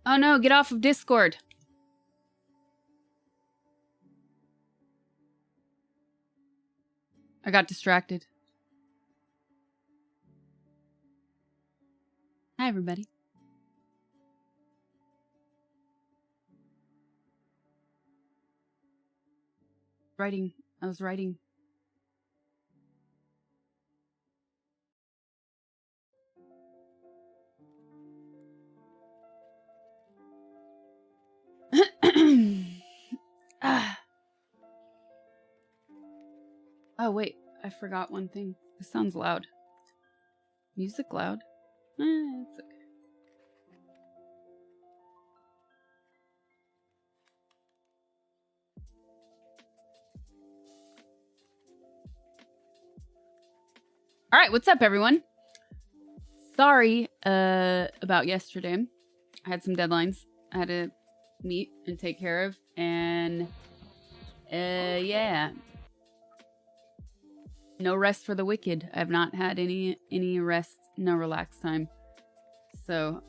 Oh no, get off of Discord. I got distracted. Hi, everybody. Writing. I was writing. Oh, wait. I forgot one thing. This sounds loud. Music loud? It's okay. All right, what's up, everyone? Sorry about yesterday. I had some deadlines I had to meet and take care of, and yeah. No rest for the wicked. I've not had any rest, no relax time. So,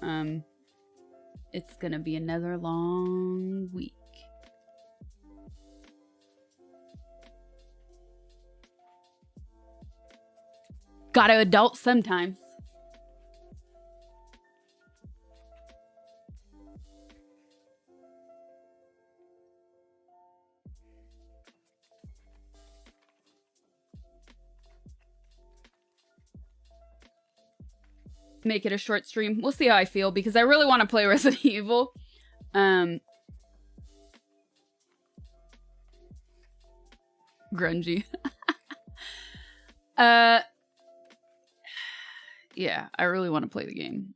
it's gonna be another long week. Gotta adult sometimes. Make it a short stream. We'll see how I feel because I really want to play Resident Evil. Grungy. Yeah, I really want to play the game.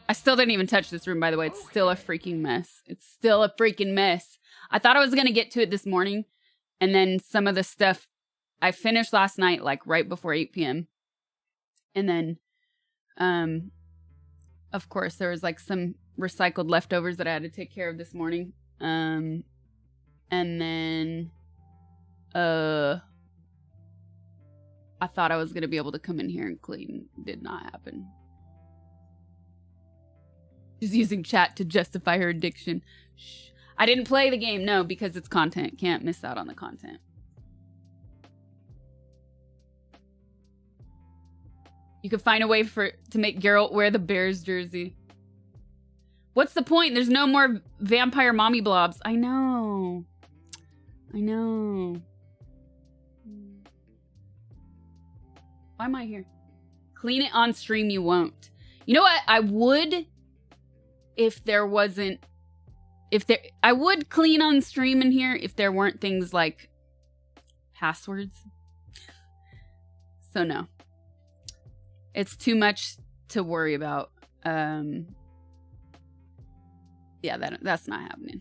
I still didn't even touch this room, by the way. It's still a freaking mess. It's still a freaking mess. I thought I was going to get to it this morning. And then some of the stuff I finished last night, like right before 8 p.m. And then, of course, there was like some recycled leftovers that I had to take care of this morning. And then, I thought I was going to be able to come in here and clean. Did not happen. She's using chat to justify her addiction. Shh. I didn't play the game, no, because it's content. Can't miss out on the content. You could find a way to make Geralt wear the Bears jersey. What's the point? There's no more vampire mommy blobs. I know. I know. Why am I here? Clean it on stream, you won't. You know what? I would if there wasn't... I would clean on stream in here if there weren't things like passwords. So no. It's too much to worry about. Yeah, that's not happening.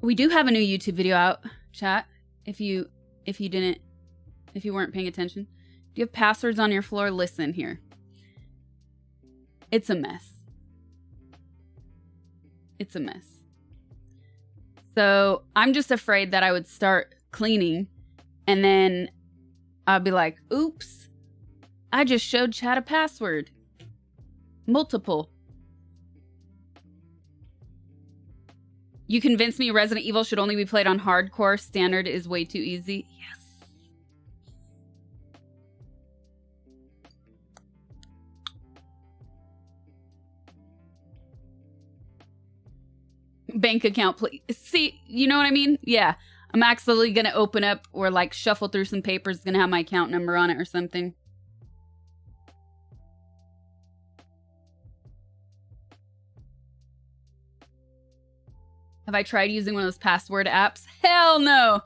We do have a new YouTube video out, chat. If you weren't paying attention. Do you have passwords on your floor? Listen here. It's a mess. It's a mess. So I'm just afraid that I would start cleaning and then I'll be like, oops, I just showed chat a password. Multiple. You convinced me Resident Evil should only be played on hardcore. Standard is way too easy. Yes. Bank account, please. See, you know what I mean? Yeah. I'm actually going to open up or like shuffle through some papers. It's going to have my account number on it or something. Have I tried using one of those password apps? Hell no.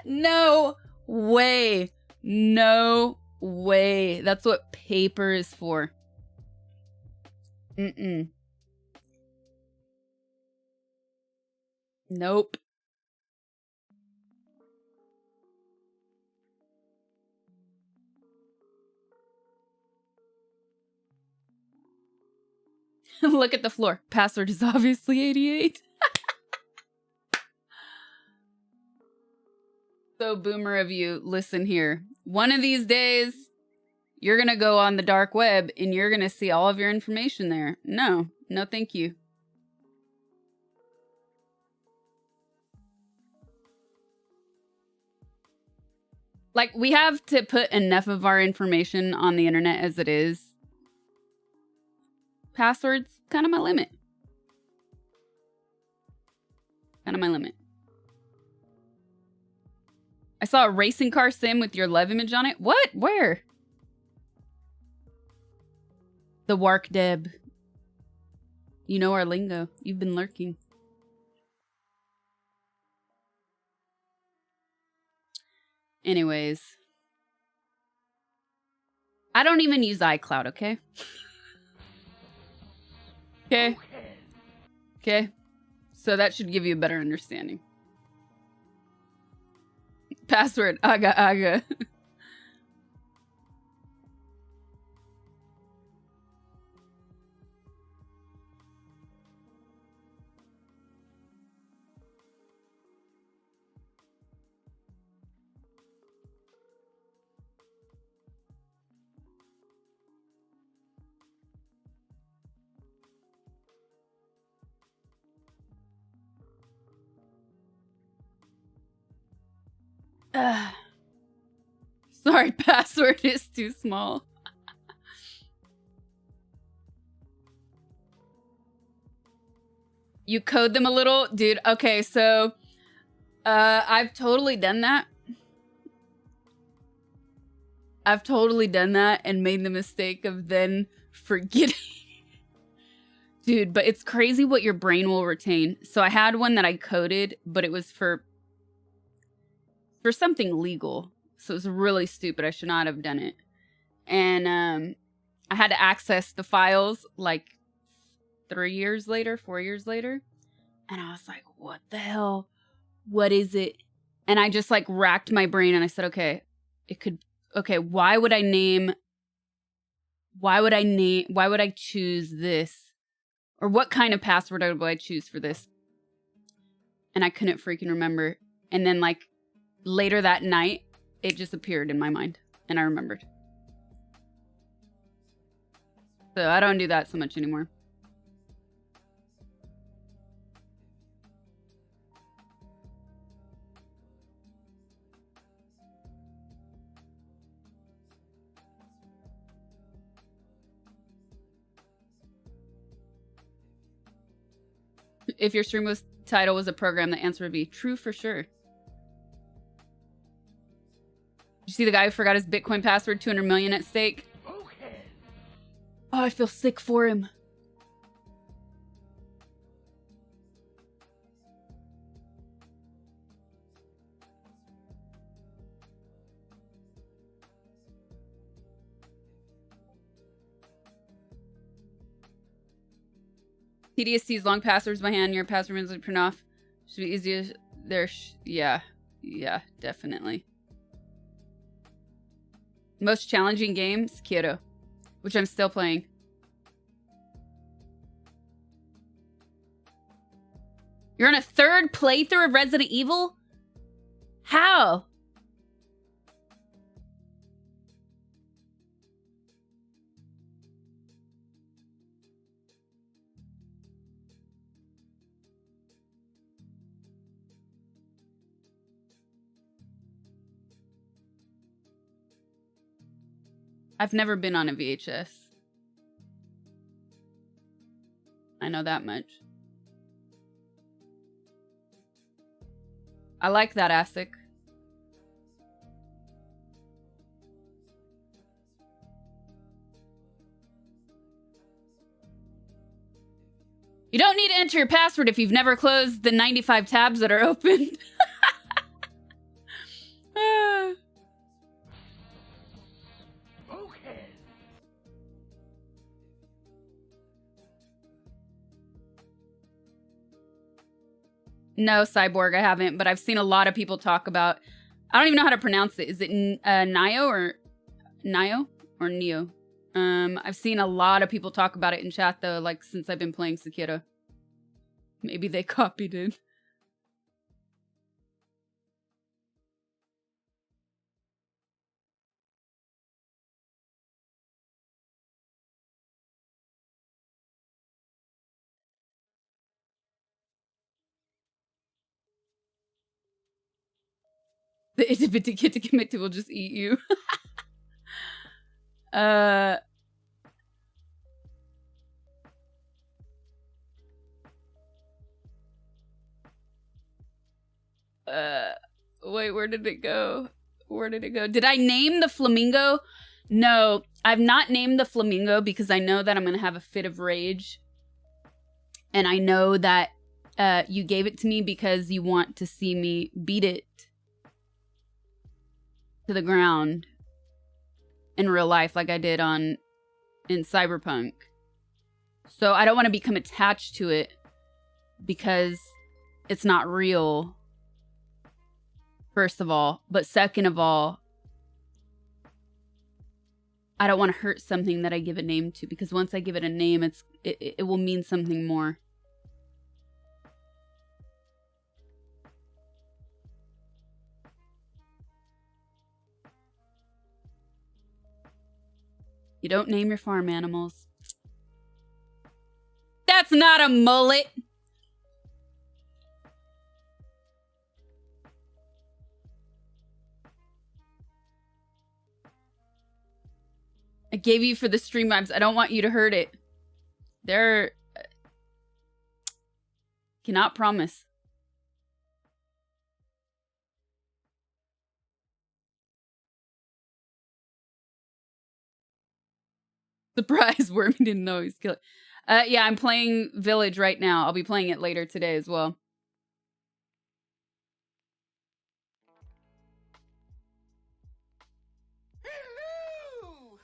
No way. No way. That's what paper is for. Mm-mm. Nope. Look at the floor. Password is obviously 88. so boomer of you. Listen here. One of these days, you're going to go on the dark web and you're going to see all of your information there. No, no, thank you. Like, we have to put enough of our information on the internet as it is. Passwords, kind of my limit. Kind of my limit. I saw a racing car sim with your love image on it. What? Where? The Wark Deb. You know our lingo. You've been lurking. Anyways. I don't even use iCloud, okay? Okay. Okay. So that should give you a better understanding. Password, aga. Sorry, password is too small. You code them a little? Dude, okay, so I've totally done that. I've totally done that and made the mistake of then forgetting. Dude, but it's crazy what your brain will retain. So I had one that I coded, but it was for something legal. So it was really stupid. I should not have done it. And I had to access the files like 4 years later. And I was like, what the hell? What is it? And I just like racked my brain and I said, okay, why would I choose this? Or what kind of password would I choose for this? And I couldn't freaking remember. And then like later that night, it just appeared in my mind and I remembered. So I don't do that so much anymore. If your stream title was a program, the answer would be true for sure. You see the guy who forgot his Bitcoin password, 200 million at stake? Okay. Oh, I feel sick for him. TDST's long passwords by hand, your password is print off. Should be easier there. Yeah, definitely. Most challenging game, Sekiro, which I'm still playing. You're on a 3rd playthrough of Resident Evil? How? I've never been on a VHS. I know that much. I like that ASIC. You don't need to enter your password if you've never closed the 95 tabs that are open. No, Cyborg, I haven't, but I've seen a lot of people talk about... I don't even know how to pronounce it. Is it Nio or Neo? I've seen a lot of people talk about it in chat, though, like, since I've been playing Sekiro. Maybe they copied it. The itty bitty kitty committee will just eat you. Wait, where did it go? Where did it go? Did I name the flamingo? No, I've not named the flamingo because I know that I'm going to have a fit of rage. And I know that you gave it to me because you want to see me beat it to the ground in real life like I did in Cyberpunk. So I don't want to become attached to it because it's not real, first of all. But second of all, I don't want to hurt something that I give a name to, because once I give it a name, it will mean something more. You don't name your farm animals. That's not a mullet. I gave you for the stream vibes. I don't want you to hurt it. They're... Cannot promise. Surprise, Wormy didn't know he's killing. Yeah, I'm playing Village right now. I'll be playing it later today as well. Hello!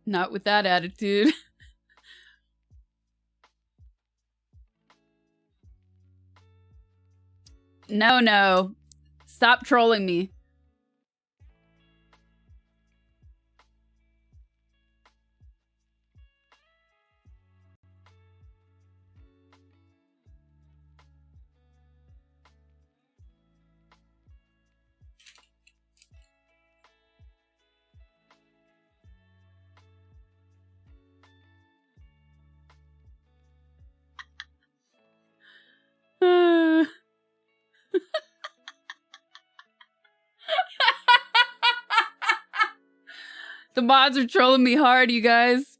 Not with that attitude. No. Stop trolling me. The mods are trolling me hard, you guys.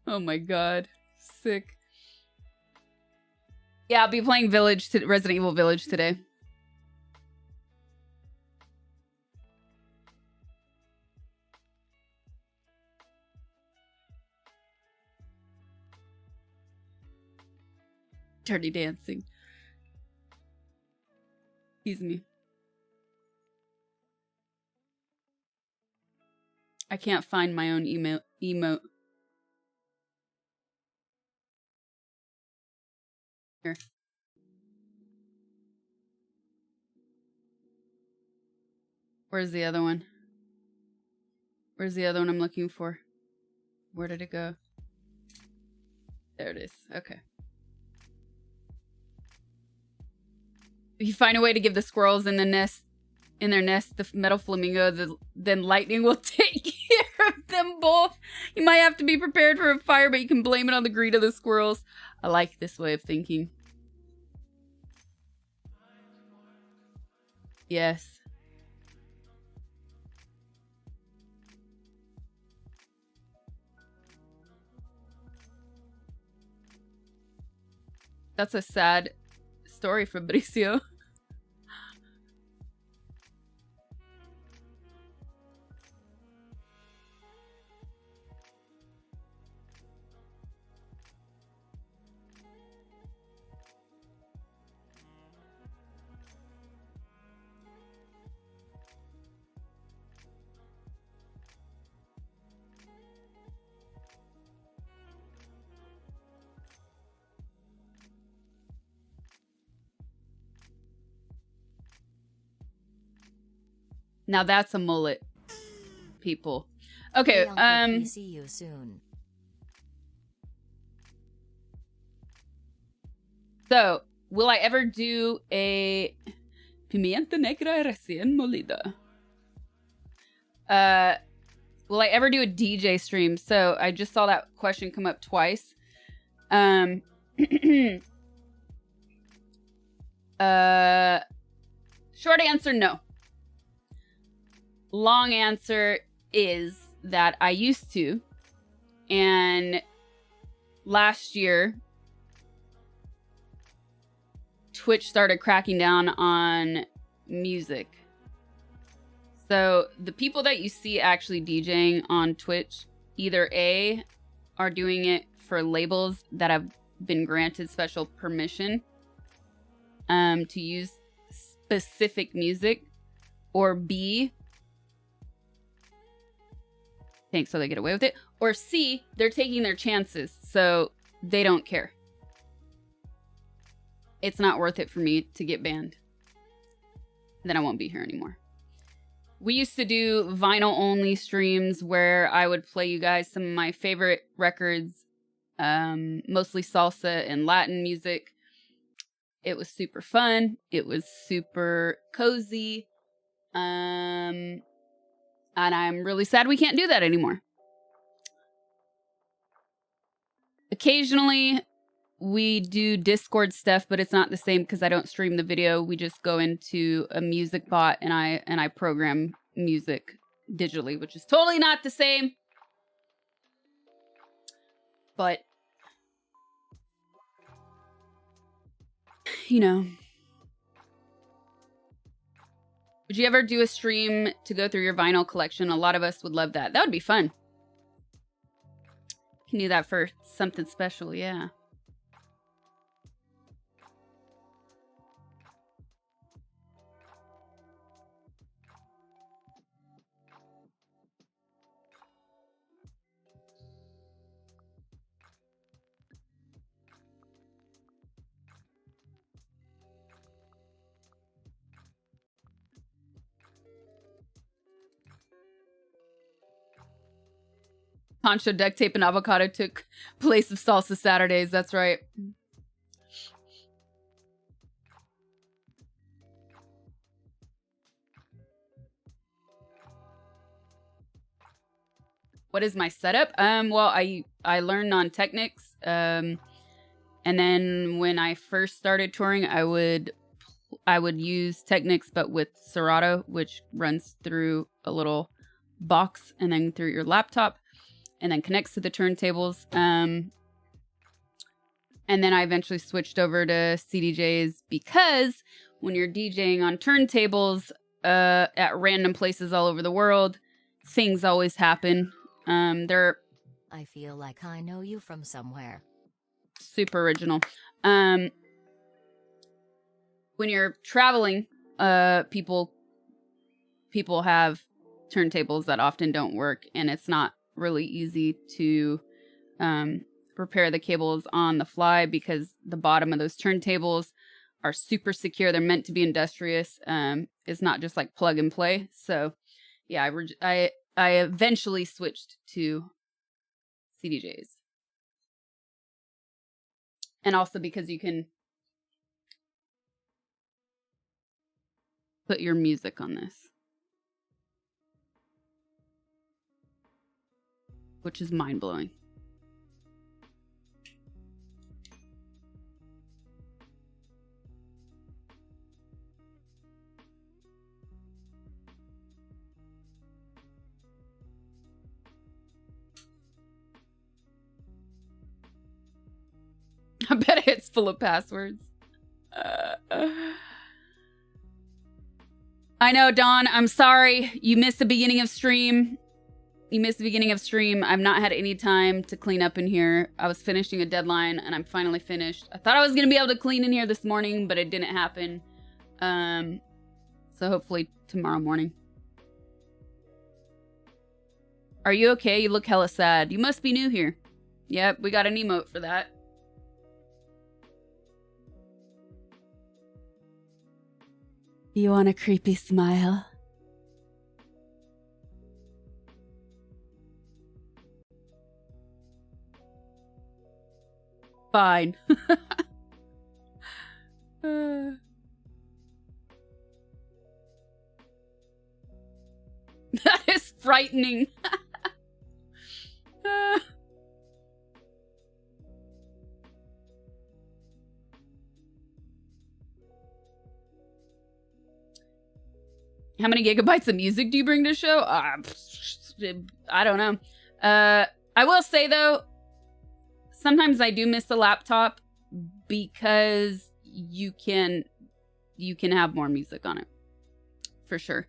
Oh my god. Sick. Yeah, I'll be playing Resident Evil Village today. Dirty dancing. Excuse me. I can't find my own emote. Here. Where's the other one? Where's the other one I'm looking for? Where did it go? There it is. Okay. If you find a way to give the squirrels in their nest the metal flamingo, then lightning will take care of them both. You might have to be prepared for a fire, but you can blame it on the greed of the squirrels. I like this way of thinking. Yes. That's a sad story, Fabricio. Now that's a mullet, people. Okay, Hey, Uncle, see you soon. So, will I ever do a pimienta negra recién molida? Will I ever do a DJ stream? So, I just saw that question come up twice. Short answer, no. Long answer is that I used to. And last year, Twitch started cracking down on music. So the people that you see actually DJing on Twitch, either A, are doing it for labels that have been granted special permission to use specific music, or B, thanks, so they get away with it, or C, they're taking their chances, so they don't care. It's not worth it for me to get banned. Then I won't be here anymore. We used to do vinyl only streams where I would play you guys some of my favorite records, mostly salsa and Latin music. It was super fun. It was super cozy. And I'm really sad we can't do that anymore. Occasionally, we do Discord stuff, but it's not the same because I don't stream the video. We just go into a music bot and I program music digitally, which is totally not the same. But you know, would you ever do a stream to go through your vinyl collection? A lot of us would love that. That would be fun. Can do that for something special, yeah. Poncho, duct tape, and avocado took place of salsa Saturdays. That's right. What is my setup? Well, I learned on Technics. And then when I first started touring, I would use Technics, but with Serato, which runs through a little box and then through your laptop, and then connects to the turntables. And then I eventually switched over to CDJs because when you're DJing on turntables at random places all over the world, things always happen. They're I feel like I know you from somewhere. Super original. When you're traveling, people have turntables that often don't work, and it's not really easy to repair the cables on the fly because the bottom of those turntables are super secure. They're meant to be industrious. It's not just like plug and play. So yeah, I eventually switched to CDJs. And also because you can put your music on this, which is mind-blowing. I bet it's full of passwords. I know, Dawn. I'm sorry. You missed the beginning of stream. I've not had any time to clean up in here. I was finishing a deadline, and I'm finally finished. I thought I was going to be able to clean in here this morning, but it didn't happen. So hopefully tomorrow morning. Are you okay? You look hella sad. You must be new here. Yep, we got an emote for that. You want a creepy smile? Fine. That is frightening. How many gigabytes of music do you bring to the show? I don't know. I will say though, sometimes I do miss the laptop because you can have more music on it, for sure.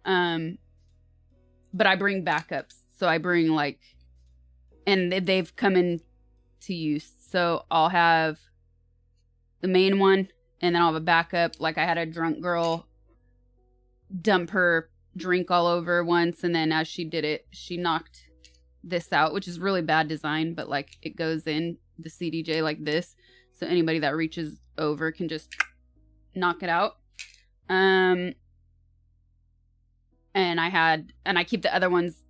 But I bring backups, so I bring like, and they've come in to use. So I'll have the main one, and then I'll have a backup. Like I had a drunk girl dump her drink all over once, and then as she did it, she knocked this out, which is really bad design, but like it goes in the CDJ like this, so anybody that reaches over can just knock it out. And I keep the other ones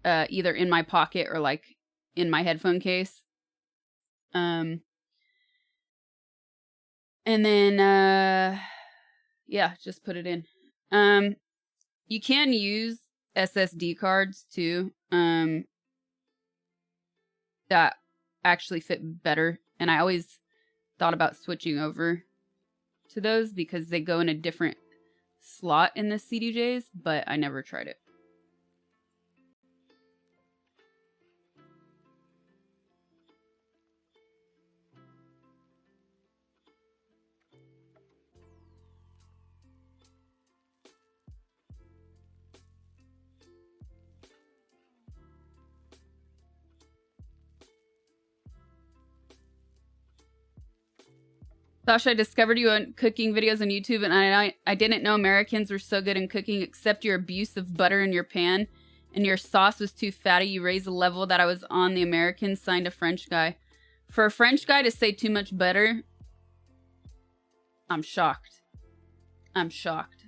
either in my pocket or like in my headphone case. And then yeah, just put it in. You can use SSD cards too, that actually fit better. And I always thought about switching over to those because they go in a different slot in the CDJs, but I never tried it. Sasha, I discovered you on cooking videos on YouTube, and I didn't know Americans were so good in cooking, except your abuse of butter in your pan, and your sauce was too fatty. You raised the level that I was on. The Americans signed a French guy. For a French guy to say too much butter, I'm shocked. I'm shocked.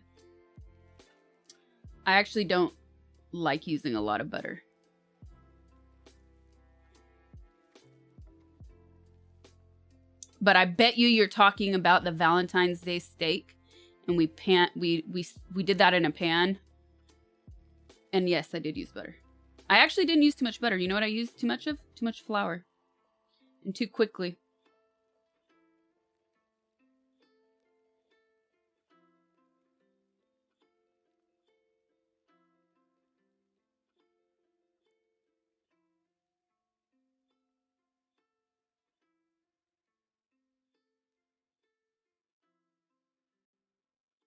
I actually don't like using a lot of butter. But I bet you're talking about the Valentine's Day steak, and we did that in a pan. And yes, I did use butter. I actually didn't use too much butter. You know what I used too much of? Too much flour. And too quickly.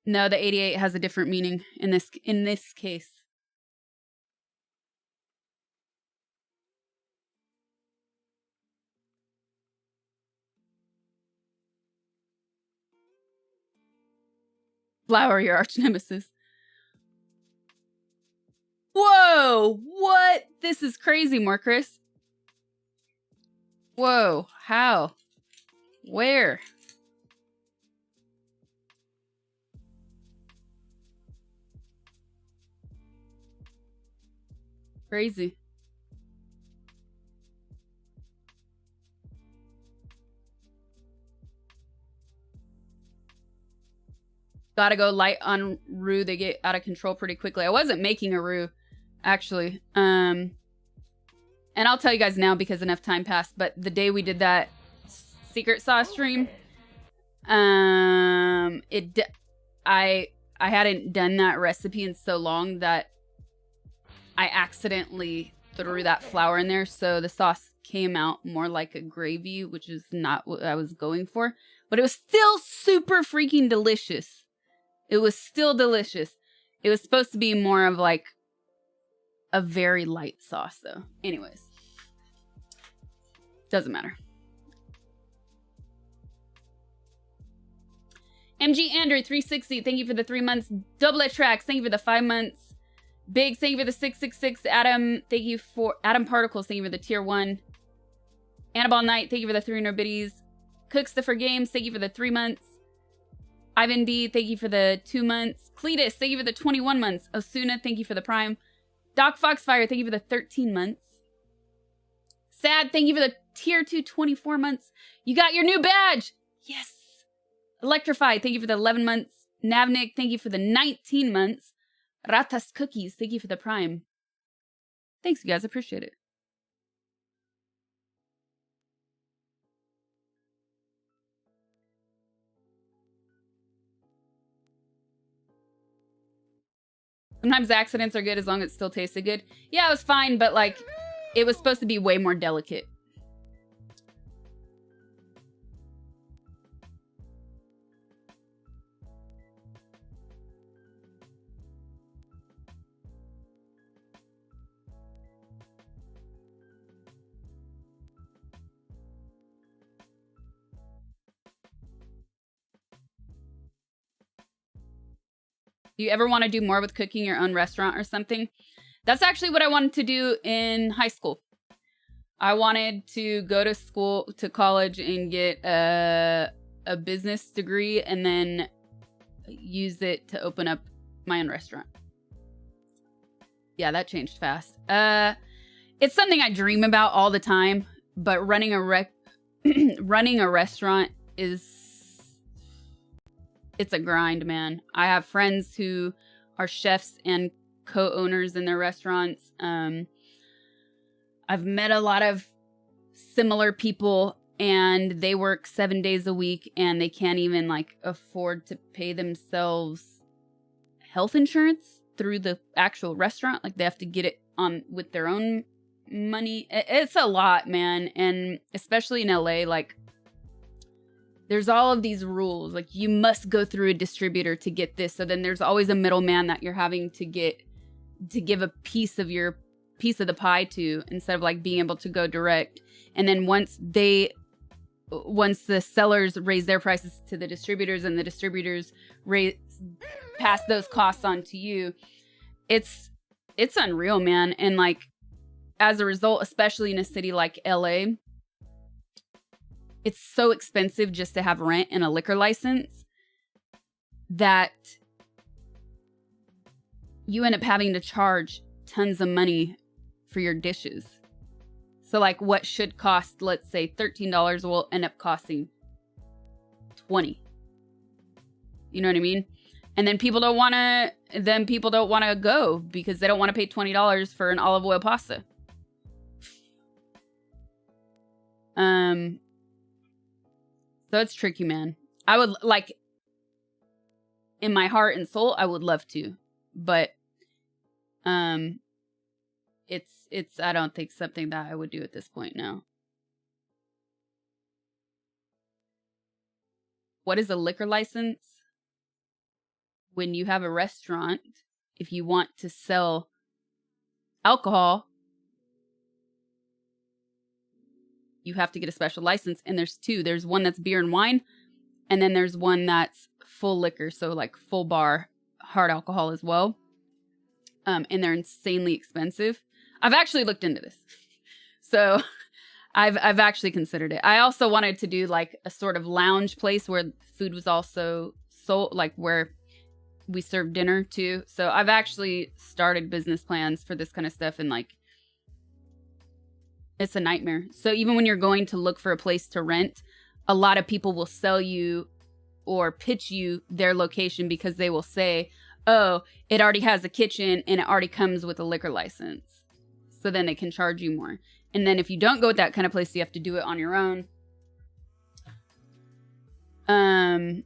No, the 88 has a different meaning in this case. Flower, your arch nemesis. Whoa! What? This is crazy, more Chris. Whoa! How? Where? Crazy. Gotta go light on roux. They get out of control pretty quickly. I wasn't making a roux, actually. And I'll tell you guys now because enough time passed. But the day we did that secret sauce stream, I hadn't done that recipe in so long that I accidentally threw that flour in there. So the sauce came out more like a gravy, which is not what I was going for. But it was still super freaking delicious. It was still delicious. It was supposed to be more of like a very light sauce though. Anyways. Doesn't matter. MG Andrew 360, thank you for the 3 months. Double It Tracks, thank you for the 5 months. Big, thank you for the 666. Adam, thank you for Adam Particles, thank you for the tier 1. Annabelle Knight, thank you for the 300 biddies. Cookstifer Games, thank you for the 3 months. Ivan D, thank you for the 2 months. Cletus, thank you for the 21 months. Osuna, thank you for the Prime. Doc Foxfire, thank you for the 13 months. Sad, thank you for the Tier 2, 24 months. You got your new badge. Yes. Electrify, thank you for the 11 months. Navnik, thank you for the 19 months. Ratas Cookies, thank you for the Prime. Thanks, you guys. Appreciate it. Sometimes accidents are good as long as it still tasted good. Yeah, it was fine, but like, it was supposed to be way more delicate. Do you ever want to do more with cooking your own restaurant or something? That's actually what I wanted to do in high school. I wanted to go to school, to college, and get a business degree and then use it to open up my own restaurant. Yeah, that changed fast. It's something I dream about all the time, but running a restaurant it's a grind, man. I have friends who are chefs and co-owners in their restaurants. I've met a lot of similar people, and they work 7 days a week, and they can't even like afford to pay themselves health insurance through the actual restaurant. Like, they have to get it on with their own money. It's a lot, man. And especially in LA, like, there's all of these rules. Like, you must go through a distributor to get this. So then there's always a middleman that you're having to give a piece of the pie to, instead of like being able to go direct. And then once the sellers raise their prices to the distributors and the distributors pass those costs on to you, it's unreal, man. And like, as a result, especially in a city like LA, it's so expensive just to have rent and a liquor license that you end up having to charge tons of money for your dishes. So like, what should cost, let's say $13, will end up costing $20. You know what I mean? And then people don't want to go because they don't want to pay $20 for an olive oil pasta. So it's tricky, man. I would like, in my heart and soul, I would love to, but it's I don't think something that I would do at this point now. What is a liquor license? When you have a restaurant, if you want to sell alcohol, you have to get a special license. And there's two. There's one that's beer and wine, and then there's one that's full liquor, so like full bar, hard alcohol as well. And they're insanely expensive. I've actually looked into this. So I've actually considered it. I also wanted to do like a sort of lounge place where food was also sold, like where we serve dinner too. So I've actually started business plans for this kind of stuff, and like, it's a nightmare. So even when you're going to look for a place to rent, a lot of people will sell you or pitch you their location because they will say, oh, it already has a kitchen and it already comes with a liquor license. So then they can charge you more. And then if you don't go with that kind of place, you have to do it on your own. And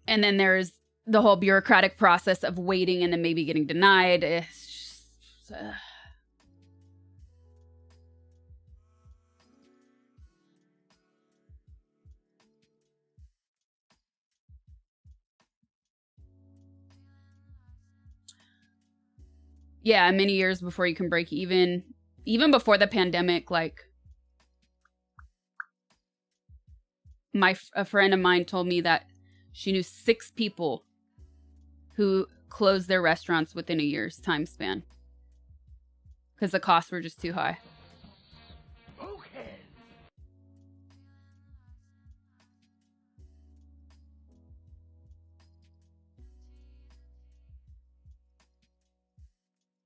then there's the whole bureaucratic process of waiting and then maybe getting denied. It's just, yeah, many years before you can break even. Even before the pandemic, like, a friend of mine told me that she knew 6 people who closed their restaurants within a year's time span because the costs were just too high. Okay.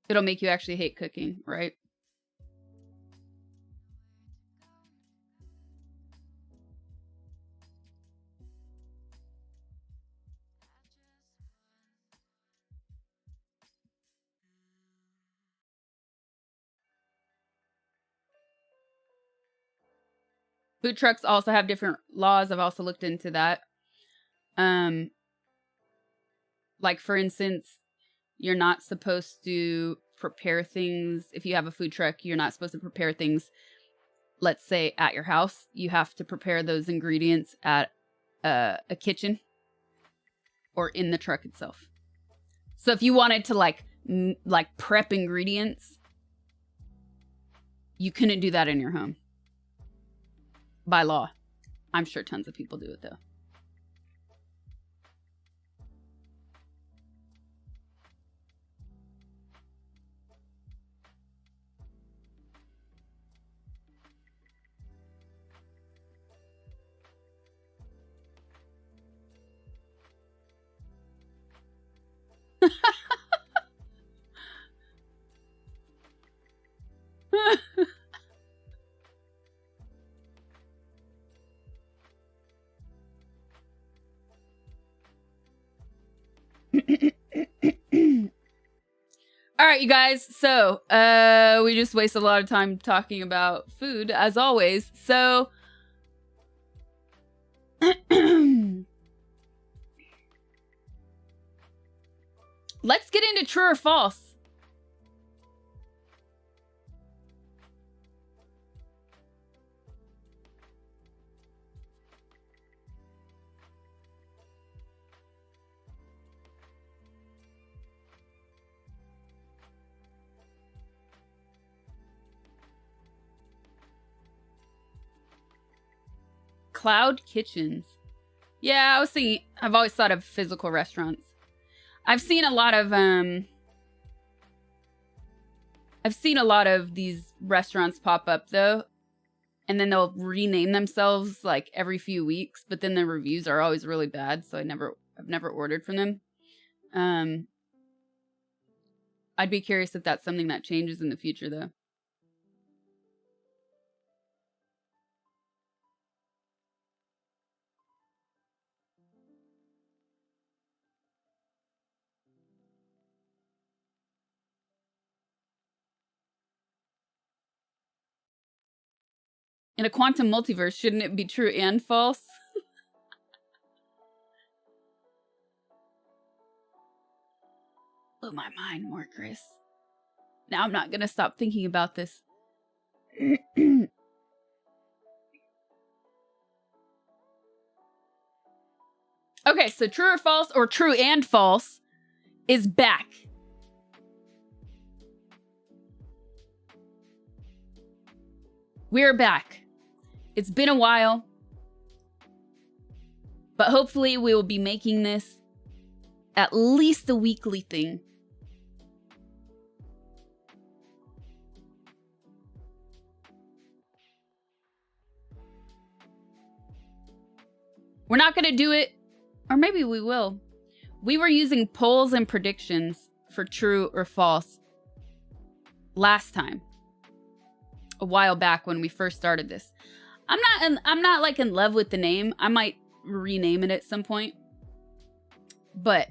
It'll make you actually hate cooking, right? Food trucks also have different laws. I've also looked into that. Like for instance, you're not supposed to prepare things. If you have a food truck, you're not supposed to prepare things, let's say at your house. You have to prepare those ingredients at a kitchen or in the truck itself. So if you wanted to like prep ingredients, you couldn't do that in your home by law. I'm sure tons of people do it though. All right, you guys. So, we just wasted a lot of time talking about food, as always. So, let's get into true or false. Cloud kitchens. Yeah, I was thinking, I've always thought of physical restaurants. I've seen a lot of these restaurants pop up though, and then they'll rename themselves like every few weeks, but then the reviews are always really bad, so I've never ordered from them. I'd be curious if that's something that changes in the future though. In a quantum multiverse, shouldn't it be true and false? Blew my mind more, Chris. Now I'm not gonna stop thinking about this. Okay, so true or false, or true and false, is back. We're back. It's been a while, but hopefully we will be making this at least a weekly thing. We're not going to do it, or maybe we will. We were using polls and predictions for true or false last time, a while back when we first started this. I'm not like in love with the name. I might rename it at some point, but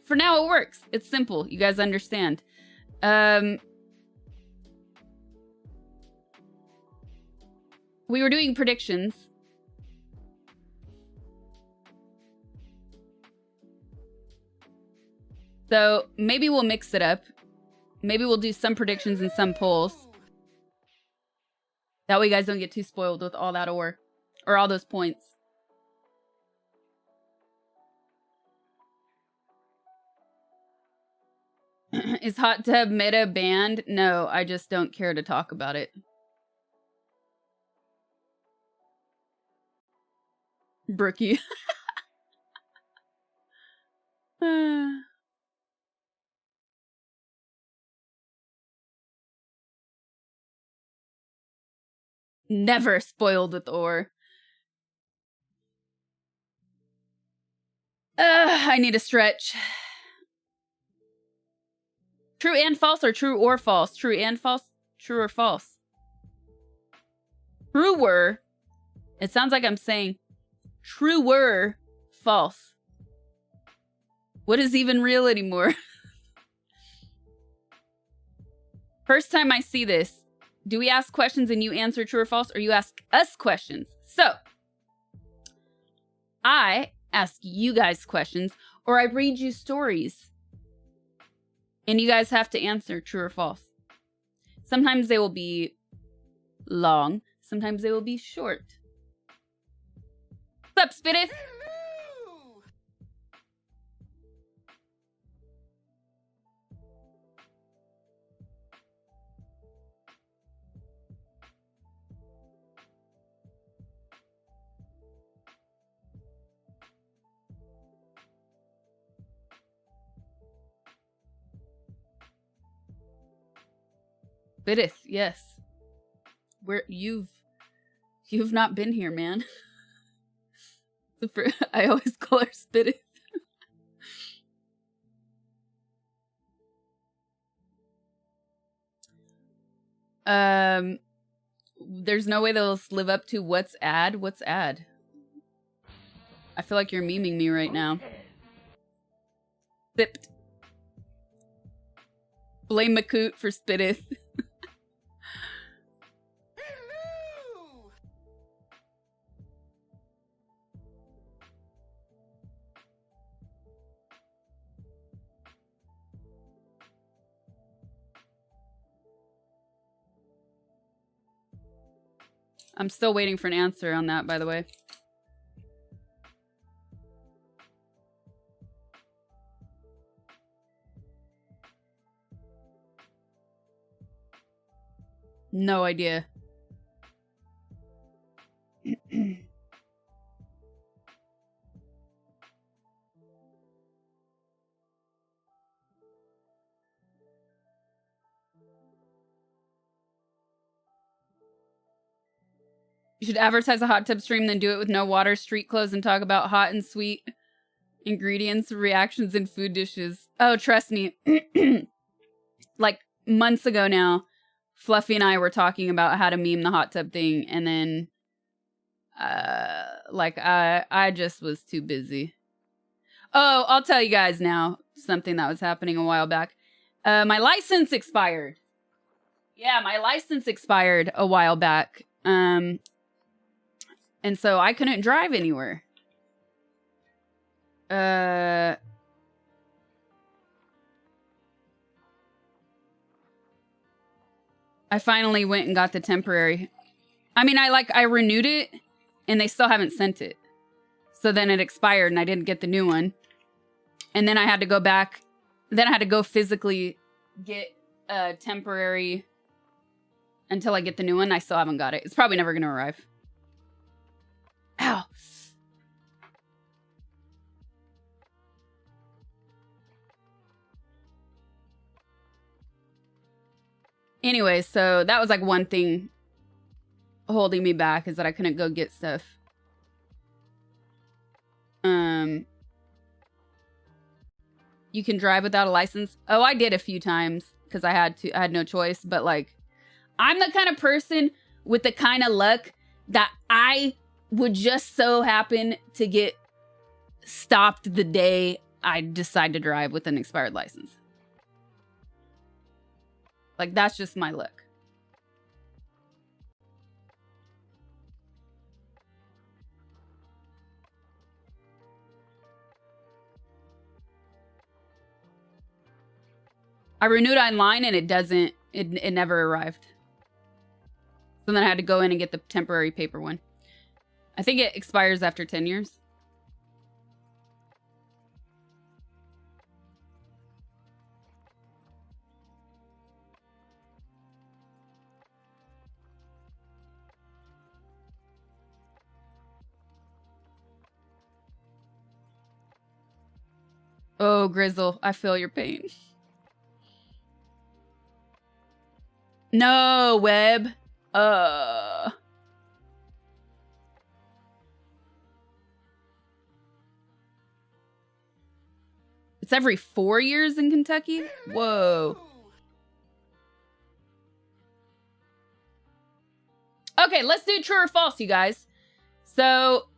for now it works. It's simple. You guys understand. We were doing predictions. So maybe we'll mix it up. Maybe we'll do some predictions and some polls. That way you guys don't get too spoiled with all that ore. Or all those points. Is hot tub meta banned? No, I just don't care to talk about it. Brookie. Never spoiled with ore. I need a stretch. True and false, or true or false? True and false? True or false? Truer. It sounds like I'm saying truer, false. What is even real anymore? First time I see this, Do we ask questions and you answer true or false, or you ask us questions? So, I ask you guys questions, or I read you stories, and you guys have to answer true or false. Sometimes they will be long, sometimes they will be short. What's up, Spirit? Bidith, yes. You've not been here, man. I always call her Spidith. There's no way they'll live up to what's ad. What's ad? I feel like you're memeing me right now. Sipped. Blame Makoot for Spidith. I'm still waiting for an answer on that, by the way. No idea. You should advertise a hot tub stream, then do it with no water, street clothes, and talk about hot and sweet ingredients, reactions, and food dishes. Oh, trust me. Like months ago now, Fluffy and I were talking about how to meme the hot tub thing, and then I just was too busy. Oh, I'll tell you guys now something that was happening a while back. My license expired. Yeah, my license expired a while back. And so I couldn't drive anywhere. I finally went and got the temporary. I mean, I renewed it and they still haven't sent it. So then it expired and I didn't get the new one. And then I had to go back. Then I had to go physically get a temporary until I get the new one. I still haven't got it. It's probably never going to arrive. Ow. Anyway, so that was like one thing holding me back, is that I couldn't go get stuff. You can drive without a license. Oh, I did a few times because I had no choice. But like, I'm the kind of person with the kind of luck that I would just so happen to get stopped the day I decide to drive with an expired license. Like, that's just my luck. I renewed online and it never arrived. So then I had to go in and get the temporary paper one. I think it expires after 10 years. Oh, Grizzle, I feel your pain. No, Web. It's every 4 years in Kentucky? Whoa. Okay, let's do true or false, you guys. So,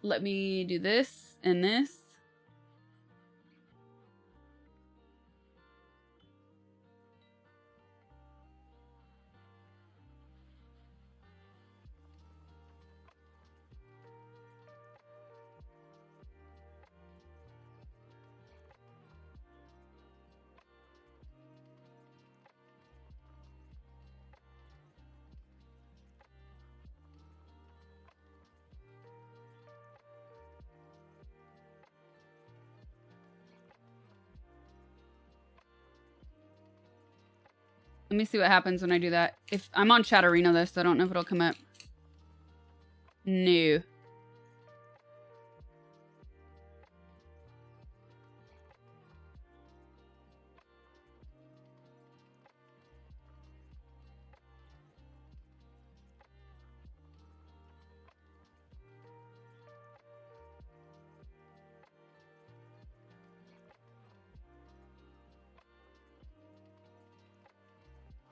let me do this and this. Let me see what happens when I do that. If I'm on Chat Arena though, so I don't know if it'll come up. No.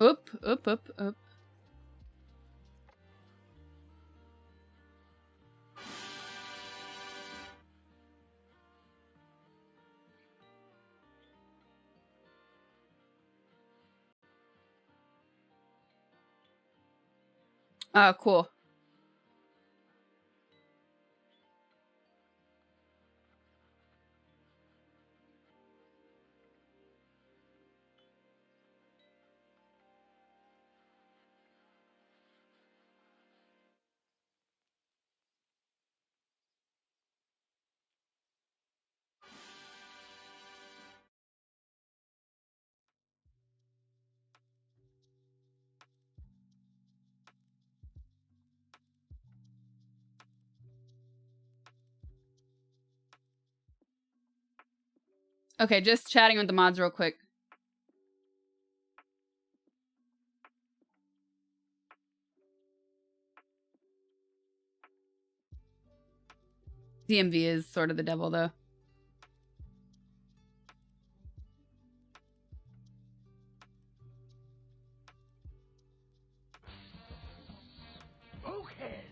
Up, up, up, up. Cool. Okay, just chatting with the mods real quick. DMV is sort of the devil, though. Okay.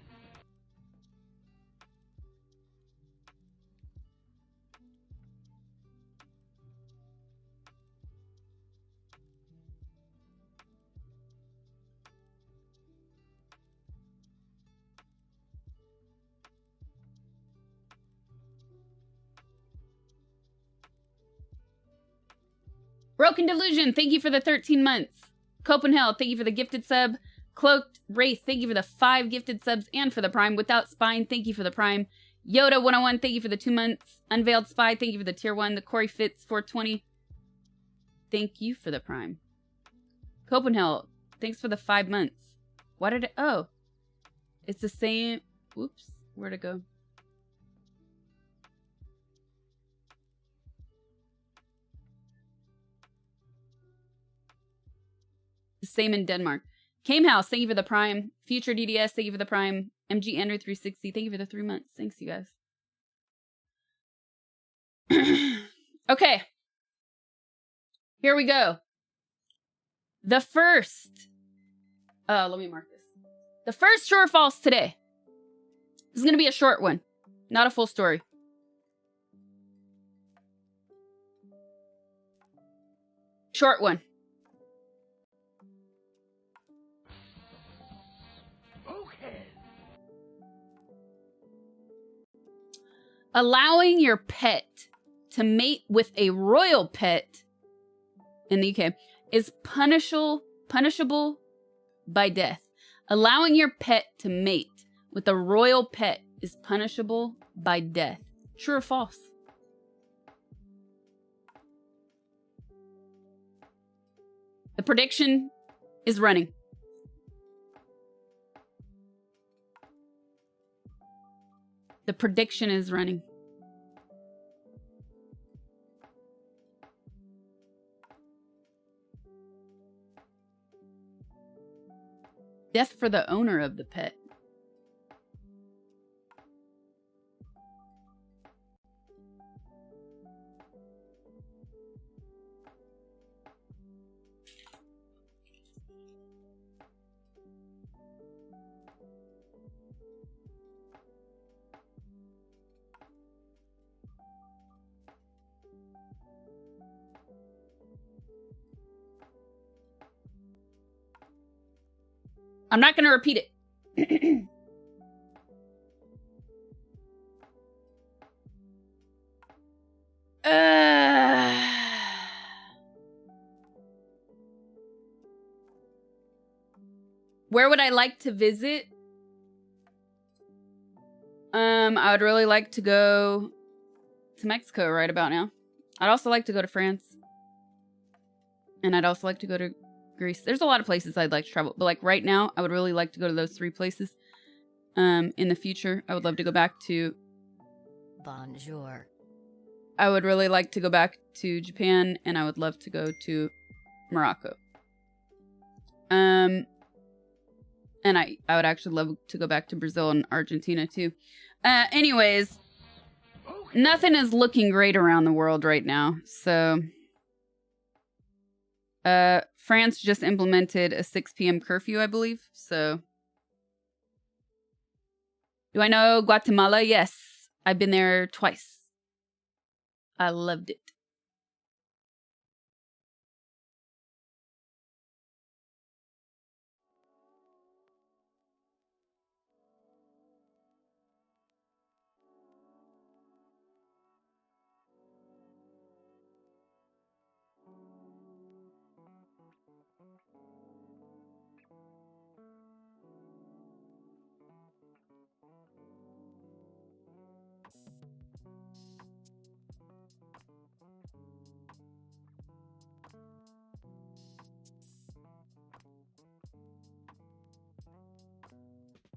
Broken Delusion, thank you for the 13 months. Copenhagen, thank you for the gifted sub. Cloaked Wraith, thank you for the 5 gifted subs and for the Prime. Without Spine, thank you for the Prime. Yoda 101, thank you for the 2 months. Unveiled Spy, thank you for the tier 1. The Corey Fitz 420, thank you for the Prime. Copenhagen, thanks for the 5 months. Why did it? Oh, it's the same. Whoops, where'd it go? The same in Denmark. Kamehouse, thank you for the Prime. Future DDS, thank you for the Prime. MG Andrew 360, thank you for the 3 months. Thanks, you guys. Okay. Here we go. The first. Let me mark this. The first true or false today. This is going to be a short one. Not a full story. Short one. Allowing your pet to mate with a royal pet in the UK is punishable by death. Allowing your pet to mate with a royal pet is punishable by death. True or false? The prediction is running. The prediction is running. Death for the owner of the pet. I'm not going to repeat it. Where would I like to visit? I would really like to go to Mexico right about now. I'd also like to go to France. And I'd also like to go to Greece. There's a lot of places I'd like to travel, but like right now, I would really like to go to those 3 places. In the future, I would love to go back to. Bonjour. I would really like to go back to Japan, and I would love to go to Morocco. And I would actually love to go back to Brazil and Argentina too. Anyways, nothing is looking great around the world right now. So, France just implemented a 6 p.m. curfew, I believe. So, do I know Guatemala? Yes. I've been there twice. I loved it.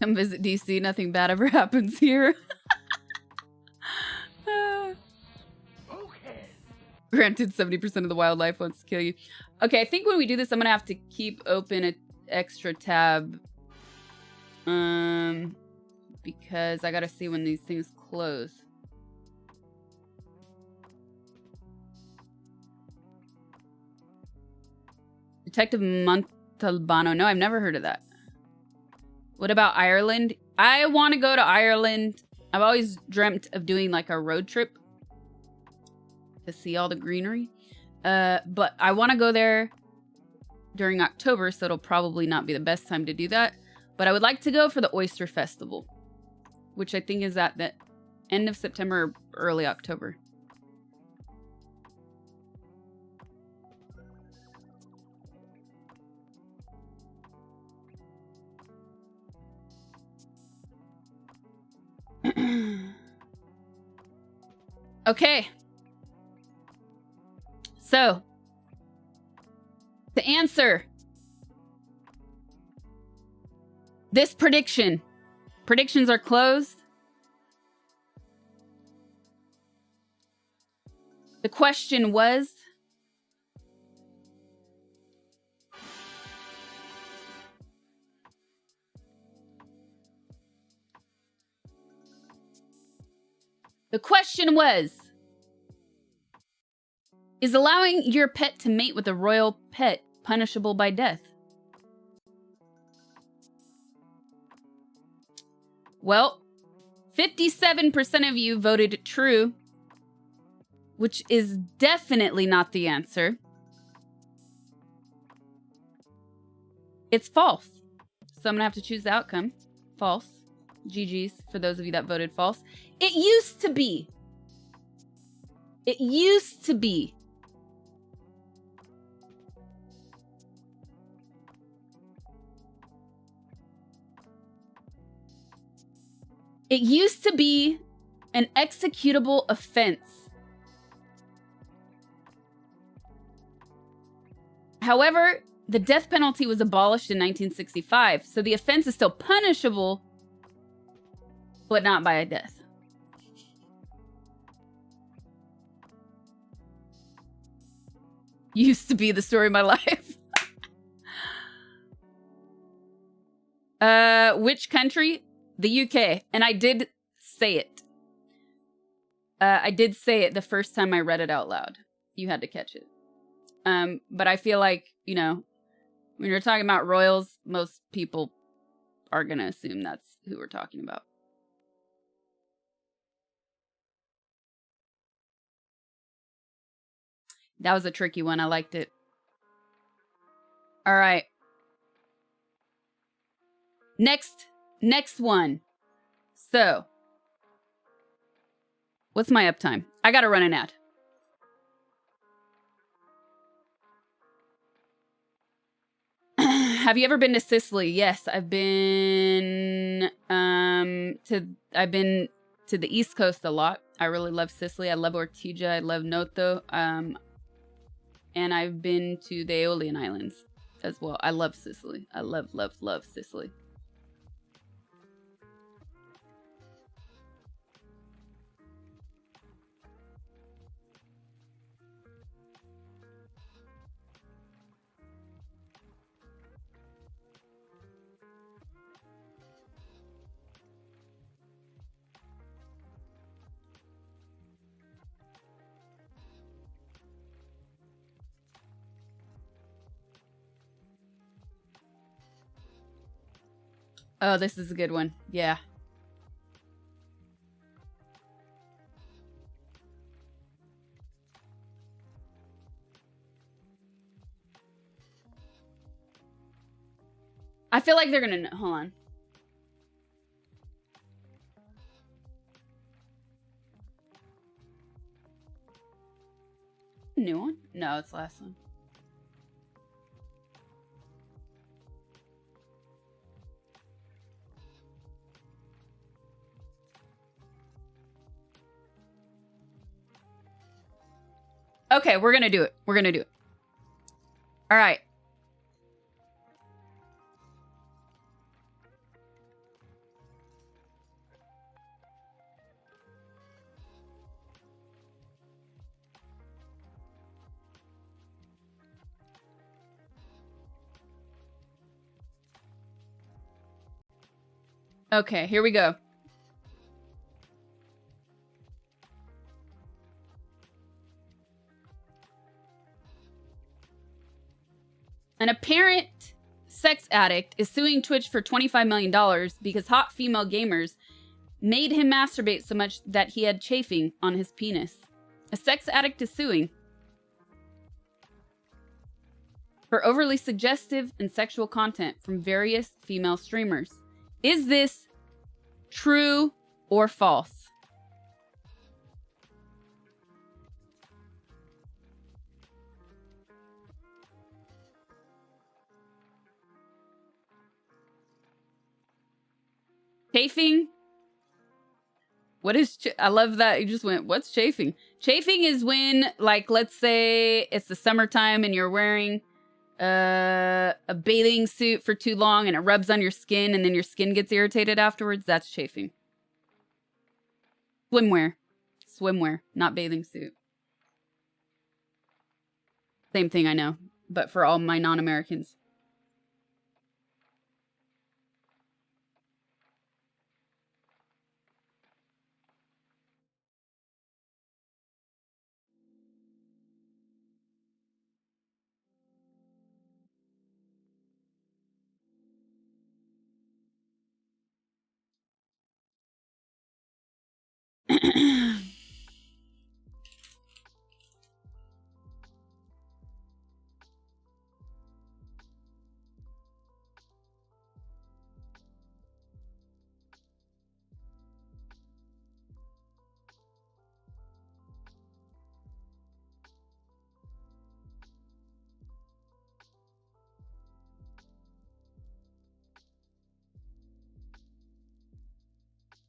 Come visit DC. Nothing bad ever happens here. Okay. Granted, 70% of the wildlife wants to kill you. Okay, I think when we do this, I'm going to have to keep open an extra tab. Because I got to see when these things close. Detective Montalbano. No, I've never heard of that. What about Ireland? I want to go to Ireland. I've always dreamt of doing like a road trip to see all the greenery. But I want to go there during October, so it'll probably not be the best time to do that. But I would like to go for the Oyster Festival, which I think is at the end of September or early October. Okay. So, to answer this prediction, predictions are closed. The question was, is allowing your pet to mate with a royal pet punishable by death? Well, 57% of you voted true, which is definitely not the answer. It's false. So I'm gonna have to choose the outcome. False. GG's for those of you that voted false. It used to be. It used to be. It used to be an executable offense. However, the death penalty was abolished in 1965, so the offense is still punishable, but not by a death. Used to be the story of my life. Which country? The UK. And I did say it. I did say it the first time I read it out loud. You had to catch it. But I feel like, you know, when you're talking about royals, most people are going to assume that's who we're talking about. That was a tricky one. I liked it. All right. Next one. So, what's my uptime? I gotta run an ad. Have you ever been to Sicily? Yes, I've been to the East Coast a lot. I really love Sicily. I love Ortigia. I love Noto. And I've been to the Aeolian Islands as well. I love Sicily. I love Sicily. Oh, this is a good one. Yeah. I feel like they're gonna... Hold on. New one? No, it's the last one. Okay, we're gonna do it. We're gonna do it. All right. Okay, here we go. An apparent sex addict is suing Twitch for $25 million because hot female gamers made him masturbate so much that he had chafing on his penis. A sex addict is suing for overly suggestive and sexual content from various female streamers. Is this true or false? Chafing? What is... I love that you just went, what's chafing? Chafing is when, like, let's say it's the summertime and you're wearing a bathing suit for too long and it rubs on your skin and then your skin gets irritated afterwards. That's chafing. Swimwear. Swimwear, not bathing suit. Same thing, I know. But for all my non-Americans.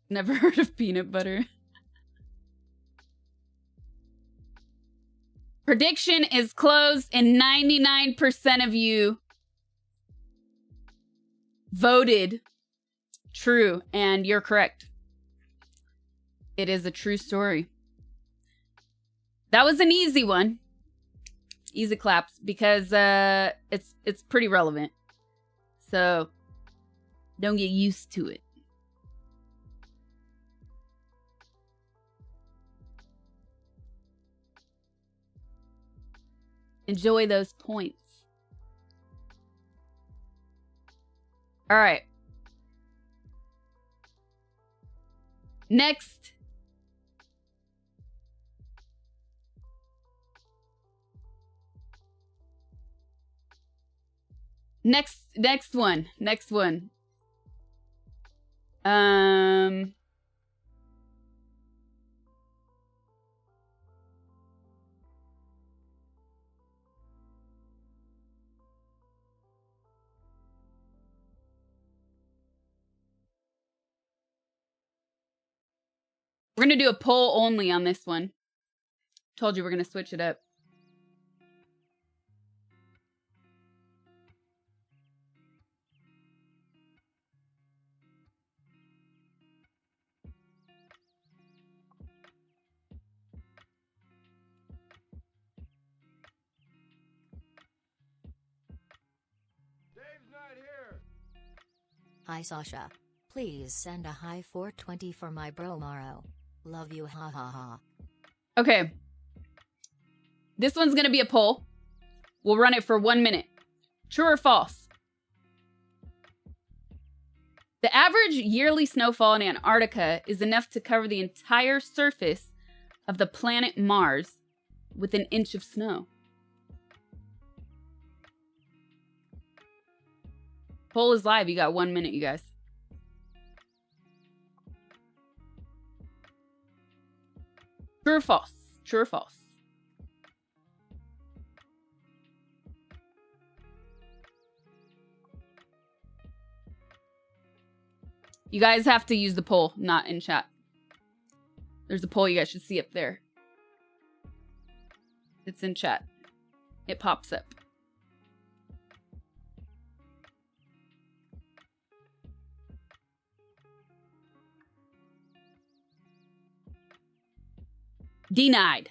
Never heard of peanut butter. Prediction is closed and 99% of you voted true, and you're correct. It is a true story. That was an easy one. Easy claps, because it's pretty relevant. So don't get used to it. Enjoy those points. All right. Next. Next one. We're going to do a poll only on this one. Told you we're going to switch it up. Hi Sasha. Please send a high 420 for my bro Maro. Love you ha ha ha. Okay. This one's gonna be a poll. We'll run it for 1 minute. True or false? The average yearly snowfall in Antarctica is enough to cover the entire surface of the planet Mars with an inch of snow. Poll is live. You got 1 minute, you guys. True or false? True or false? You guys have to use the poll, not in chat. There's a poll you guys should see up there. It's in chat. It pops up. Denied.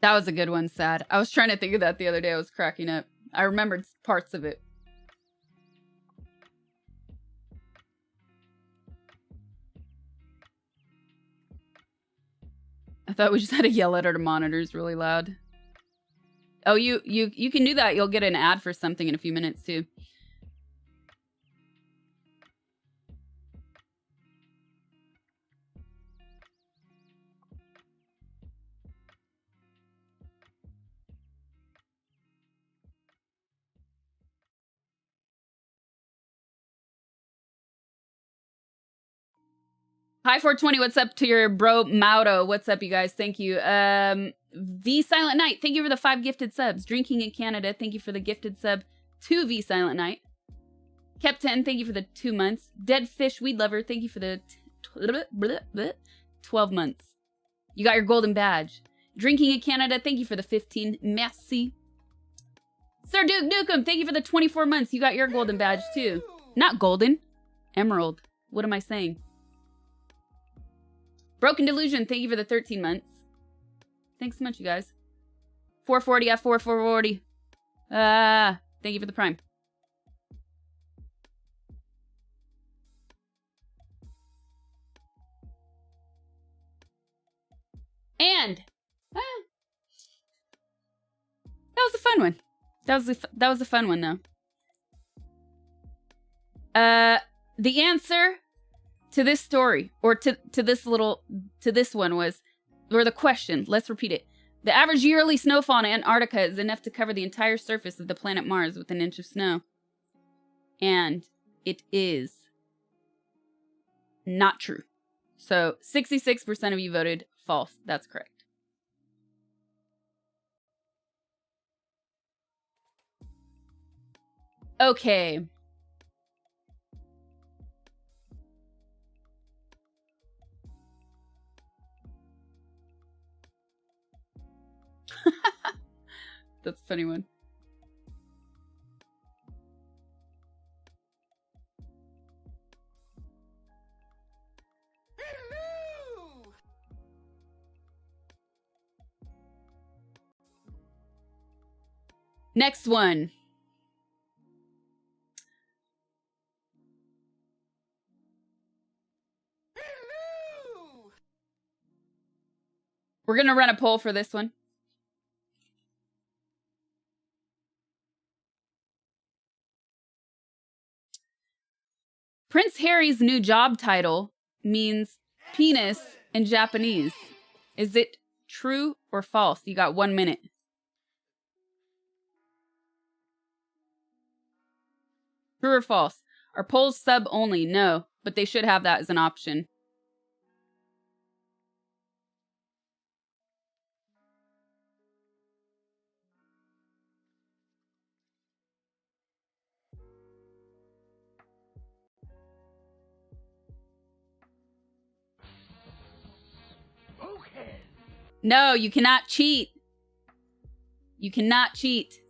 That was a good one, Sad. I was trying to think of that the other day. I was cracking up. I remembered parts of it. I thought we just had to yell at our monitors really loud. Oh, you can do that. You'll get an ad for something in a few minutes, too. Hi 420, what's up to your bro Mauro? What's up, you guys? Thank you. V Silent Night, thank you for the 5 gifted subs. Drinking in Canada, thank you for the gifted sub to V Silent Night. Kept10, thank you for the 2 months. Dead Fish Weed Lover, thank you for the 12 months. You got your golden badge. Drinking in Canada, thank you for the 15. Merci. Sir Duke Nukem, thank you for the 24 months. You got your golden badge too. Not golden, emerald. What am I saying? Broken Delusion, thank you for the 13 months. Thanks so much, you guys. 440 F4 440. Thank you for the prime. And that was a fun one. That was a fun one though. The answer to this story, or to this one was, or the question, let's repeat it. The average yearly snowfall in Antarctica is enough to cover the entire surface of the planet Mars with an inch of snow. And it is not true. So 66% of you voted false. That's correct. Okay. That's a funny one. Hello! Next one. Hello! We're going to run a poll for this one. Prince Harry's new job title means penis in Japanese. Is it true or false? You got 1 minute. True or false? Are polls sub only? No, but they should have that as an option. Okay. No, you cannot cheat. You cannot cheat.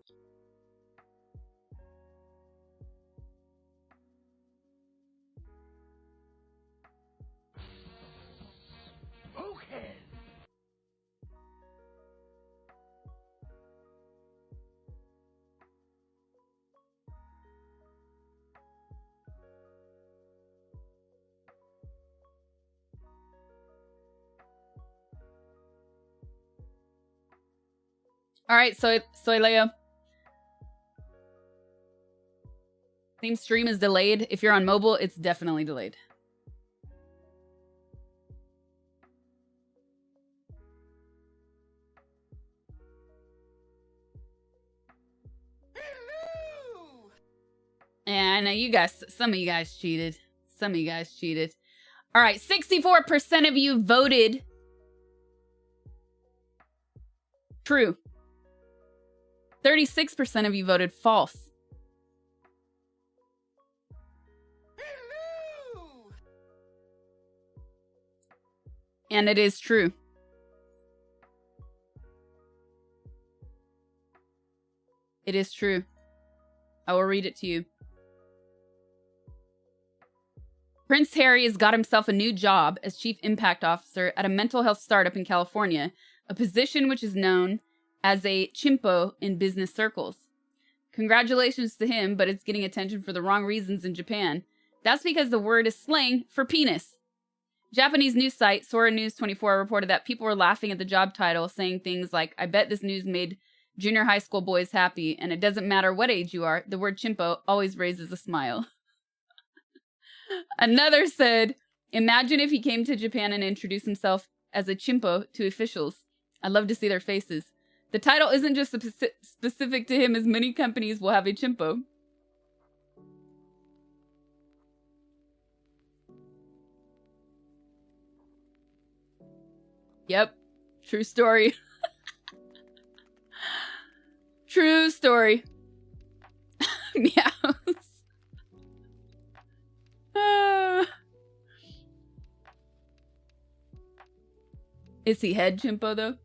All right, soy Leo. Same stream is delayed. If you're on mobile, it's definitely delayed. Hello. Yeah, I know you guys, some of you guys cheated. Some of you guys cheated. All right, 64% of you voted true. 36% of you voted false. Hello. And it is true. It is true. I will read it to you. Prince Harry has got himself a new job as Chief Impact Officer at a mental health startup in California, a position which is known as a chimpo in business circles. Congratulations to him, but it's getting attention for the wrong reasons in Japan. That's because the word is slang for penis. Japanese news site Sora News 24 reported that people were laughing at the job title, saying things like, I bet this news made junior high school boys happy, and it doesn't matter what age you are, the word chimpo always raises a smile. Another said, imagine if he came to Japan and introduced himself as a chimpo to officials. I'd love to see their faces. The title isn't just specific to him, as many companies will have a chimpo. Yep. True story. True story. Meows. Is he head chimpo though?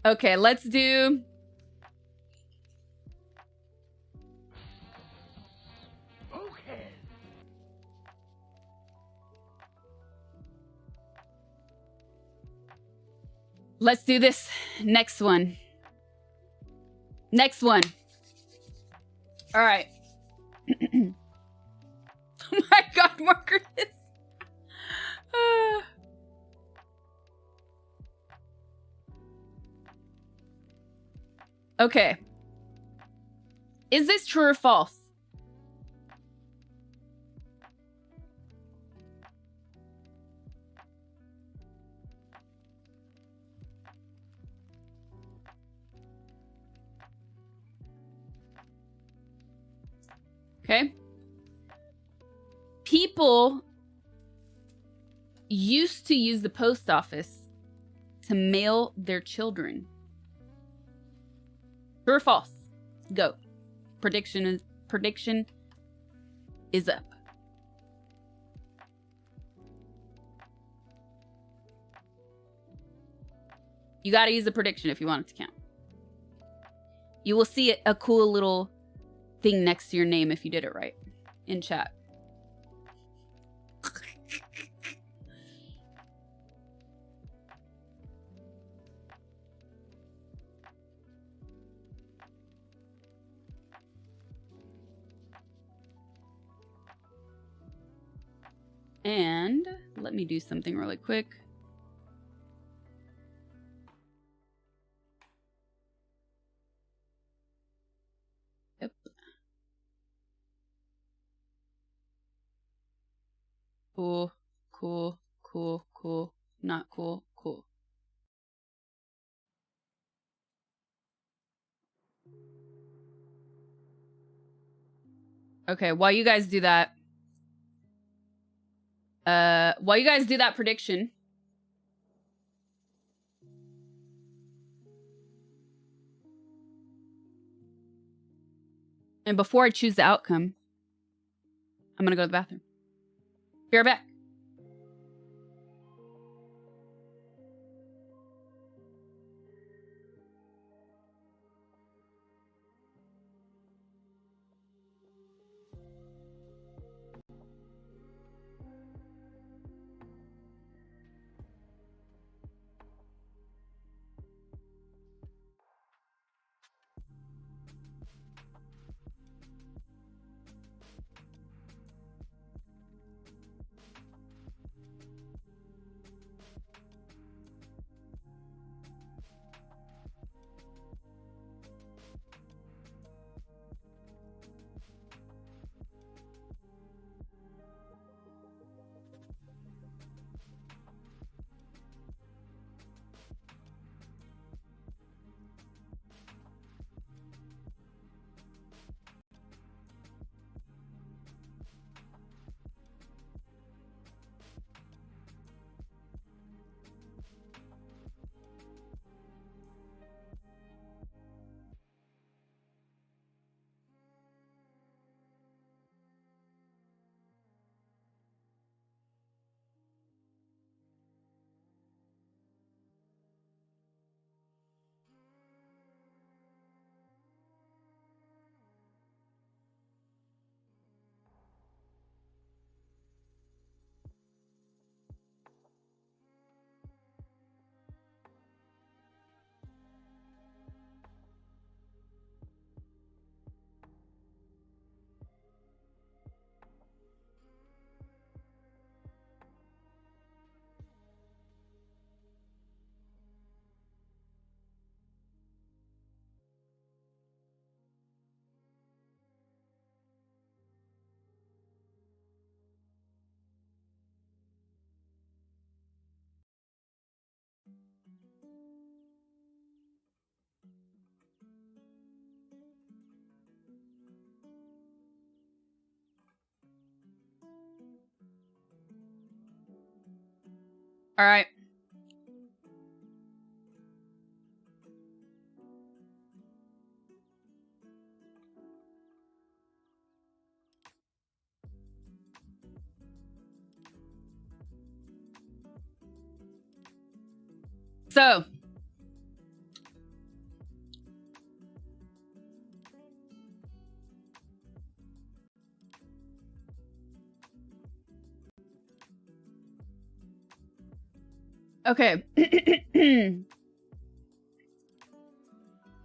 Okay, let's do... Okay. Let's do this next one. Next one. All right. Oh my God, Marcus. Okay. Is this true or false? Okay. People used to use the post office to mail their children. True or false? Go. Prediction is up. You got to use the prediction if you want it to count. You will see a cool little thing next to your name if you did it right in chat. And let me do something really quick. Yep. Cool, cool, cool, cool, not cool, cool. Okay, while you guys do that, prediction, and before I choose the outcome, I'm gonna go to the bathroom. Be right back. All right. So, okay.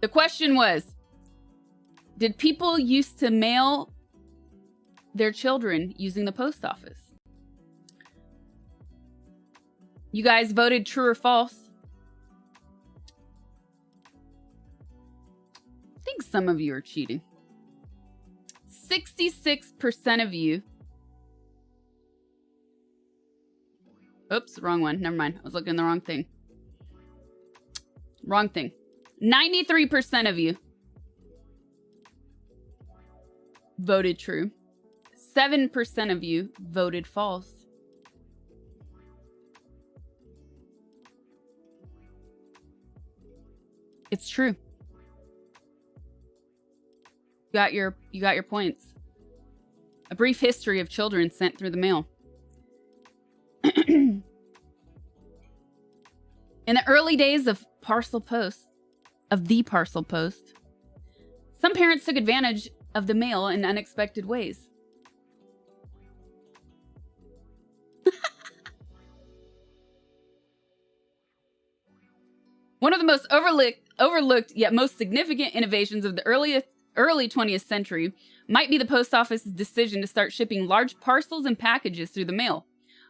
The question was, did people used to mail their children using the post office? You guys voted true or false? I think some of you are cheating. 66% of you. Oops, wrong one. Never mind. I was looking at the wrong thing. Wrong thing. 93% of you voted true. 7% of you voted false. It's true. You got your points. A brief history of children sent through the mail. In the early days of the parcel post, some parents took advantage of the mail in unexpected ways. One of the most overlooked yet most significant innovations of the early 20th century might be the post office's decision to start shipping large parcels and packages through the mail.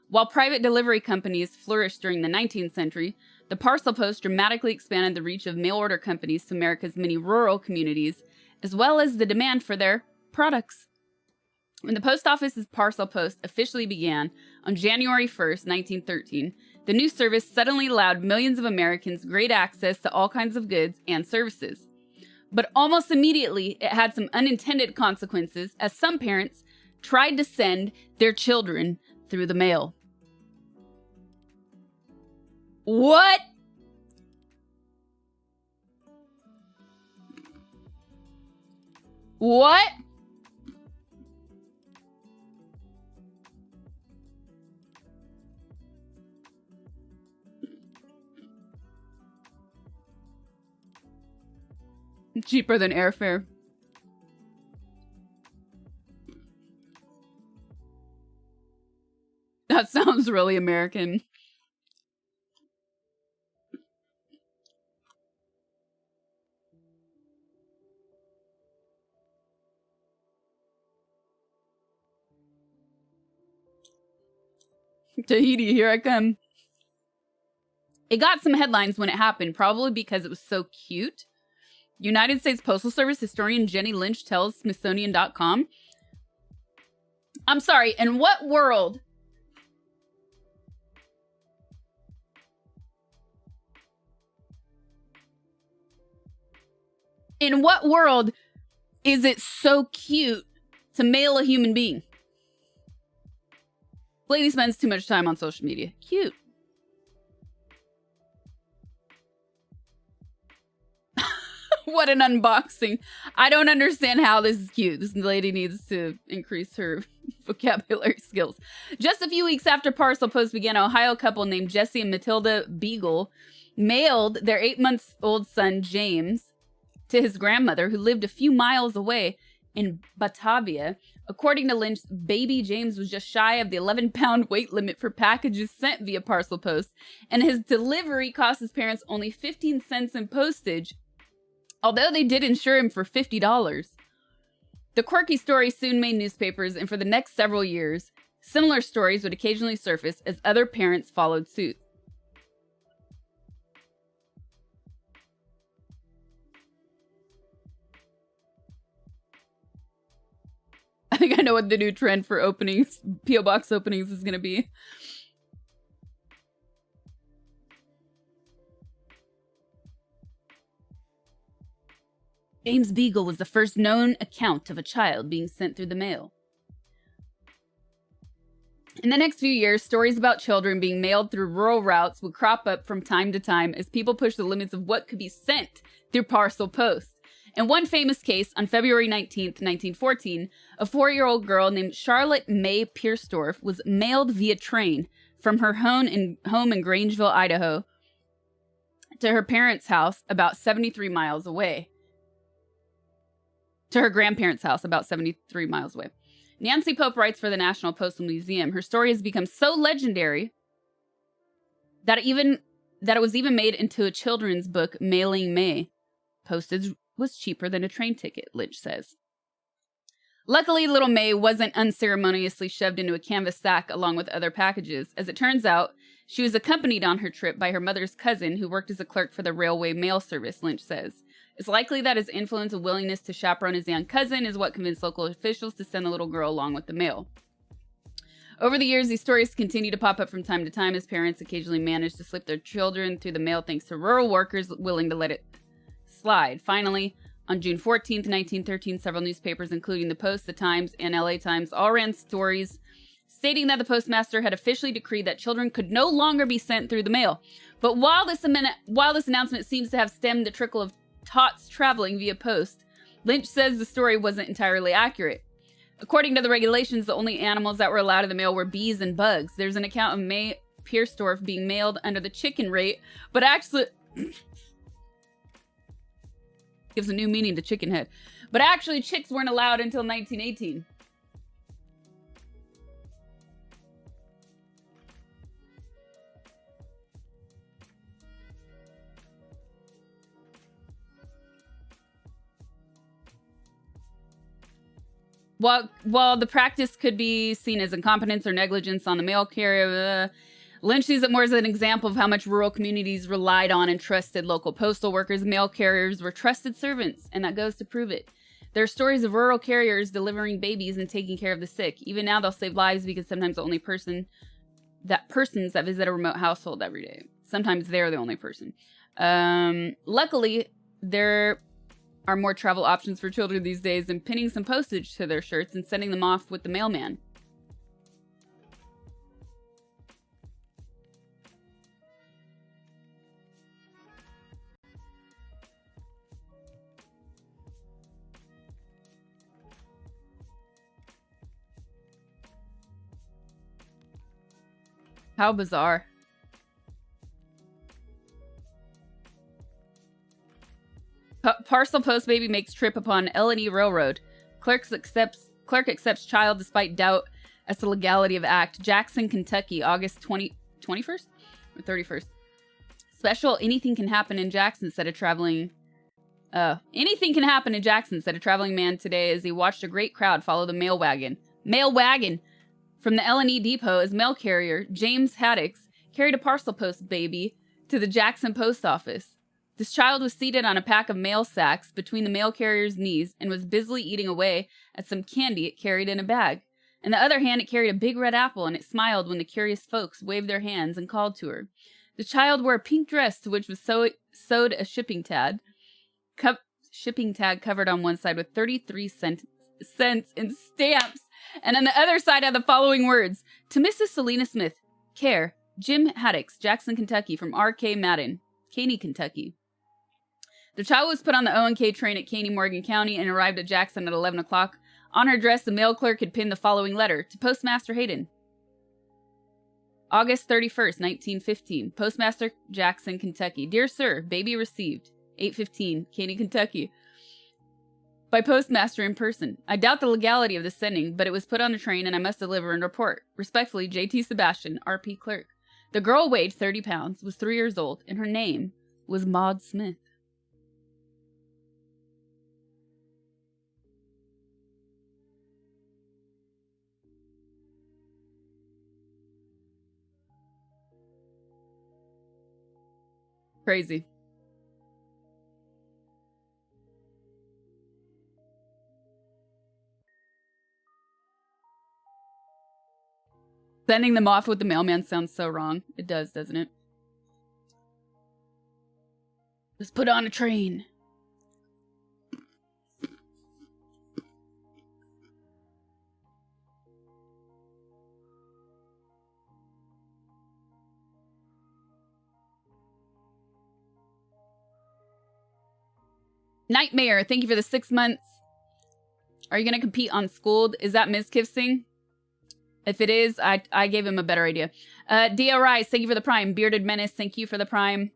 While private delivery companies flourished during the 19th century, the parcel post dramatically expanded the reach of mail order companies to America's many rural communities, as well as the demand for their products. When the post office's parcel post officially began on January 1st, 1913, the new service suddenly allowed millions of Americans great access to all kinds of goods and services. But almost immediately, it had some unintended consequences as some parents tried to send their children through the mail. What? What? Cheaper than airfare. That sounds really American. Tahiti, here I come. It got some headlines when it happened, probably because it was so cute. United States Postal Service historian Jenny Lynch tells Smithsonian.com. I'm sorry, in what world? In what world is it so cute to mail a human being? Lady spends too much time on social media. Cute. What an unboxing. I don't understand how this is cute. This lady needs to increase her vocabulary skills. Just a few weeks after Parcel Post began, an Ohio couple named Jesse and Matilda Beagle mailed their 8-month-old son, James, to his grandmother, who lived a few miles away in Batavia. According to Lynch, baby James was just shy of the 11-pound weight limit for packages sent via Parcel Post, and his delivery cost his parents only 15 cents in postage, although they did insure him for $50. The quirky story soon made newspapers, and for the next several years, similar stories would occasionally surface as other parents followed suit. I think I know what the new trend for openings, P.O. Box openings, is going to be. James Beagle was the first known account of a child being sent through the mail. In the next few years, stories about children being mailed through rural routes would crop up from time to time as people pushed the limits of what could be sent through parcel post. In one famous case, on February 19th, 1914, a 4-year-old girl named Charlotte May Piersdorf was mailed via train from her home in Grangeville, Idaho, to her parents' house about 73 miles away. To her grandparents' house about 73 miles away. Nancy Pope writes for the National Postal Museum. Her story has become so legendary that it was even made into a children's book, Mailing May. Postage was cheaper than a train ticket, Lynch says. Luckily, little May wasn't unceremoniously shoved into a canvas sack along with other packages. As it turns out, she was accompanied on her trip by her mother's cousin, who worked as a clerk for the railway mail service, Lynch says. It's likely that his influence and willingness to chaperone his young cousin is what convinced local officials to send the little girl along with the mail. Over the years, these stories continue to pop up from time to time as parents occasionally manage to slip their children through the mail thanks to rural workers willing to let it slide. Finally, on June 14th, 1913, several newspapers, including the Post, the Times, and LA Times, all ran stories stating that the postmaster had officially decreed that children could no longer be sent through the mail. But while this announcement seems to have stemmed the trickle of tots traveling via post, Lynch says the story wasn't entirely accurate. According to the regulations, the only animals that were allowed in the mail were bees and bugs. There's an account of May Piersdorf being mailed under the chicken rate, but actually... gives a new meaning to chicken head. But actually, chicks weren't allowed until 1918. While the practice could be seen as incompetence or negligence on the mail carrier, Lynch sees it more as an example of how much rural communities relied on and trusted local postal workers. Mail carriers were trusted servants, and that goes to prove it. There are stories of rural carriers delivering babies and taking care of the sick. Even now, they'll save lives because sometimes the only persons that visit a remote household every day. Sometimes they're the only person. Luckily, there are more travel options for children these days than pinning some postage to their shirts and sending them off with the mailman. How bizarre. Parcel post baby makes trip upon L&E Railroad. Clerk accepts child despite doubt as to legality of act. Jackson, Kentucky, August 21st or 31st. Special anything can happen in Jackson, said a traveling... anything can happen in Jackson, said a traveling man today as he watched a great crowd follow the mail wagon. Mail wagon! From the L&E depot as mail carrier, James Haddix carried a parcel post baby to the Jackson post office. This child was seated on a pack of mail sacks between the mail carrier's knees and was busily eating away at some candy it carried in a bag. In the other hand, it carried a big red apple, and it smiled when the curious folks waved their hands and called to her. The child wore a pink dress to which was sewed a shipping tag covered on one side with 33 cents in stamps, and on the other side had the following words: to Mrs. Selena Smith, care, Jim Haddix, Jackson, Kentucky, from R.K. Madden, Caney, Kentucky. The child was put on the O&K train at Caney, Morgan County, and arrived at Jackson at 11 o'clock. On her dress, the mail clerk had pinned the following letter: to Postmaster Hayden. August 31st, 1915. Postmaster, Jackson, Kentucky. Dear Sir, baby received. 8:15, Caney, Kentucky. By postmaster in person. I doubt the legality of the sending, but it was put on a train and I must deliver and report. Respectfully, J.T. Sebastian, R.P. Clerk. The girl weighed 30 pounds, was 3 years old, and her name was Maud Smith. Crazy. Sending them off with the mailman sounds so wrong. It does, doesn't it? Just put on a train. Nightmare, thank you for the 6 months. Are you going to compete on Schooled? Is that Ms. Kivsing? If it is, I gave him a better idea. Dia Rice, thank you for the Prime. Bearded Menace, thank you for the Prime.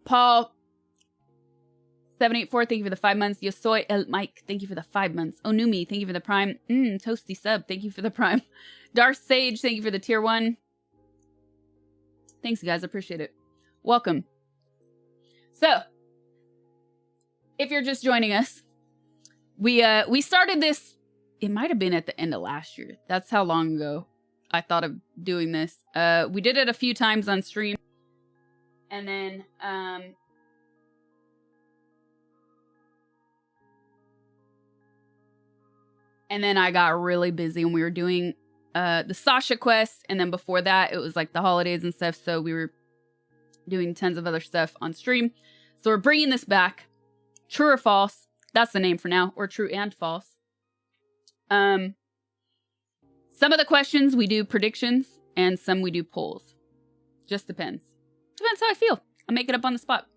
Paul 784, thank you for the 5 months. Yosoy El Mike, thank you for the 5 months. Onumi, thank you for the Prime. Toasty Sub, thank you for the Prime. Darth Sage, thank you for the tier 1. Thanks, guys. I appreciate it. Welcome. So, if you're just joining us, we started this, it might have been at the end of last year. That's how long ago I thought of doing this. We did it a few times on stream. And then, I got really busy and we were doing the Sasha quest. And then before that, it was like the holidays and stuff. So we were doing tons of other stuff on stream. So we're bringing this back. True or false? That's the name for now. Or true and false. Some of the questions we do predictions and some we do polls. Just depends. Depends how I feel. I'll make it up on the spot.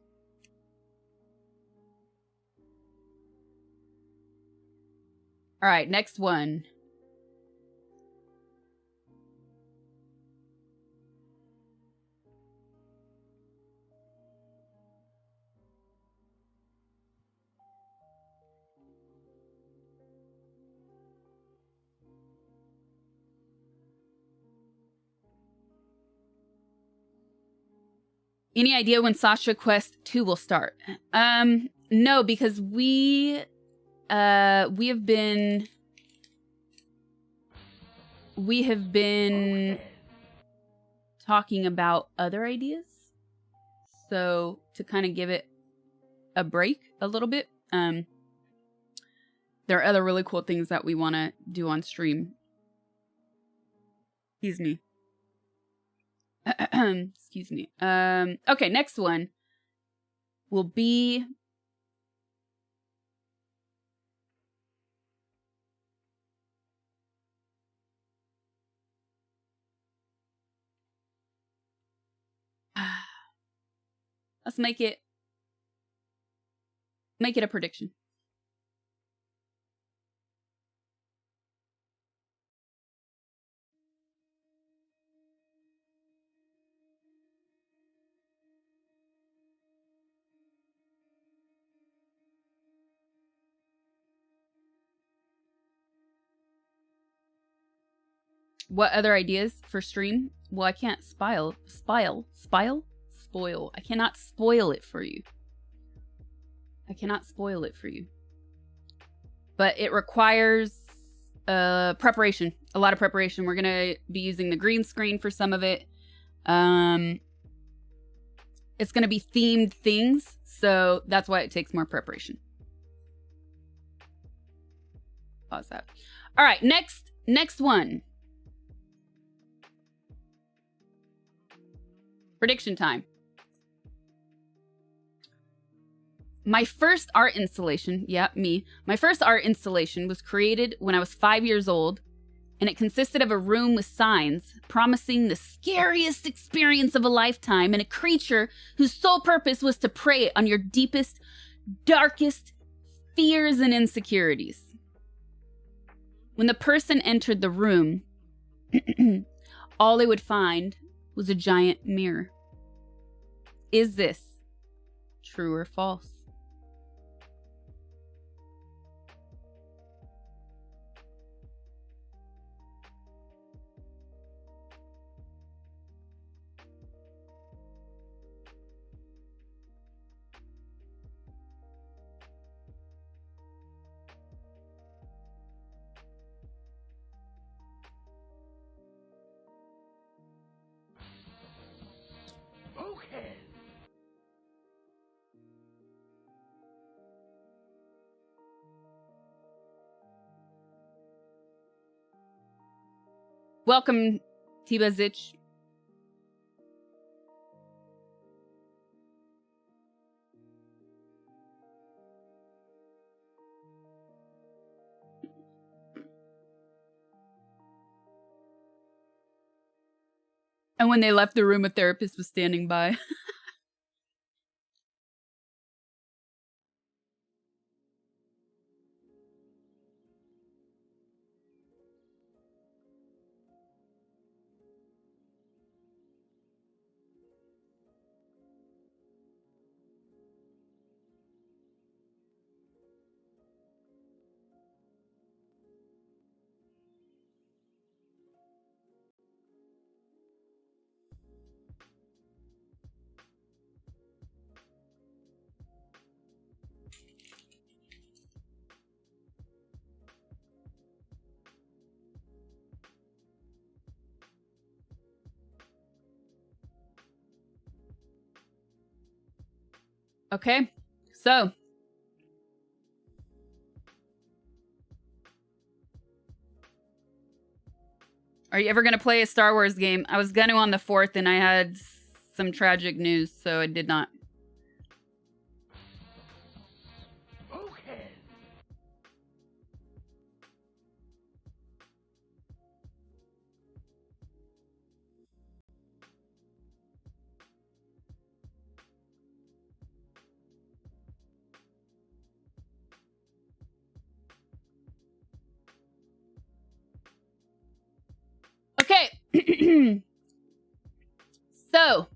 All right, next one. Any idea when Sasha Quest 2 will start? No, because we have been talking about other ideas. So to kind of give it a break a little bit, there are other really cool things that we want to do on stream. Excuse me. Excuse me. Okay, next one will be let's make it a prediction. What other ideas for stream? Well, I can't spoil. I cannot spoil it for you. But it requires preparation. A lot of preparation. We're going to be using the green screen for some of it. It's going to be themed things. So that's why it takes more preparation. Pause that. All right, next one. Prediction time. My first art installation, my first art installation was created when I was 5 years old, and it consisted of a room with signs promising the scariest experience of a lifetime and a creature whose sole purpose was to prey on your deepest, darkest fears and insecurities. When the person entered the room, all they would find was a giant mirror. Is this true or false? Okay. Welcome, Tiba Zich. And when they left the room, a therapist was standing by. Okay, so. Are you ever going to play a Star Wars game? I was going to on the 4th, and I had some tragic news, so I did not. Okay. Okay. So.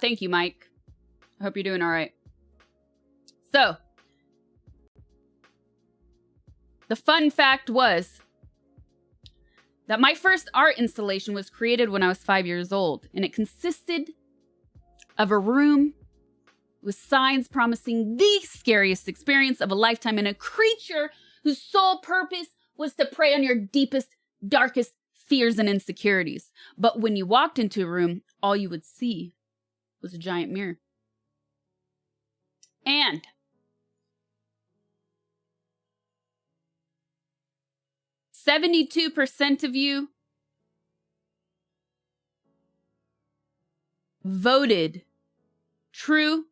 Thank you, Mike. I hope you're doing all right. So. The fun fact was that my first art installation was created when I was 5 years old, and it consisted of a room with signs promising the scariest experience of a lifetime and a creature whose sole purpose was to prey on your deepest, darkest fears and insecurities. But when you walked into a room, all you would see was a giant mirror. And 72% of you voted true.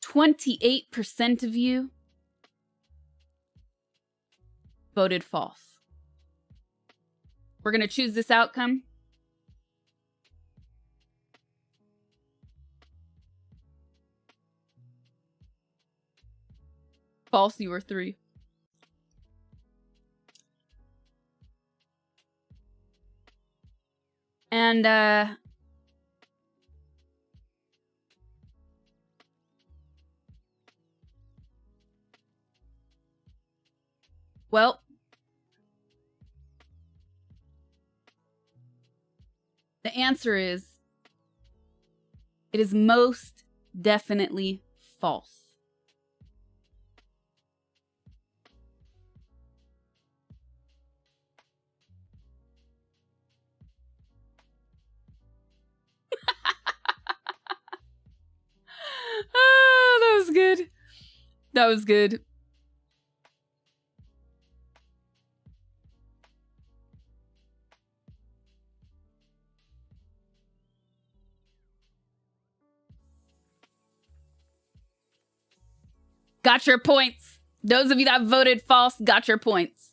28% of you voted false. We're going to choose this outcome. False, you were 3. And, well, the answer is, it is most definitely false. Oh, that was good. That was good. Got your points. Those of you that voted false got your points.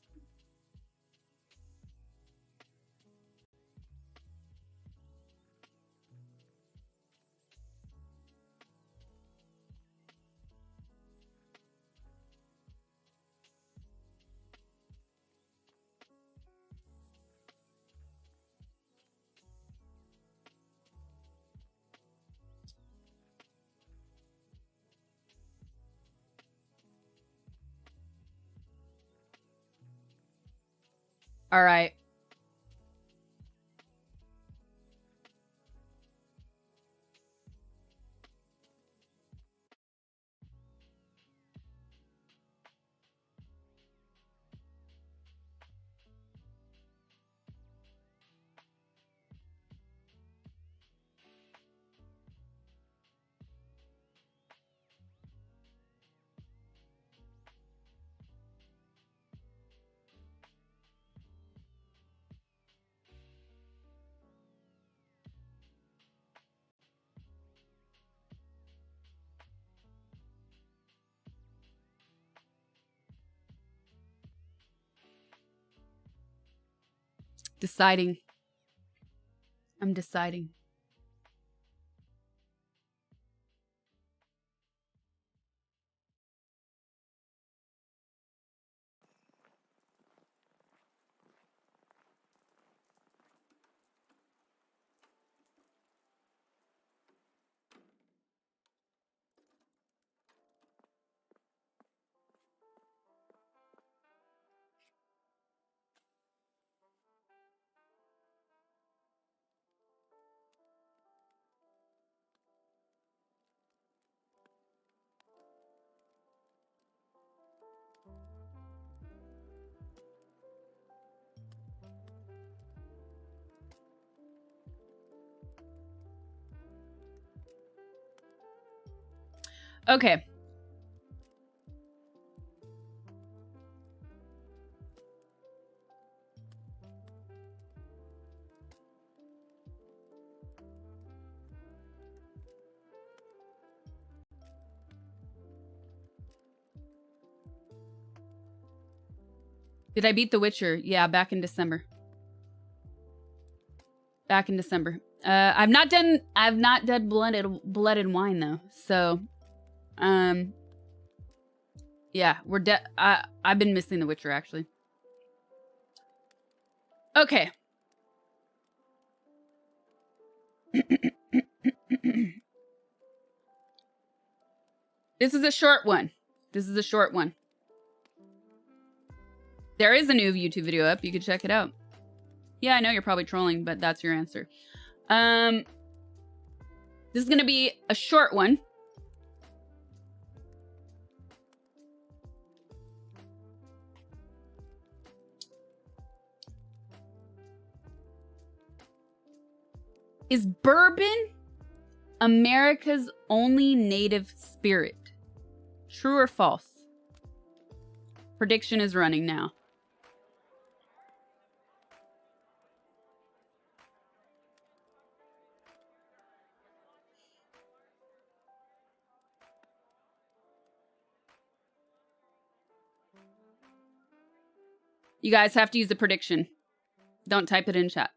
All right. Deciding. I'm deciding. Okay. Did I beat The Witcher? Yeah, back in December. Back in December. I've not done Blood and Wine though. So, yeah, I've been missing The Witcher actually. Okay. This is a short one. This is a short one. There is a new YouTube video up. You can check it out. Yeah, I know you're probably trolling, but that's your answer. This is going to be a short one. Is bourbon America's only native spirit? True or false? Prediction is running now. You guys have to use a prediction. Don't type it in chat.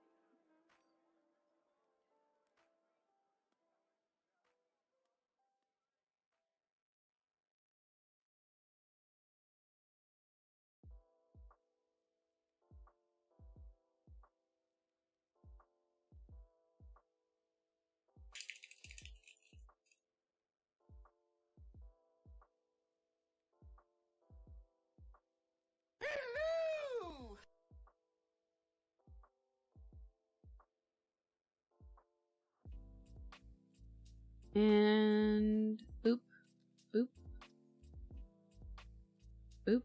Hello! And boop, boop, boop.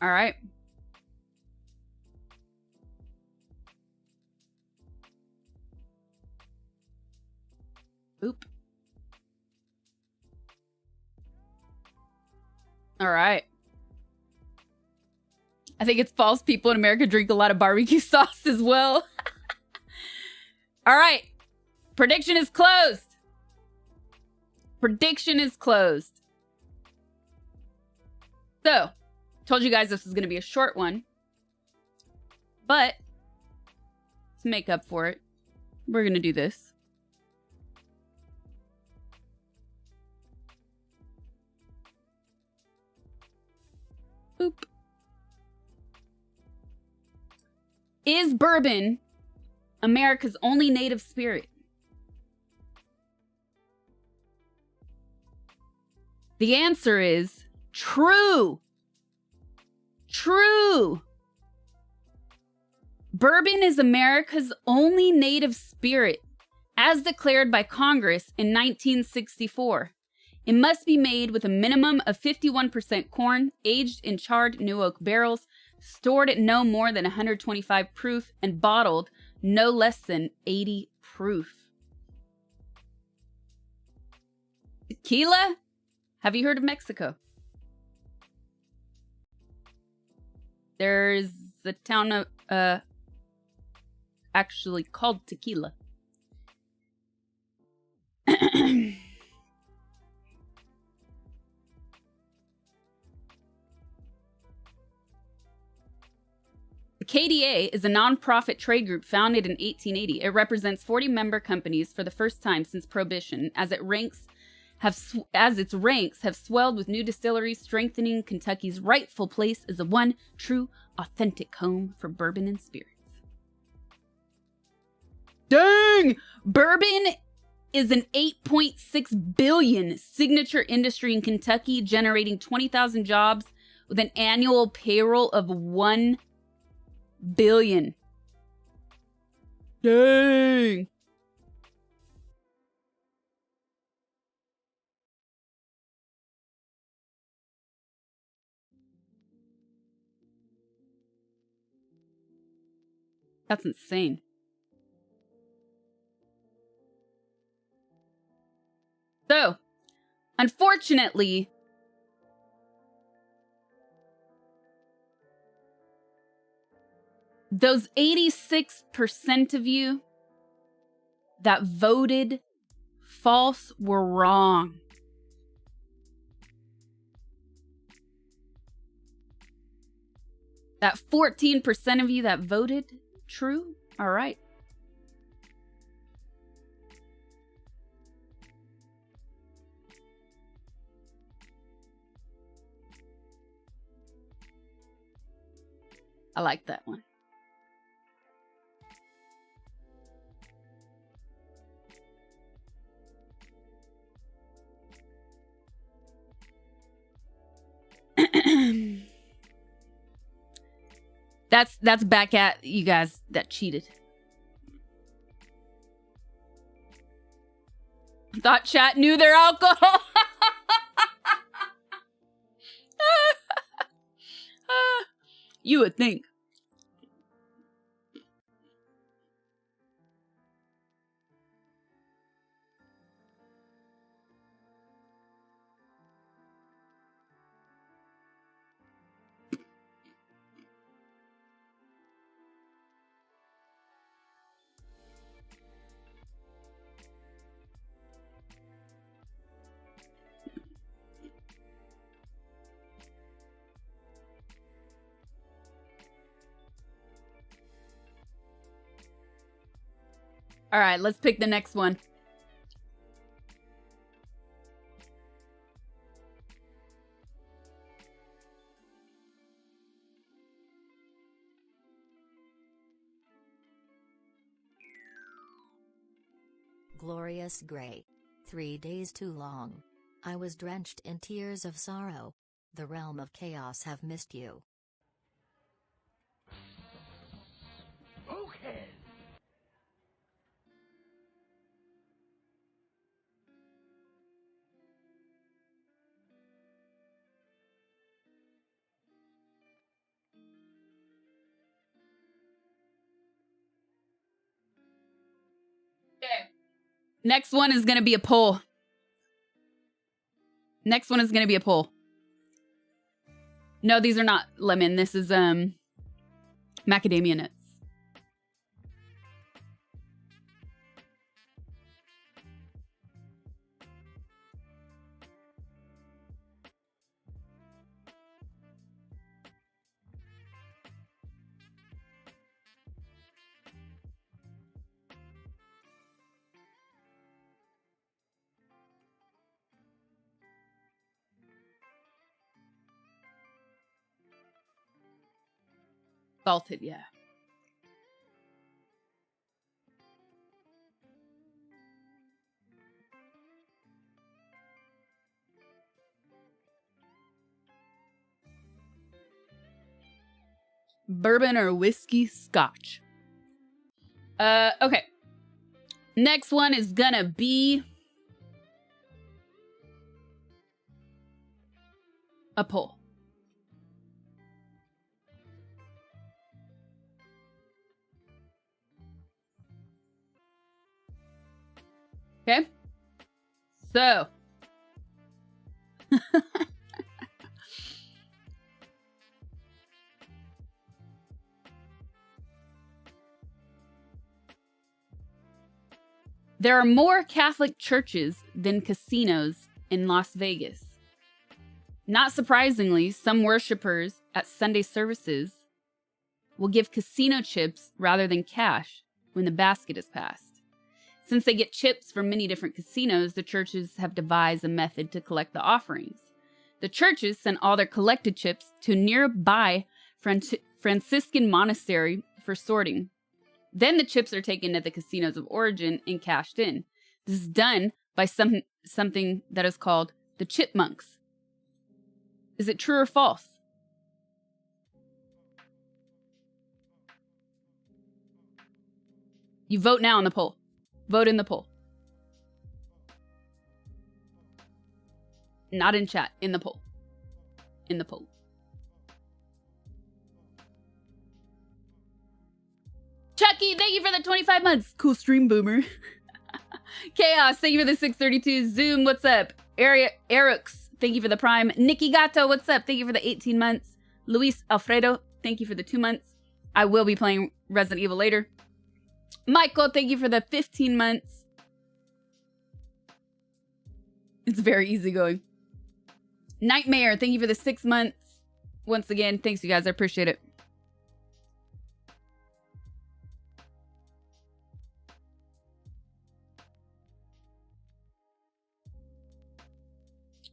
All right. Boop. All right. I think it's false. People in America drink a lot of barbecue sauce as well. All right. Prediction is closed. Prediction is closed. So, told you guys this was going to be a short one. But, to make up for it, we're going to do this. Boop. Is bourbon America's only native spirit? The answer is true. True. Bourbon is America's only native spirit, as declared by Congress in 1964. It must be made with a minimum of 51% corn, aged in charred new oak barrels, stored at no more than 125 proof, and bottled no less than 80 proof. Tequila? Have you heard of Mexico? There's a town of, actually called Tequila. The KDA is a nonprofit trade group founded in 1880. It represents 40 member companies for the first time since Prohibition, as its ranks have swelled with new distilleries, strengthening Kentucky's rightful place as the one true, authentic home for bourbon and spirits. Dang! Bourbon is an $8.6 billion signature industry in Kentucky, generating 20,000 jobs with an annual payroll of $1 billion. Dang! That's insane. Unfortunately, those 86% of you that voted false were wrong. That 14% of you that voted true, all right. I like that one. That's back at you guys that cheated. Thought chat knew their alcohol. You would think. All right, let's pick the next one. Glorious Gray. 3 days too long. I was drenched in tears of sorrow. The realm of chaos have missed you. Okay. Okay. Next one is going to be a poll. Next one is going to be a poll. No, these are not lemon. This is macadamia nuts. Salted, yeah. Bourbon or whiskey scotch. Okay. Next one is gonna be a poll. Okay. So. There are more Catholic churches than casinos in Las Vegas. Not surprisingly, some worshipers at Sunday services will give casino chips rather than cash when the basket is passed. Since they get chips from many different casinos, the churches have devised a method to collect the offerings. The churches send all their collected chips to a nearby Franciscan monastery for sorting. Then the chips are taken to the casinos of origin and cashed in. This is done by something that is called the chipmunks. Is it true or false? You vote now in the poll. Vote in the poll. Not in chat, in the poll. In the poll. Chucky, thank you for the 25 months. Cool stream, boomer. Chaos, thank you for the 632. Zoom, what's up? Erux, thank you for the Prime. Nikki Gato, what's up? Thank you for the 18 months. Luis Alfredo, thank you for the 2 months. I will be playing Resident Evil later. Michael, thank you for the 15 months. It's very easygoing. Nightmare, thank you for the 6 months. Once again, thanks you guys. I appreciate it.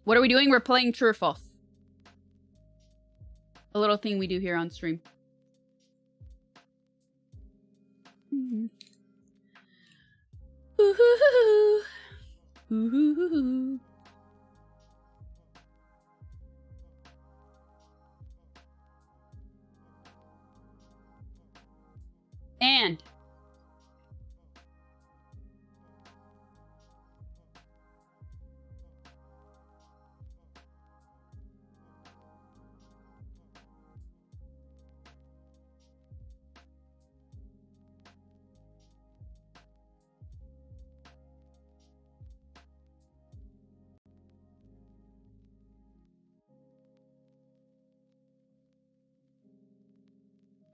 What are we doing? We're playing True or False. A little thing we do here on stream. Mm-hmm. Ooh-hoo-hoo-hoo. Ooh-hoo-hoo-hoo. And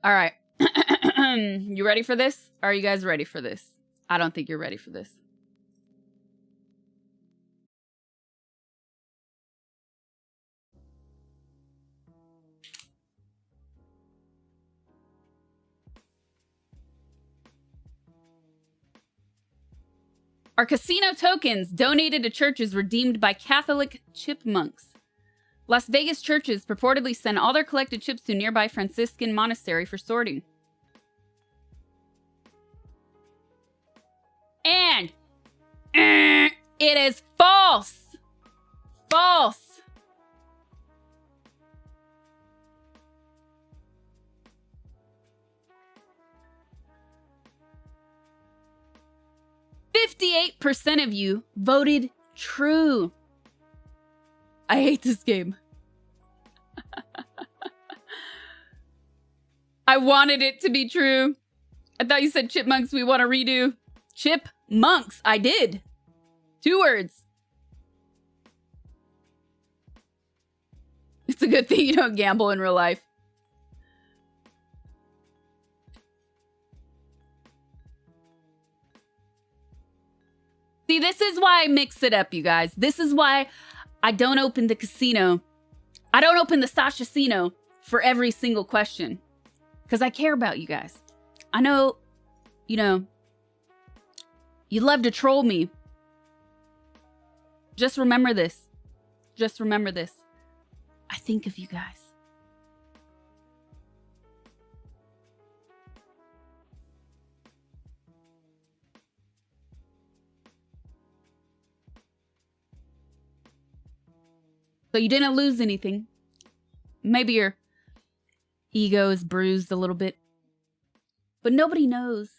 all right. You ready for this? Are you guys ready for this? I don't think you're ready for this. Are casino tokens donated to churches redeemed by Catholic chipmunks? Las Vegas churches purportedly send all their collected chips to nearby Franciscan monastery for sorting. And it is false. False. %58 of you voted true. I hate this game. I wanted it to be true. I thought you said chipmunks we want to redo. Chipmunks. I did. 2 words. It's a good thing you don't gamble in real life. See, this is why I mix it up, you guys. This is why I don't open the casino. I don't open the Sasha Casino for every single question. Because I care about you guys. I know, you know, you love to troll me. Just remember this. Just remember this. I think of you guys. So you didn't lose anything. Maybe your ego is bruised a little bit. But nobody knows,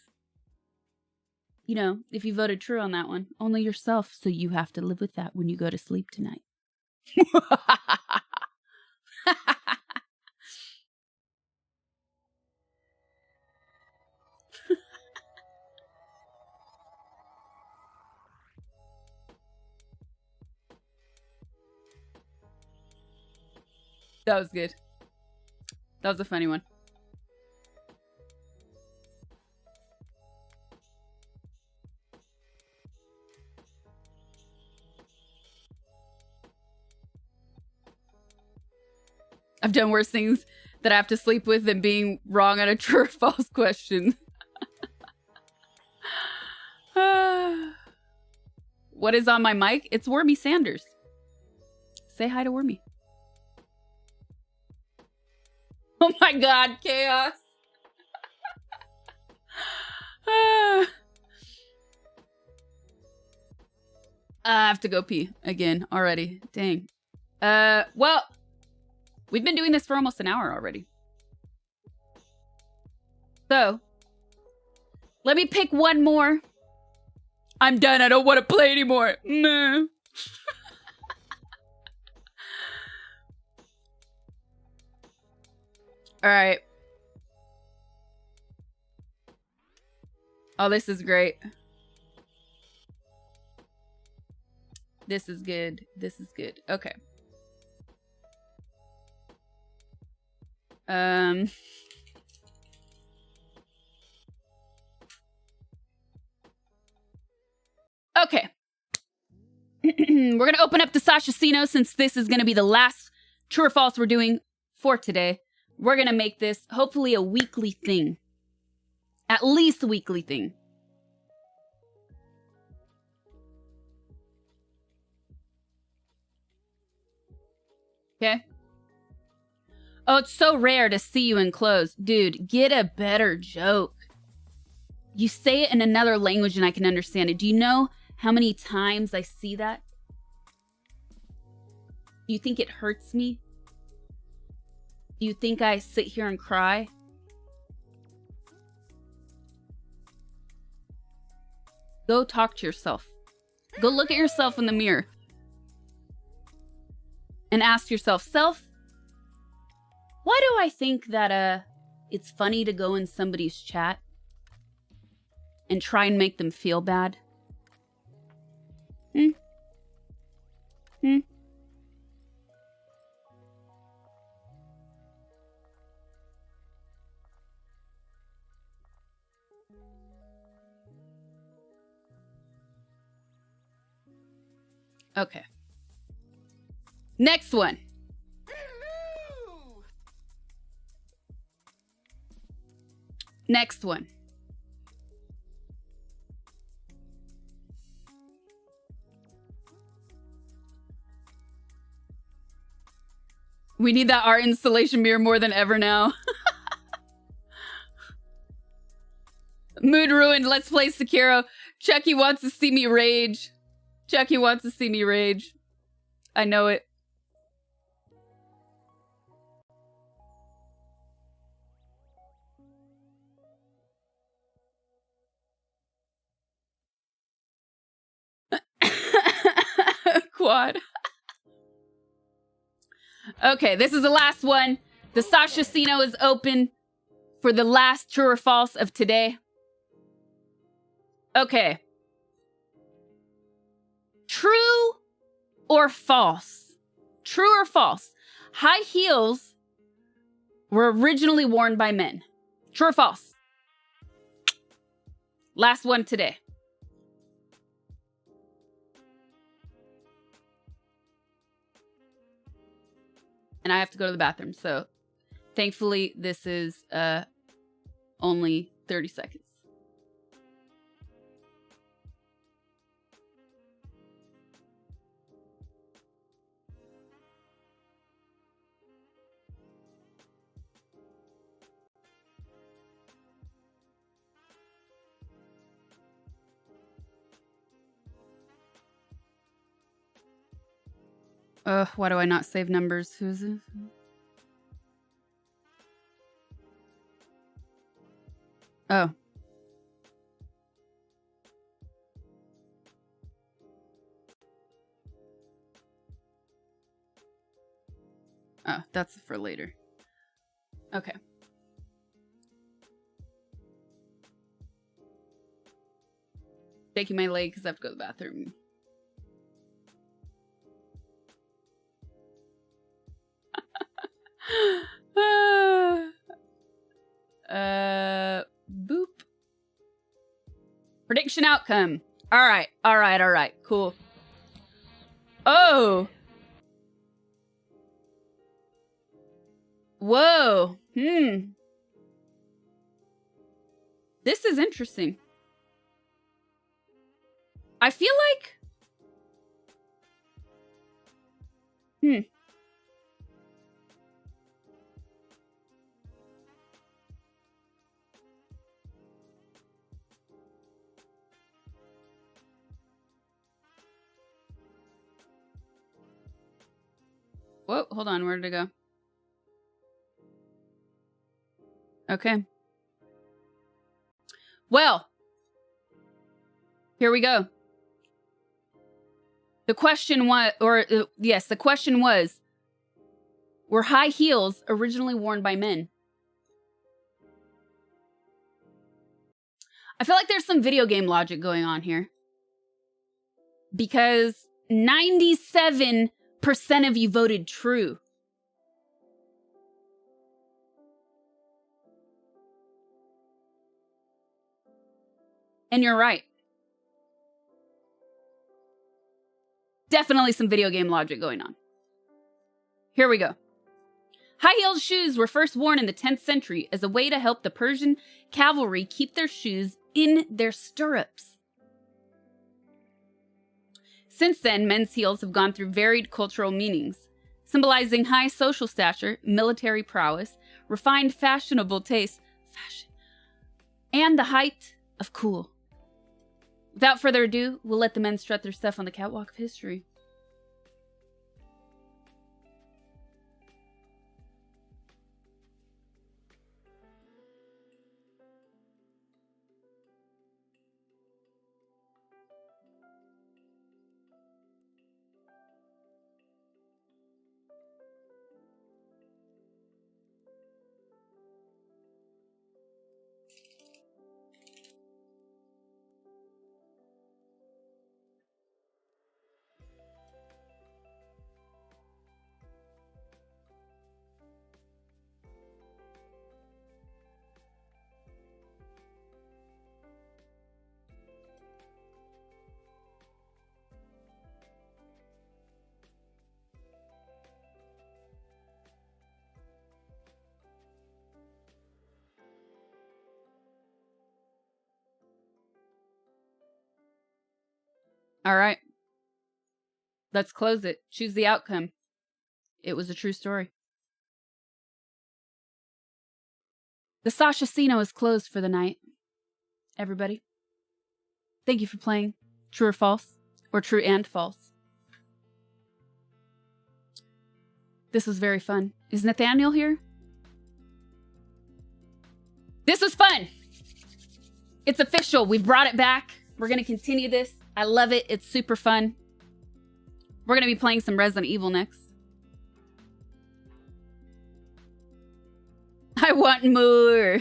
you know, if you voted true on that one. Only yourself, so you have to live with that when you go to sleep tonight. That was good. That was a funny one. I've done worse things that I have to sleep with than being wrong on a true or false question. What is on my mic? It's Wormy Sanders. Say hi to Wormy. Oh my god, chaos. I have to go pee again already. Dang. Well, we've been doing this for almost an hour already. So, let me pick one more. I'm done. I don't want to play anymore. No. All right. Oh, this is great. This is good. This is good. Okay. Okay. We're going to open up the Sasha Sino since this is going to be the last true or false we're doing for today. We're going to make this hopefully a weekly thing. At least a weekly thing. Okay. Oh, it's so rare to see you in clothes. Dude, get a better joke. You say it in another language and I can understand it. Do you know how many times I see that? Do you think it hurts me? Do you think I sit here and cry? Go talk to yourself. Go look at yourself in the mirror. And ask yourself, self, why do I think that it's funny to go in somebody's chat and try and make them feel bad? Okay. Next one. Next one. We need that art installation mirror more than ever now. Mood ruined. Let's play Sekiro. Chucky wants to see me rage. Chucky wants to see me rage. I know it. Quad. Okay, this is the last one. The Sasha Sino is open for the last true or false of today. Okay. True or false? True or false? High heels were originally worn by men. True or false? Last one today. And I have to go to the bathroom, so thankfully this is only 30 seconds. Why do I not save numbers? Who is it? Oh. Oh, that's for later. Okay. Taking my leg because I have to go to the bathroom. Boop. Prediction outcome. All right. Cool. Oh. Whoa. This is interesting. I feel like... Whoa, hold on. Where did it go? Okay. Well, here we go. The question was, yes, the question was, were high heels originally worn by men? I feel like there's some video game logic going on here. Because 97% of you voted true. And you're right. Definitely some video game logic going on. Here we go. High-heeled shoes were first worn in the 10th century as a way to help the Persian cavalry keep their shoes in their stirrups. Since then, men's heels have gone through varied cultural meanings, symbolizing high social stature, military prowess, refined fashionable taste, and the height of cool. Without further ado, we'll let the men strut their stuff on the catwalk of history. All right. Let's close it. Choose the outcome. It was a true story. The Sasha Casino is closed for the night. Everybody, thank you for playing True or False, or True and False. This was very fun. Is Nathaniel here? This was fun. It's official. We've brought it back. We're going to continue this. I love it. It's super fun. We're going to be playing some Resident Evil next. I want more.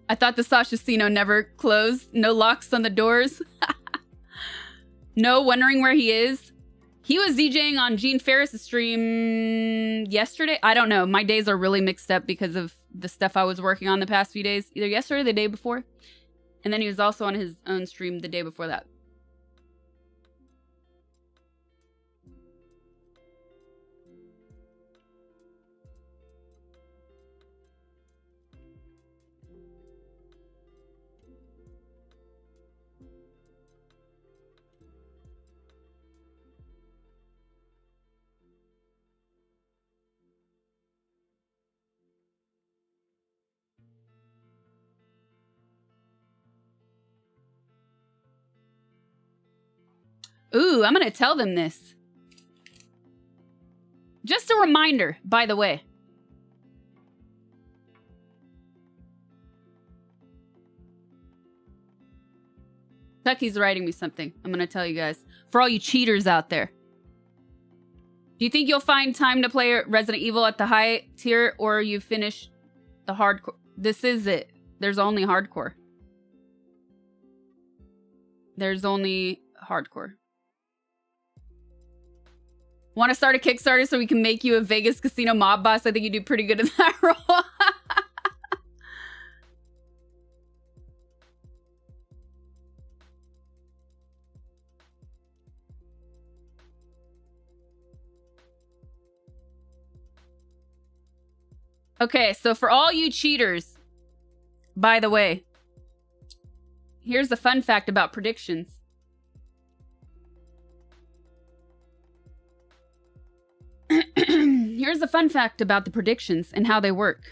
I thought the Sasha Casino never closed. No locks on the doors. No wondering where he is. He was DJing on Gene Ferris' stream yesterday. I don't know. My days are really mixed up because of the stuff I was working on the past few days. Either yesterday or the day before. And then he was also on his own stream the day before that. Ooh, I'm going to tell them this. Just a reminder, by the way. Tucky's writing me something. I'm going to tell you guys. For all you cheaters out there. Do you think you'll find time to play Resident Evil at the high tier, or you finish the hardcore? This is it. There's only hardcore. There's only hardcore. Want to start a Kickstarter so we can make you a Vegas casino mob boss? I think you do pretty good in that role. Okay, so for all you cheaters, by the way, here's the fun fact about predictions. Here's the fun fact about the predictions and how they work.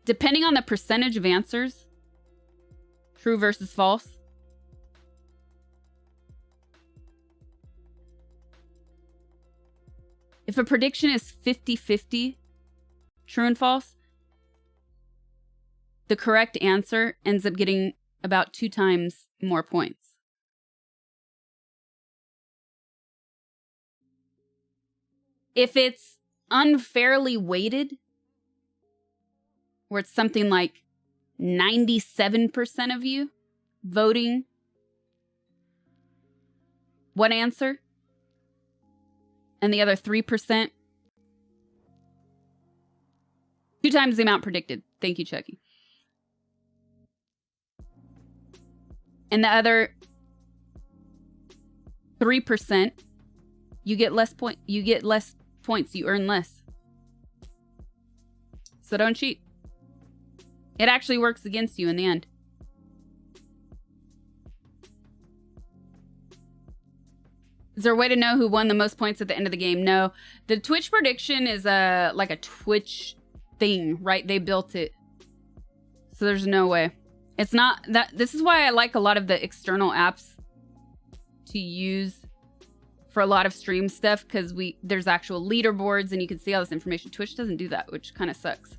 Depending on the percentage of answers True versus false. If a prediction is 50-50, true and false, the correct answer ends up getting about 2 times more points. If it's unfairly weighted, where it's something like 97% of you voting one answer, and the other 3%, 2 times the amount predicted. Thank you, Chucky. And the other 3%, you get less points. You earn less. So don't cheat. It actually works against you in the end. Is there a way to know who won the most points at the end of the game? No. The Twitch prediction is like a Twitch thing, right? They built it. So there's no way. It's not that. This is why I like a lot of the external apps to use for a lot of stream stuff, because there's actual leaderboards and you can see all this information. Twitch doesn't do that, which kind of sucks.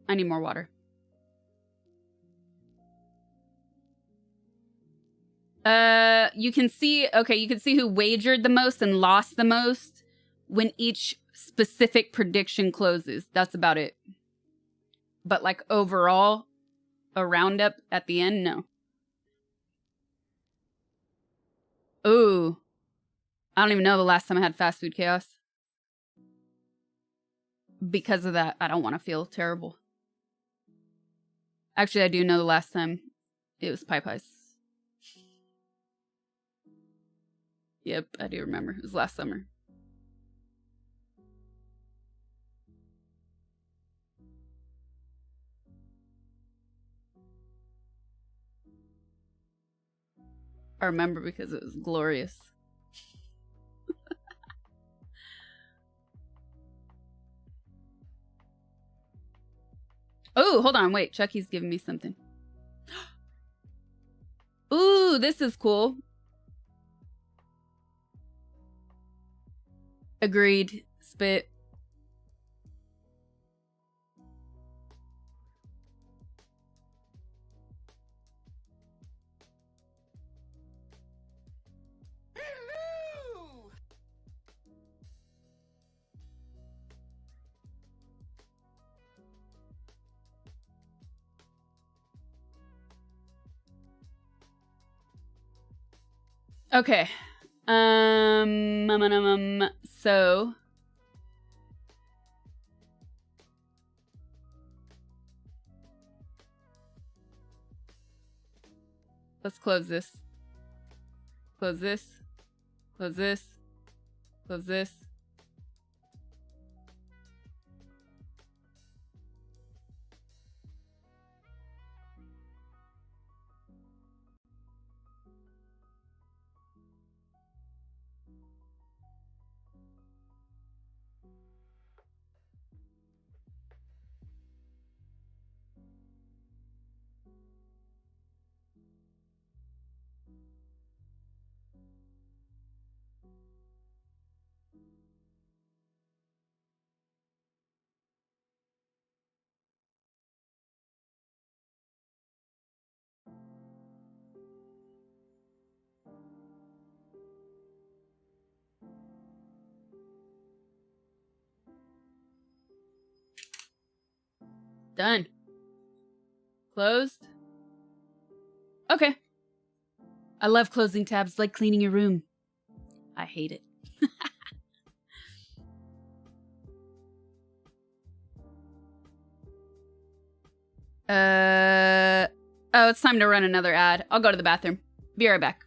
I need more water. You can see who wagered the most and lost the most when each specific prediction closes. That's about it. But like overall, a roundup at the end, no. Ooh. I don't even know the last time I had fast food chaos. Because of that, I don't want to feel terrible. Actually, I do know the last time it was Pie Pies. Yep, I do remember. It was last summer. I remember because it was glorious. Oh, hold on. Wait, Chucky's giving me something. Ooh, this is cool. Agreed. Spit. Hello! Okay. So let's close this. Close this. Close this. Close this. Done. Closed. Okay. I love closing tabs, like cleaning your room. I hate it. Oh, it's time to run another ad. I'll go to the bathroom. Be right back.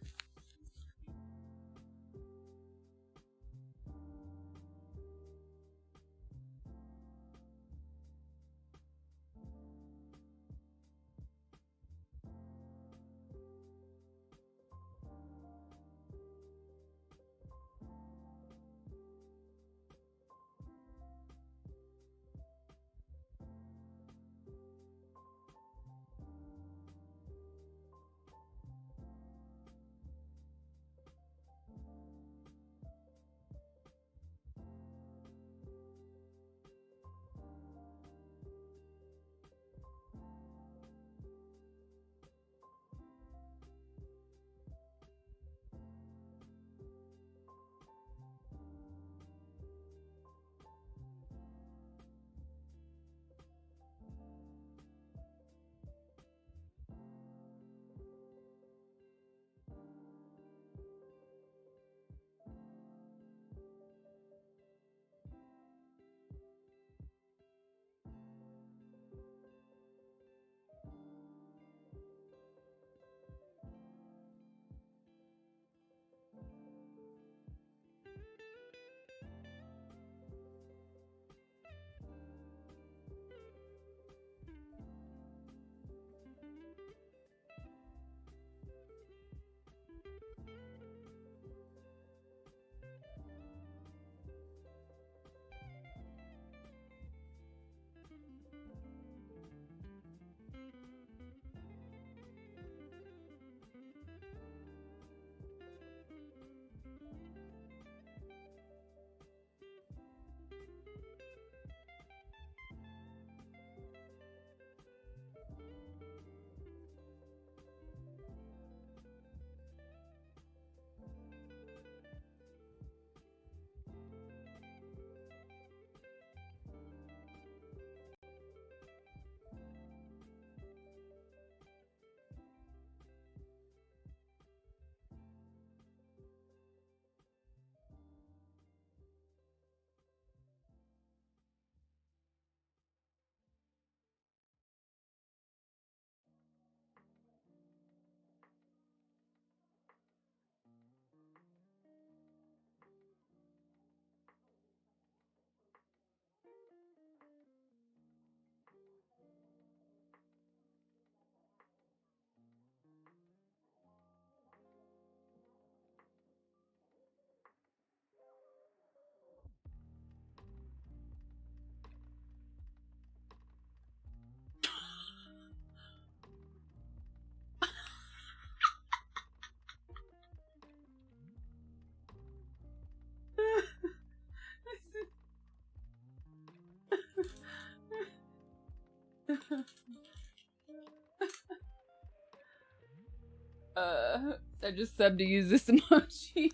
I just subbed to use this emoji.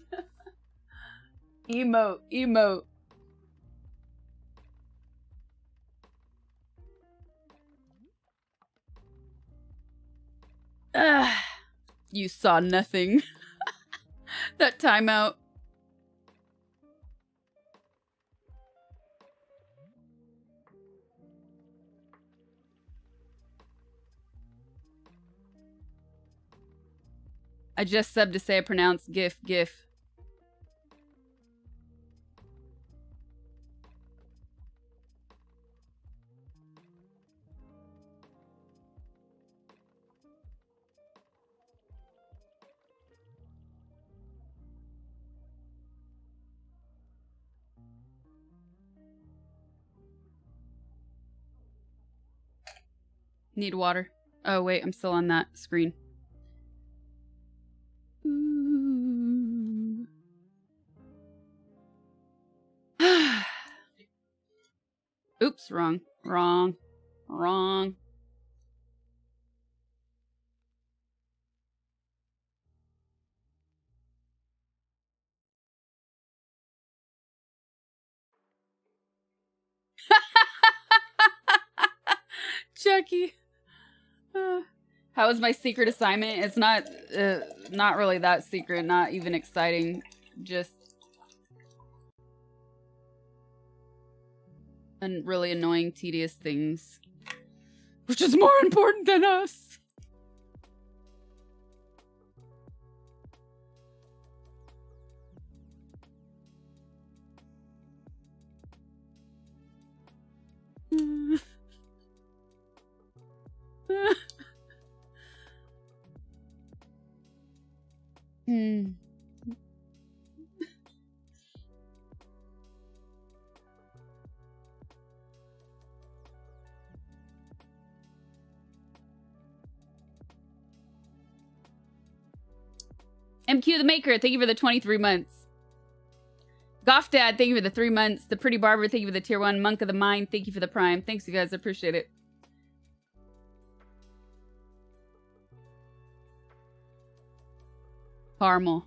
Emote, emote. You saw nothing. That timeout. I just subbed to say I pronounce GIF. Need water. Oh, wait, I'm still on that screen. Oops, wrong. Chucky. How was my secret assignment? It's not really that secret, not even exciting. Just really annoying, tedious things. Which is more important than us. MQ the Maker, thank you for the 23 months. Goff Dad, thank you for the 3 months. The Pretty Barber, thank you for the tier 1. Monk of the Mind, thank you for the Prime. Thanks, you guys. I appreciate it. Caramel.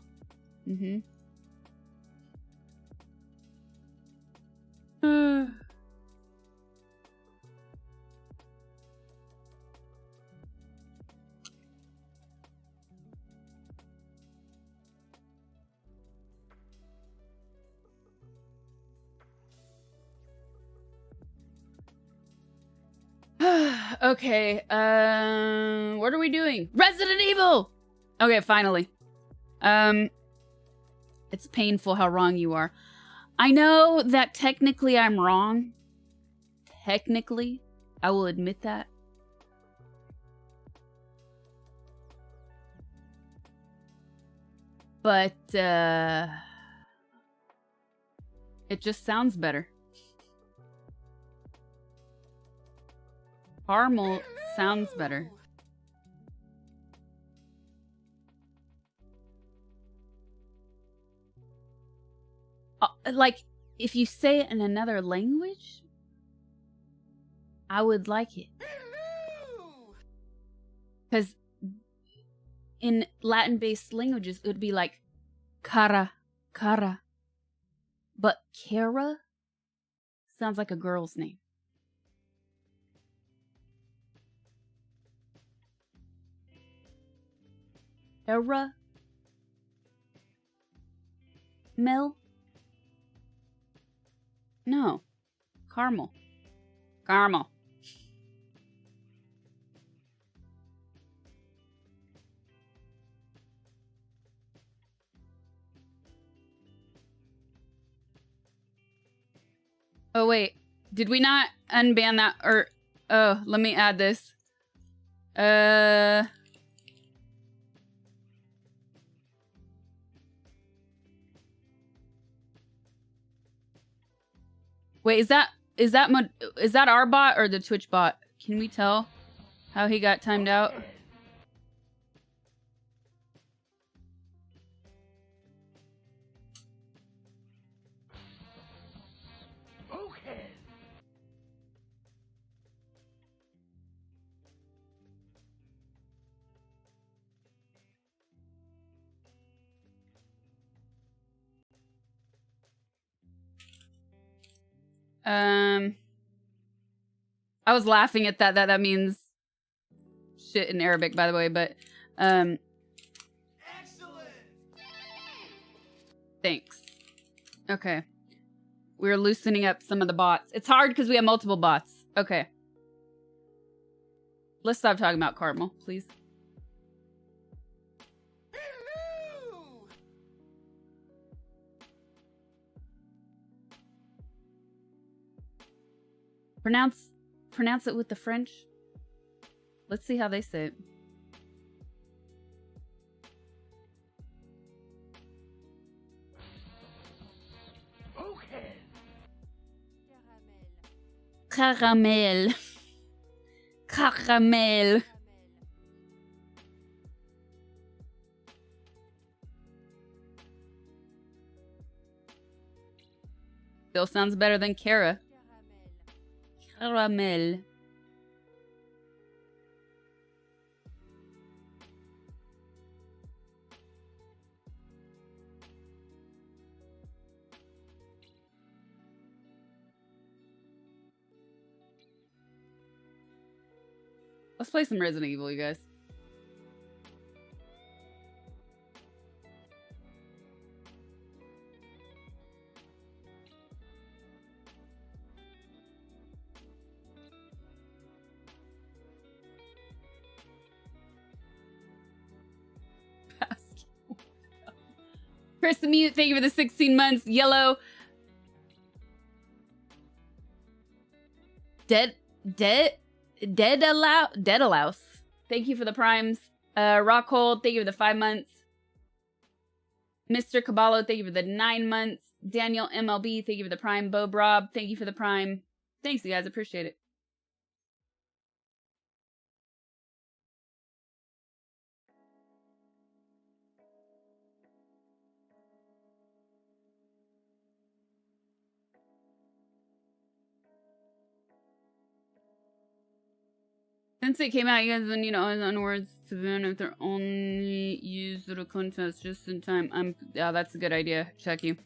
Okay, what are we doing? Resident Evil! Okay, finally. It's painful how wrong you are. I know that technically I'm wrong. Technically, I will admit that. But, it just sounds better. Caramel sounds better. Like, if you say it in another language, I would like it. Because in Latin-based languages, it would be like cara. But Kara sounds like a girl's name. Era? Mel? No. Caramel. Caramel. Oh, wait. Did we not unban that? Or, oh, let me add this. Wait, is that our bot or the Twitch bot? Can we tell how he got timed out? Okay. I was laughing at that. That means shit in Arabic, by the way, but Excellent. thanks. Okay. We're loosening up some of the bots. It's hard because we have multiple bots. Okay. Let's stop talking about Cardinal, please. Hello. Pronounce it with the French. Let's see how they say it. Okay. Caramel. Caramel. Still sounds better than Cara. Caramel. Let's play some Resident Evil, you guys. Chris the Mute, thank you for the 16 months. Yellow. Dead Allouse. Thank you for the primes. Rockhold, thank you for the 5 months. Mr. Caballo, thank you for the 9 months. Daniel MLB, thank you for the prime. Bo Brob, thank you for the prime. Thanks, you guys. Appreciate it. Since it came out, you guys have been, you know, on words to them if they're only used little contest just in time. Yeah, that's a good idea. Check you.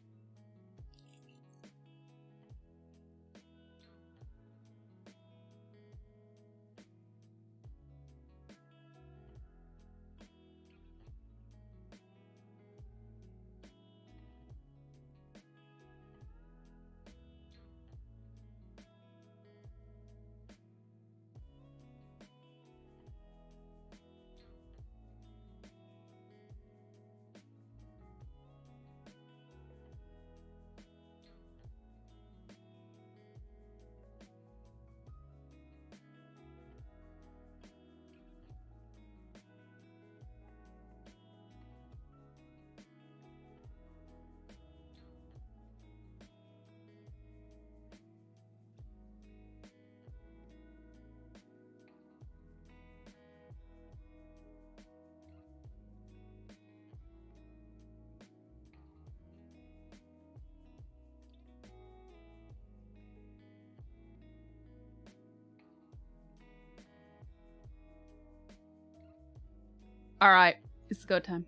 All right, it's go time.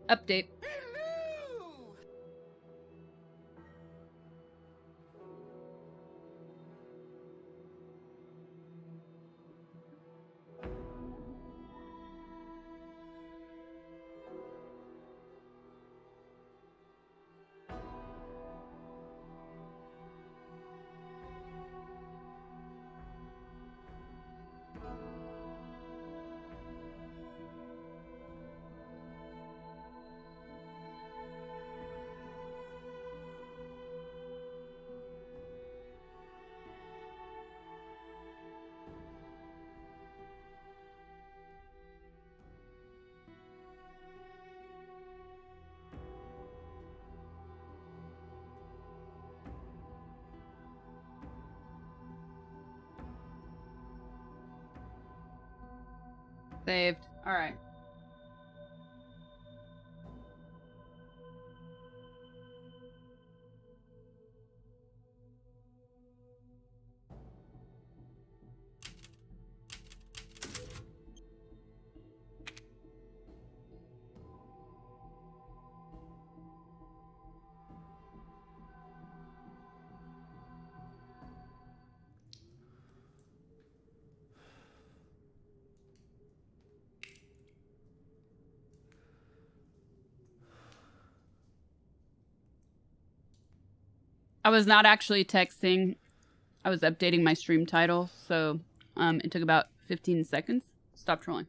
Update. Hello. Saved. Alright. I was not actually texting. I was updating my stream title, so it took about 15 seconds. Stop trolling.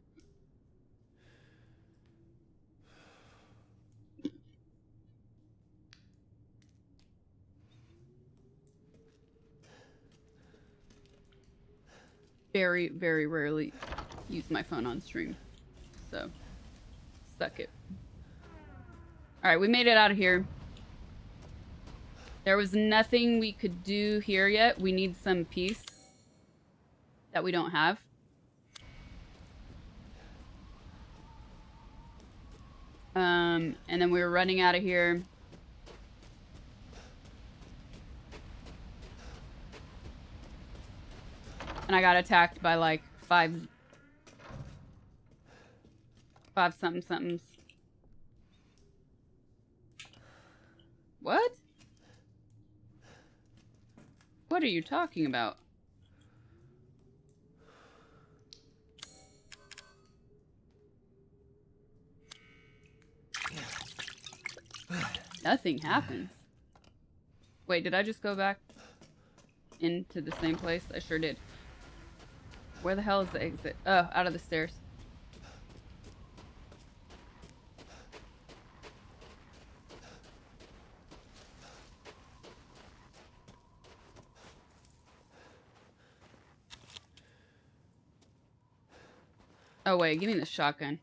Very, very rarely use my phone on stream, so suck it. All right, we made it out of here. There was nothing we could do here yet. We need some peace that we don't have. And then we were running out of here. And I got attacked by like five somethings. What? What are you talking about? Nothing happens. Wait, did I just go back into the same place? I sure did. Where the hell is the exit? Oh, out of the stairs. Oh wait, give me the shotgun.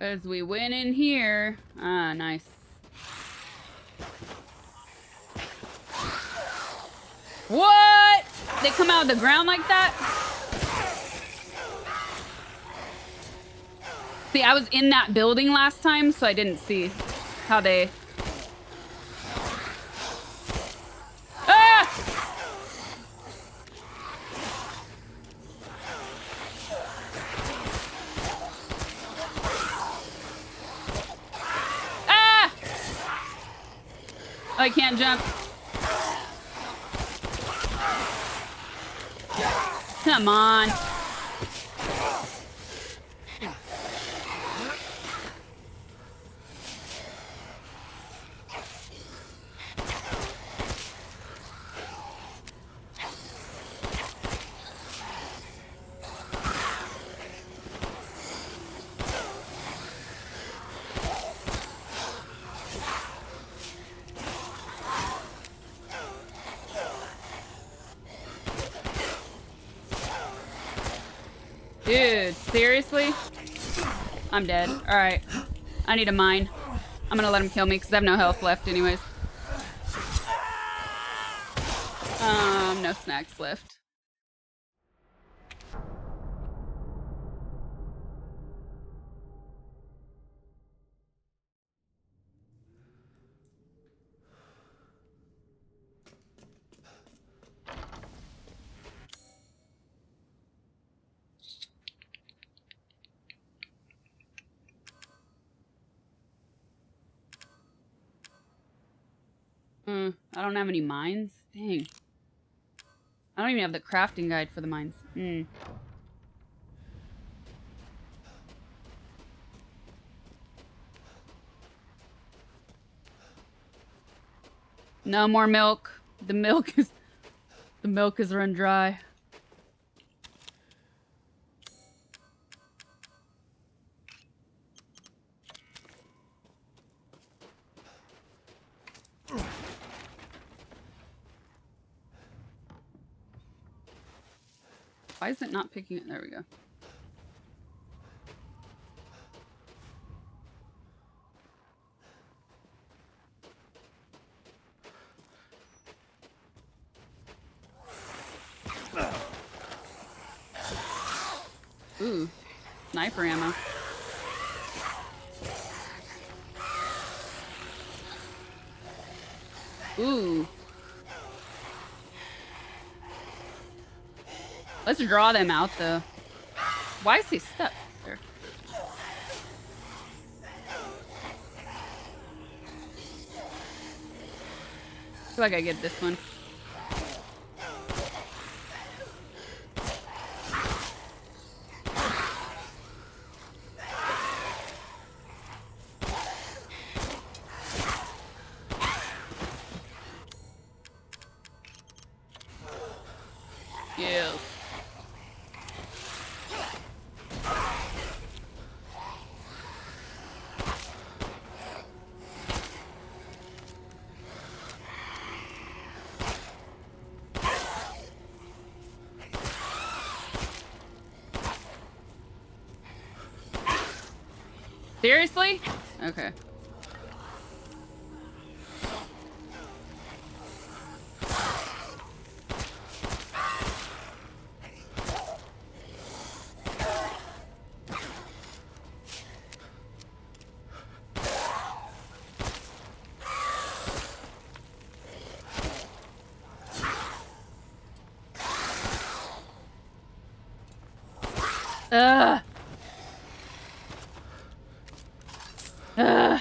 As we went in here. Ah, nice. What? They come out of the ground like that? See, I was in that building last time, so I didn't see how they... Ah! Ah! Oh, I can't jump. Come on. Dude, seriously? I'm dead. Alright. I need a mine. I'm gonna let him kill me because I have no health left anyways. No snacks left. I don't have any mines. Dang. I don't even have the crafting guide for the mines. No more milk. The milk is run dry. Why is it not picking it? There we go. Ooh, sniper ammo. Ooh. Let's draw them out, though. Why is he stuck there? I feel like I get this one. Yeah. Seriously? Okay. Ugh. Ugh.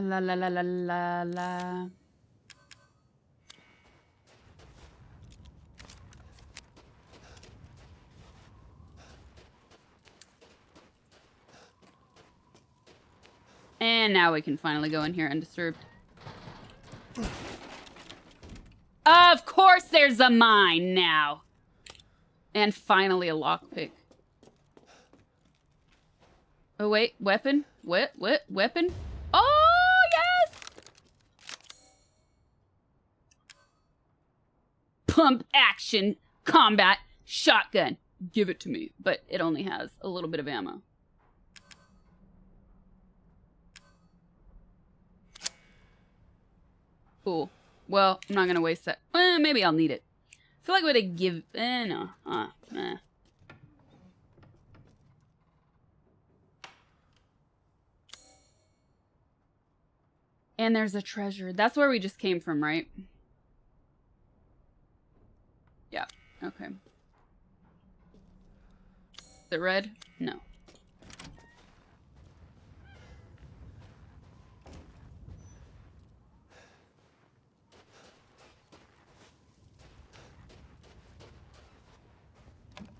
La la la la la la. And now we can finally go in here undisturbed. Of course there's a mine now. And finally a lockpick. Oh wait, weapon? What? Weapon? Oh, yes! Pump action combat shotgun. Give it to me. But it only has a little bit of ammo. Cool. Well, I'm not gonna waste that. Maybe I'll need it. I feel like what I give. No. And there's a treasure. That's where we just came from, right? Yeah. Okay. Is it red? No.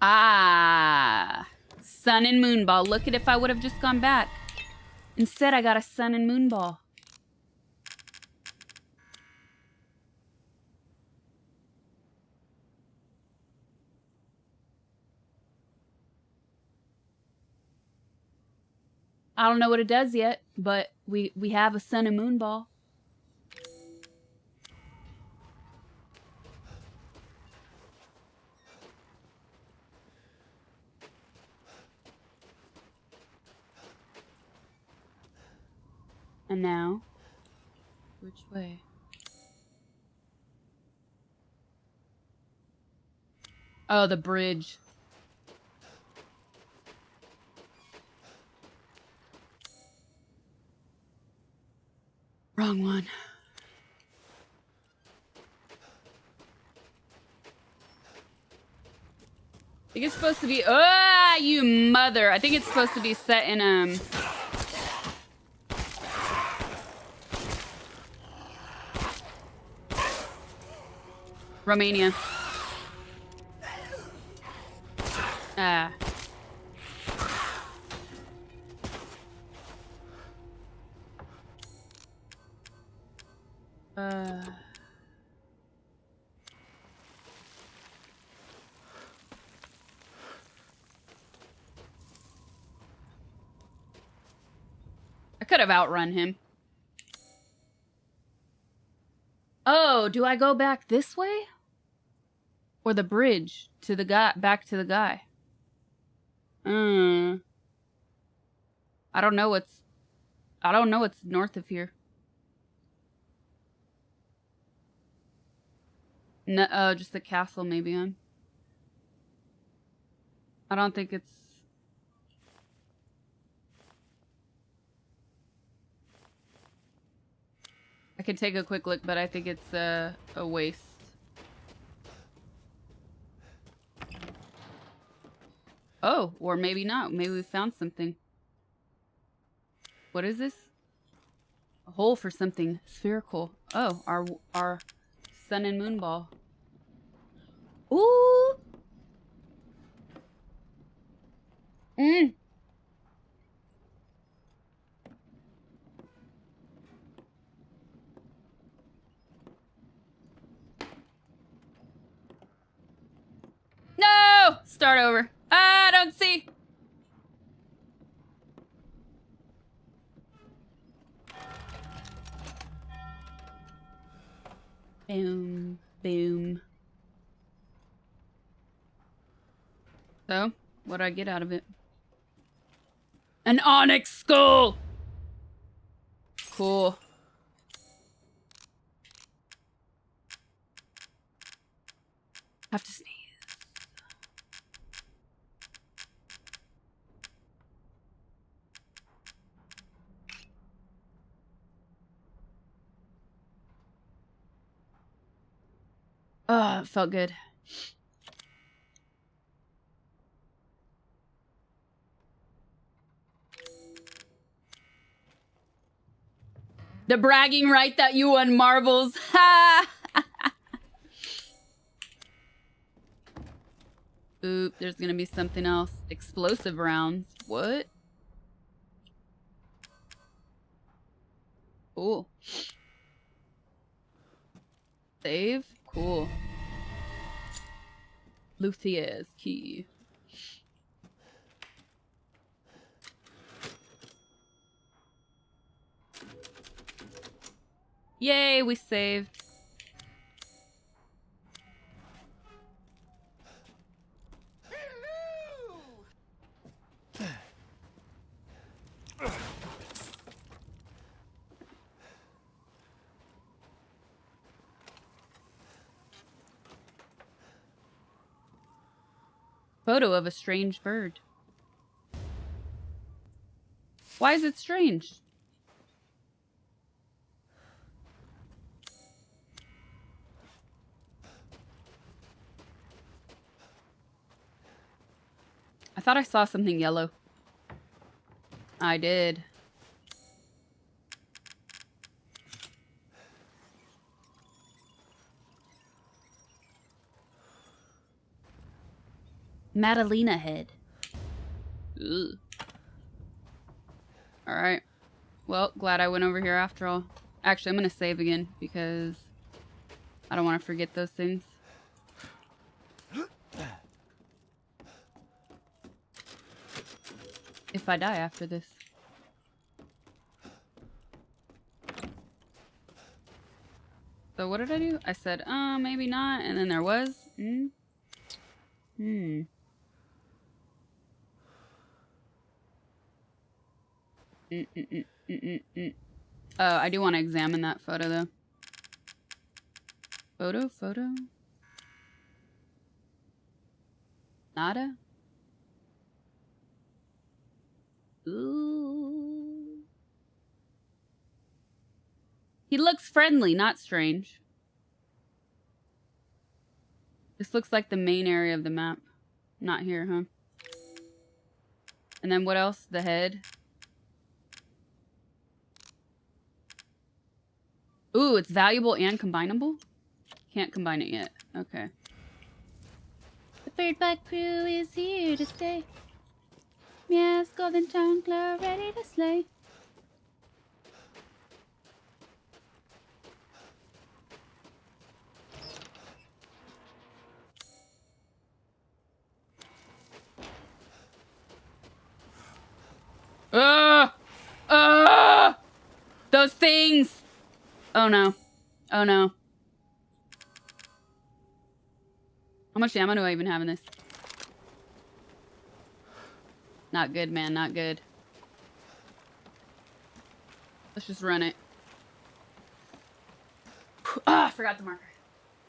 Ah. Sun and moon ball. Look at if I would have just gone back. Instead, I got a sun and moon ball. I don't know what it does yet, but we have a sun and moon ball. And now, which way? Oh, the bridge. Wrong one. I think it's supposed to be. Ah, you mother! I think it's supposed to be set in Romania. Ah. I could have outrun him. do I go back this way? Or the bridge to the guy, back to the guy? I don't know what's north of here. No, just the castle maybe, huh? I don't think it's... I can take a quick look, but I think it's a waste. Oh, or maybe not. Maybe we found something. What is this? A hole for something spherical. Oh, our sun and moon ball. Ooh! No! Start over. I don't see. Boom. Boom. So, what do I get out of it? An onyx skull! Cool. Have to sneeze. Oh, it felt good. The bragging right that you won marbles. Ha! Oop, there's gonna be something else. Explosive rounds. What? Cool. Save? Cool. Luthier's key. Yay, we saved. Photo of a strange bird. Why is it strange? I thought I saw something yellow. I did. Madalena head. Ugh. Alright. Well, glad I went over here after all. Actually, I'm gonna save again because I don't want to forget those things. If I die after this. So what did I do? I said, maybe not, and then there was. I do want to examine that photo though. Photo? Nada? Ooh. He looks friendly, not strange. This looks like the main area of the map. Not here, huh? And then what else? The head. Ooh, it's valuable and combinable? Can't combine it yet. Okay. The bird bug crew is here to stay. Yes, golden chancla ready to slay. Those things! Oh no. Oh no. How much ammo do I even have in this? Not good, man. Not good. Let's just run it. Ah, I forgot the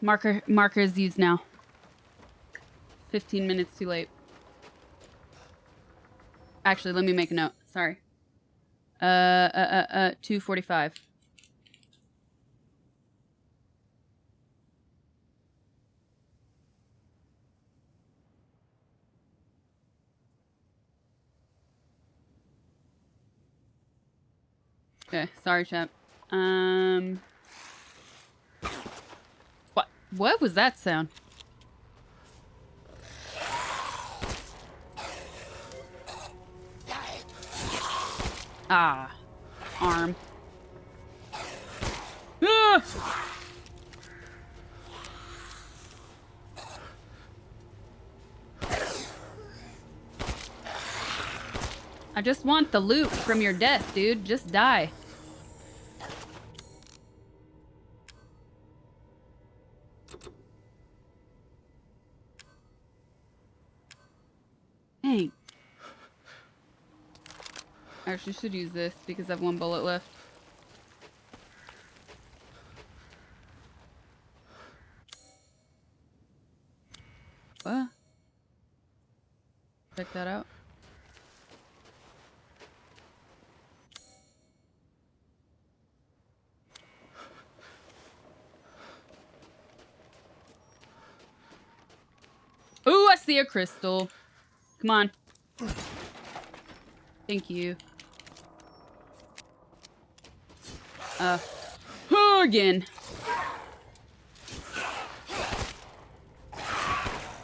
marker. Marker is used now. 15 minutes too late. Actually, let me make a note. Sorry. 2:45. Okay, sorry, chap. What was that sound? Ah, arm. Ah! I just want the loot from your death, dude. Just die. Dang. I actually should use this because I have 1 bullet left. What? Check that out. Ooh, I see a crystal. Come on. Thank you. Again.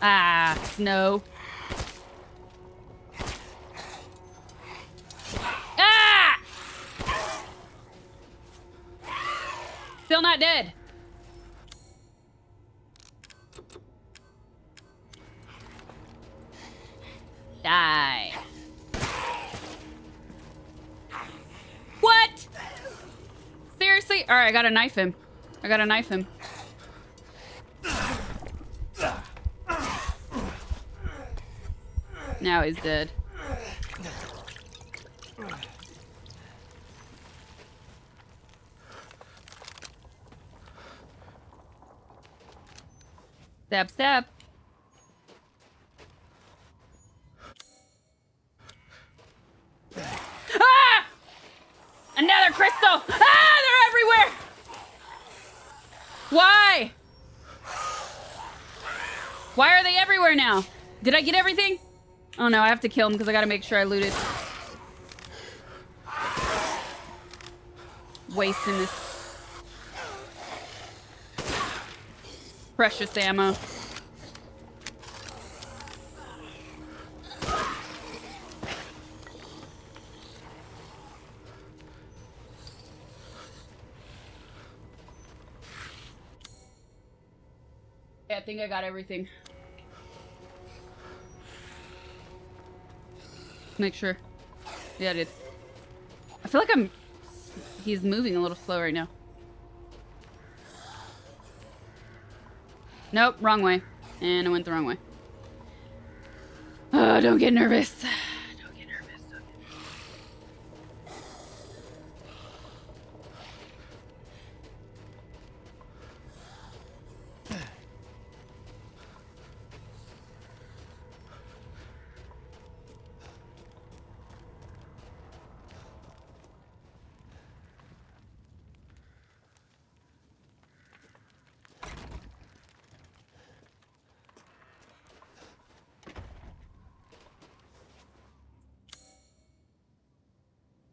Ah, snow. Ah! Still not dead. Die. What? Seriously? All right, I gotta knife him. I gotta knife him. Now he's dead. Stab, stab. Ah! Another crystal! Ah! They're everywhere! Why? Why are they everywhere now? Did I get everything? Oh no, I have to kill him because I gotta make sure I looted. Wasting this precious ammo. Yeah, I think I got everything. Make sure. Yeah, I did. I feel like he's moving a little slow right now. Nope, wrong way. And I went the wrong way. Oh, don't get nervous. Don't get nervous. Don't get nervous.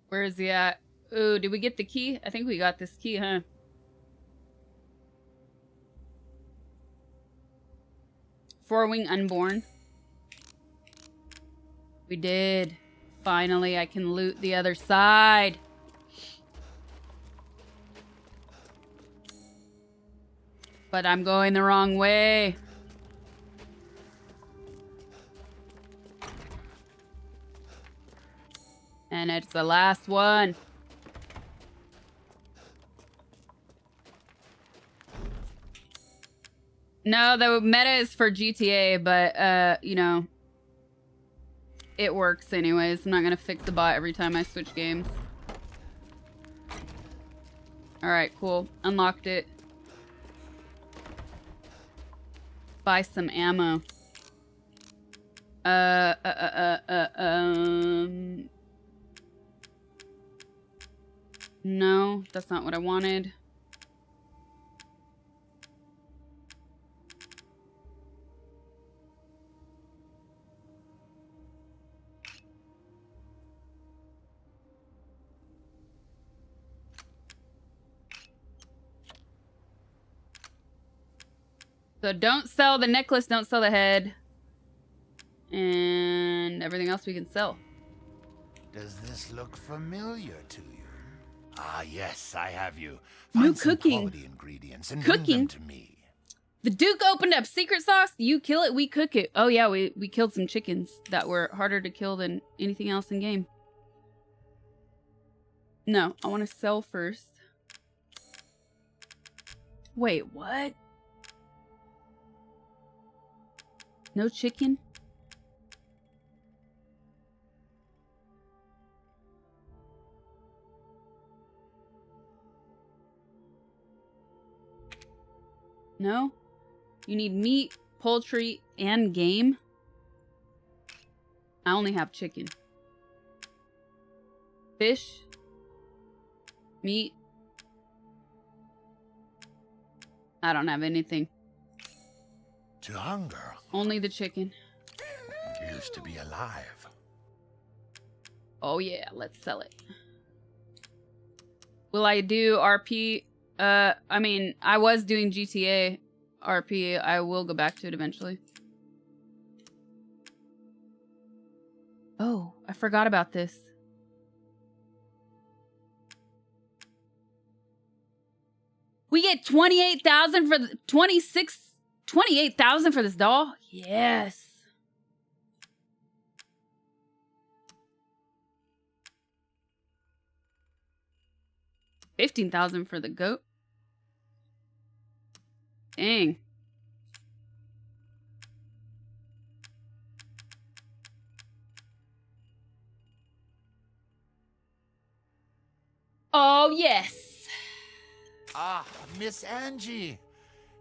Where is he at? Ooh, did we get the key? I think we got this key, huh? Four-wing unborn. We did. Finally, I can loot the other side. But I'm going the wrong way. And it's the last one. No, the meta is for GTA, but, you know, it works anyways. I'm not gonna fix the bot every time I switch games. Alright, cool. Unlocked it. Buy some ammo. No, that's not what I wanted. So don't sell the necklace, don't sell the head. And everything else we can sell. Does this look familiar to you? Ah, yes, I have you. New Find some cooking. quality ingredients and bring Cooking? them to me. The Duke opened up secret sauce. You kill it, we cook it. Oh yeah, we killed some chickens that were harder to kill than anything else in game. No, I want to sell first. Wait, what? No chicken? No? You need meat, poultry, and game? I only have chicken. Fish? Meat? I don't have anything. To hunger Only the chicken. used to be alive. Oh yeah, let's sell it. Will I do RP? I mean, I was doing GTA RP. I will go back to it eventually. Oh, I forgot about this. We get 28,000 for the 28,000 for this doll? Yes. $15,000 for the goat. Dang. Oh, yes. Ah, Miss Angie.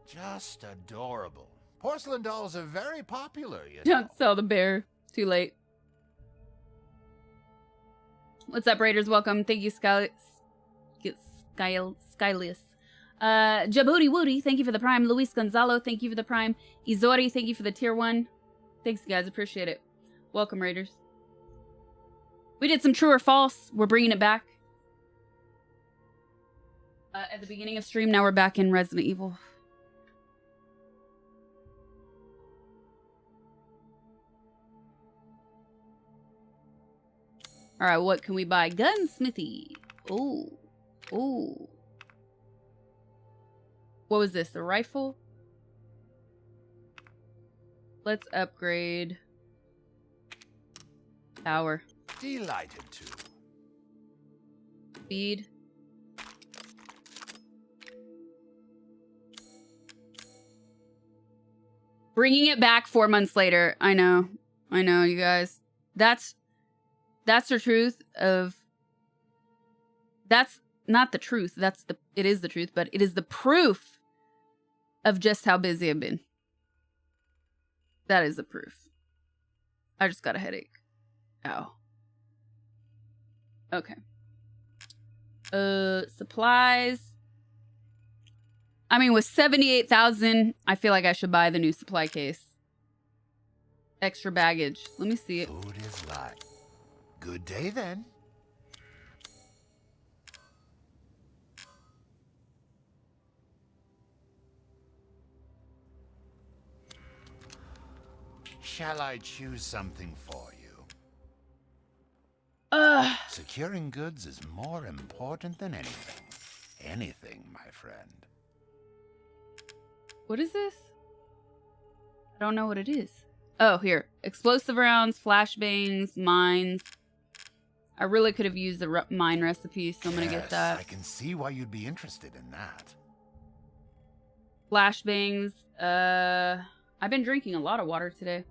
Just adorable. Porcelain dolls are very popular, you know. Don't sell the bear. Too late. What's up, Raiders? Welcome. Thank you, Skylius. Djibouti Woody, thank you for the prime. Luis Gonzalo, thank you for the prime. Izori, thank you for the tier 1. Thanks, guys. Appreciate it. Welcome, Raiders. We did some true or false. We're bringing it back. At the beginning of stream, now we're back in Resident Evil. Alright, what can we buy? Gunsmithy. Ooh. Ooh. What was this? A rifle? Let's upgrade. Power. Delighted to. Speed. Bringing it back 4 months later. I know, you guys. That's the truth of... That's not the truth. It is the truth, but it is the proof of just how busy I've been. That is the proof. I just got a headache. Ow. Okay. Supplies. I mean, with 78,000, I feel like I should buy the new supply case. Extra baggage. Let me see it. Food is life. Good day then. Shall I choose something for you? Securing goods is more important than anything. Anything, my friend. What is this? I don't know what it is. Oh, here. Explosive rounds, flashbangs, mines. I really could have used the mine recipe, so I'm going to get that. I can see why you'd be interested in that. Flashbangs. I've been drinking a lot of water today.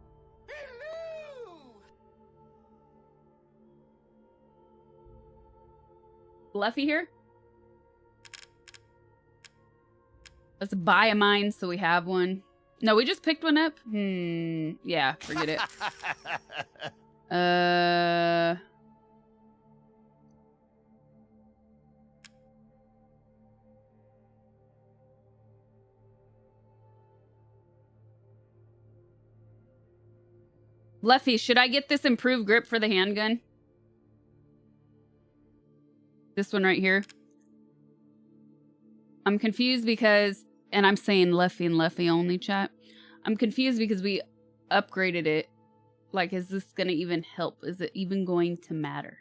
Hello. Leffy here? Let's buy a mine so we have one. No, we just picked one up? Yeah, forget it. Leffy, should I get this improved grip for the handgun? This one right here. I'm confused because, and I'm saying Leffy and Leffy only, chat. I'm confused because we upgraded it. Like, is this going to even help? Is it even going to matter?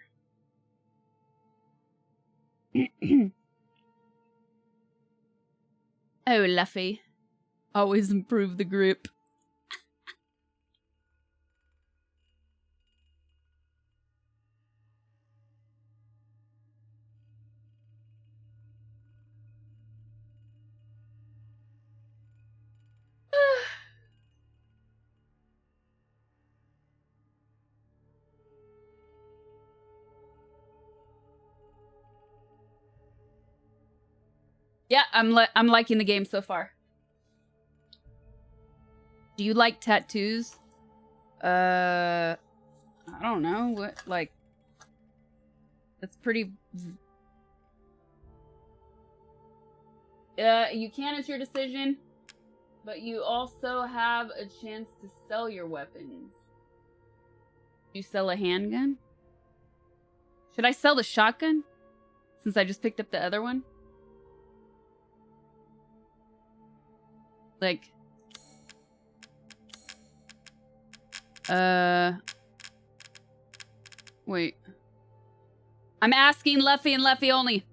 Oh, Leffy. Always improve the grip. Yeah, I'm liking the game so far. Do you like tattoos? I don't know. What, like, that's pretty... you can, it's your decision. But you also have a chance to sell your weapons. You sell a handgun? Should I sell the shotgun? Since I just picked up the other one? Like... Wait. I'm asking Leffy and Leffy only.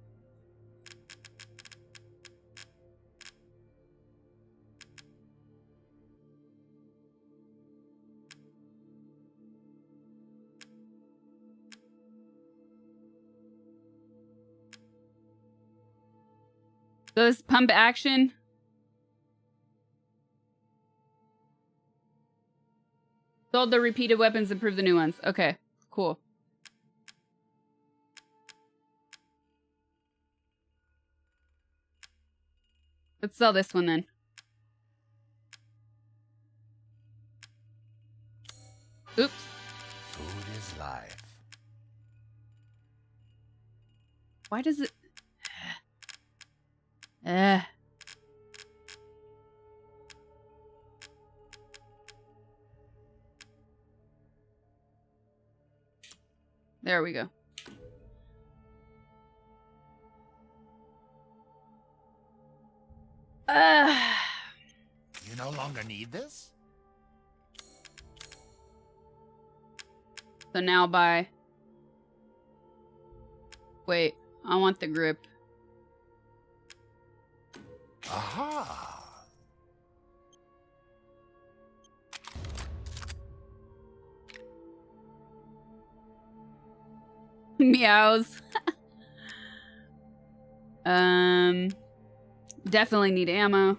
So this pump action. Sold the repeated weapons, improve the new ones. Okay, cool. Let's sell this one then. Oops. Food is life. Why does it... There we go. You no longer need this? So now buy... Wait, I want the grip. Aha! Meows. Definitely need ammo.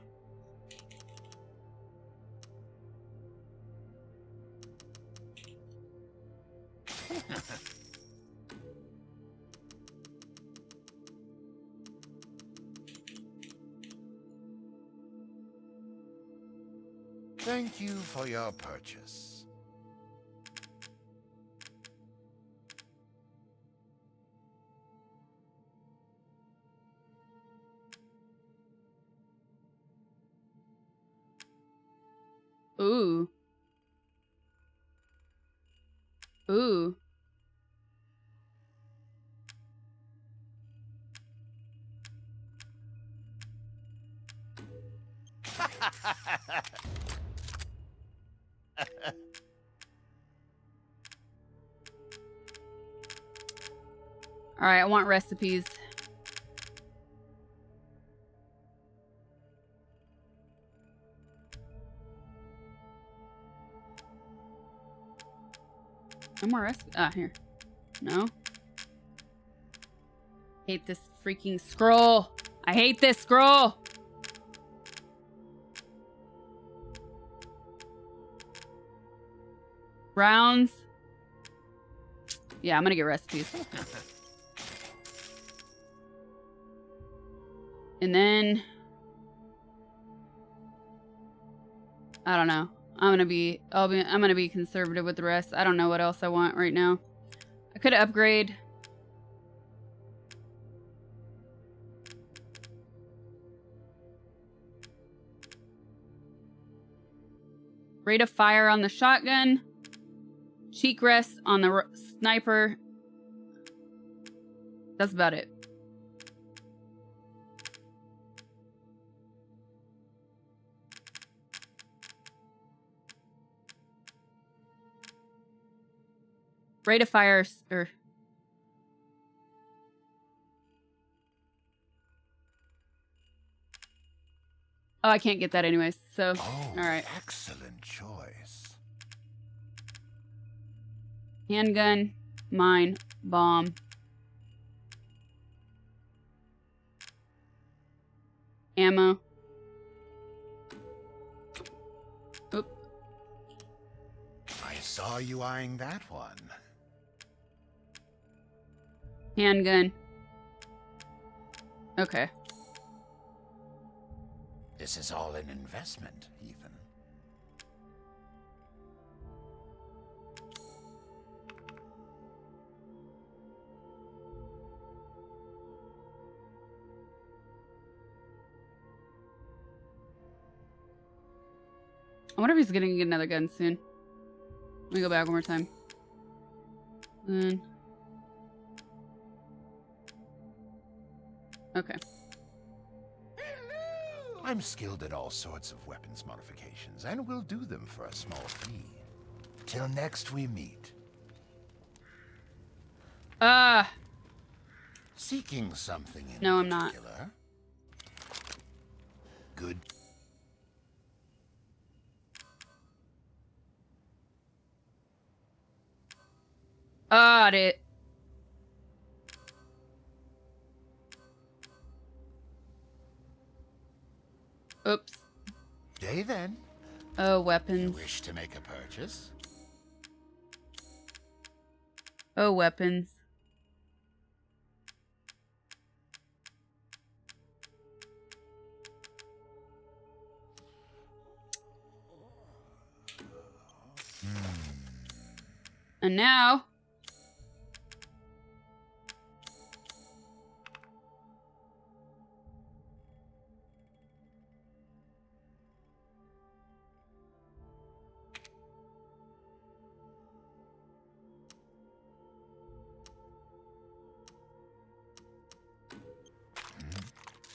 Thank you for your purchase. Ooh. Ooh. All right, I want recipes. No more recipes. Ah, here. No. Hate this freaking scroll. I hate this scroll. Rounds. Yeah, I'm gonna get recipes. And then I don't know. I'm gonna be conservative with the rest. I don't know what else I want right now. I could upgrade. Rate of fire on the shotgun. Cheek rest on the sniper. That's about it. Rate of fire, or oh, I can't get that anyways. So, Oh, all right. excellent choice. Handgun, mine, bomb. Ammo. Oop. I saw you eyeing that one. Handgun. Okay. This is all an investment, Ethan. I wonder if he's gonna get another gun soon. Let me go back one more time. Then. Okay. I'm skilled at all sorts of weapons modifications, and will do them for a small fee. Till next we meet. Seeking something in No, I'm not. particular? Good. Got it. Oops. Day then. Oh, You weapons. wish to make a purchase? Oh, weapons. And now...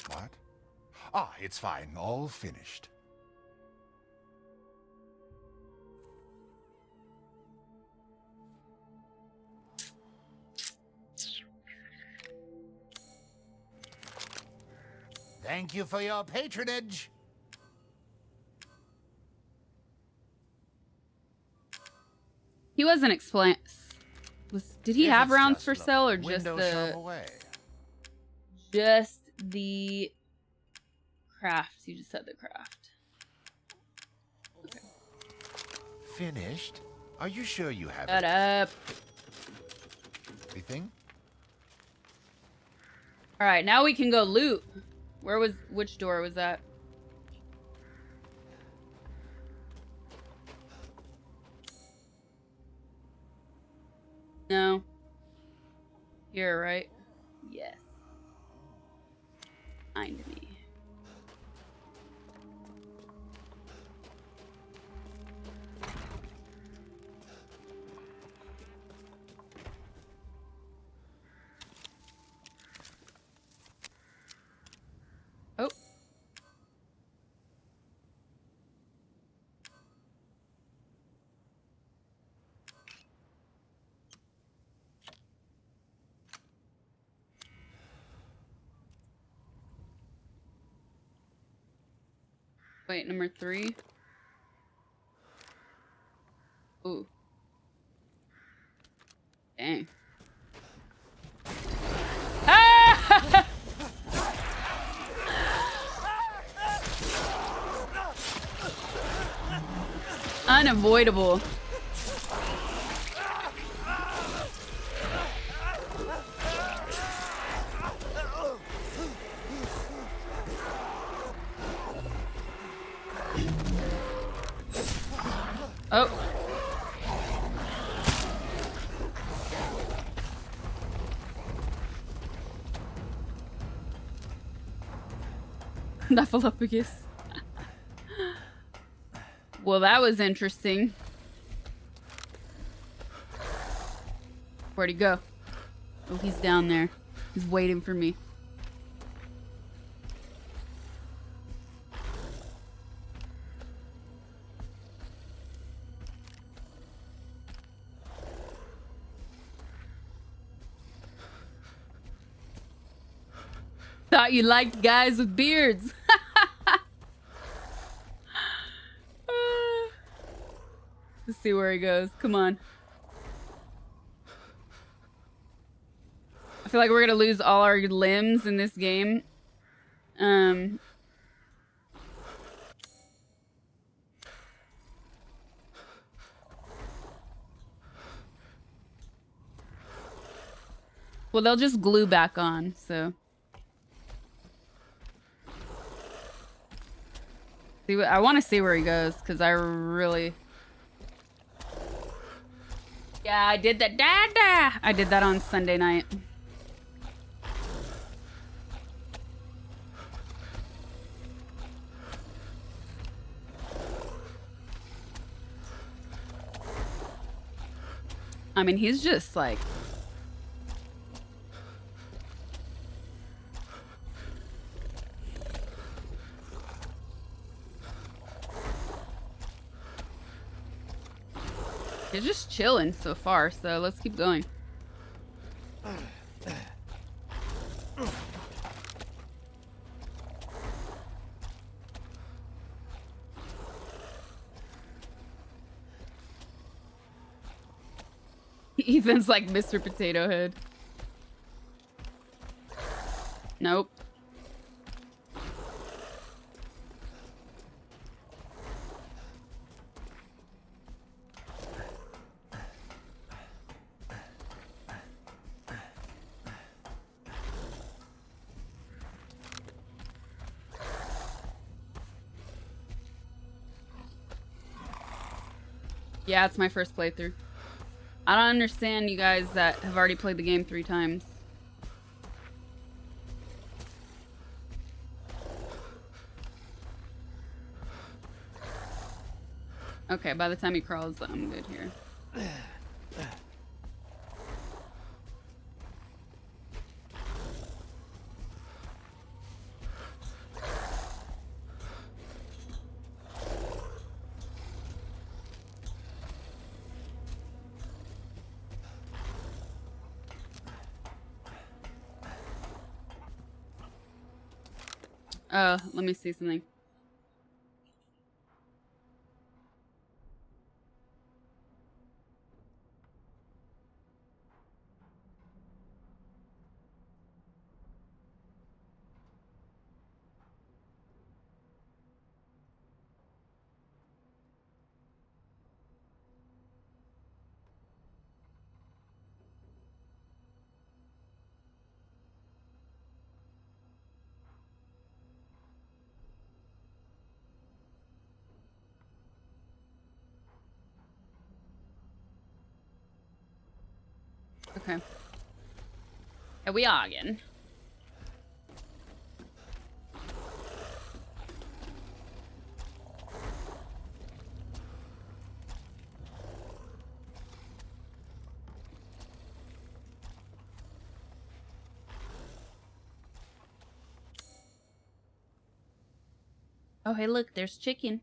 What? Ah, it's fine. All finished. Thank you for your patronage. He wasn't explain. Did he If have it's rounds just for luck, sale or just window shove the away. craft? You just said the craft. Okay. Finished? Are you sure you have Shut up. everything? All right, now we can go loot. Which door was that? No. Here, right? Yes. Find me. Oh. Wait, number 3. Ooh. Dang. Ah! Unavoidable. Snuffleupagus. Well, that was interesting. Where'd he go? Oh, he's down there. He's waiting for me. Thought you liked guys with beards. Let's see where he goes. Come on. I feel like we're gonna lose all our limbs in this game. Well, they'll just glue back on, so. See what I want to see where he goes, because I really. Yeah, I did that. Dada! I did that on Sunday night. I mean, he's just like. He's just chilling so far, so let's keep going. Ethan's like Mr. Potato Head. Nope. Yeah, it's my first playthrough. I don't understand you guys that have already played the game 3 times. Okay, by the time he crawls, I'm good here. Let me see something. Okay. Here we are again. Oh, hey, look, there's chicken.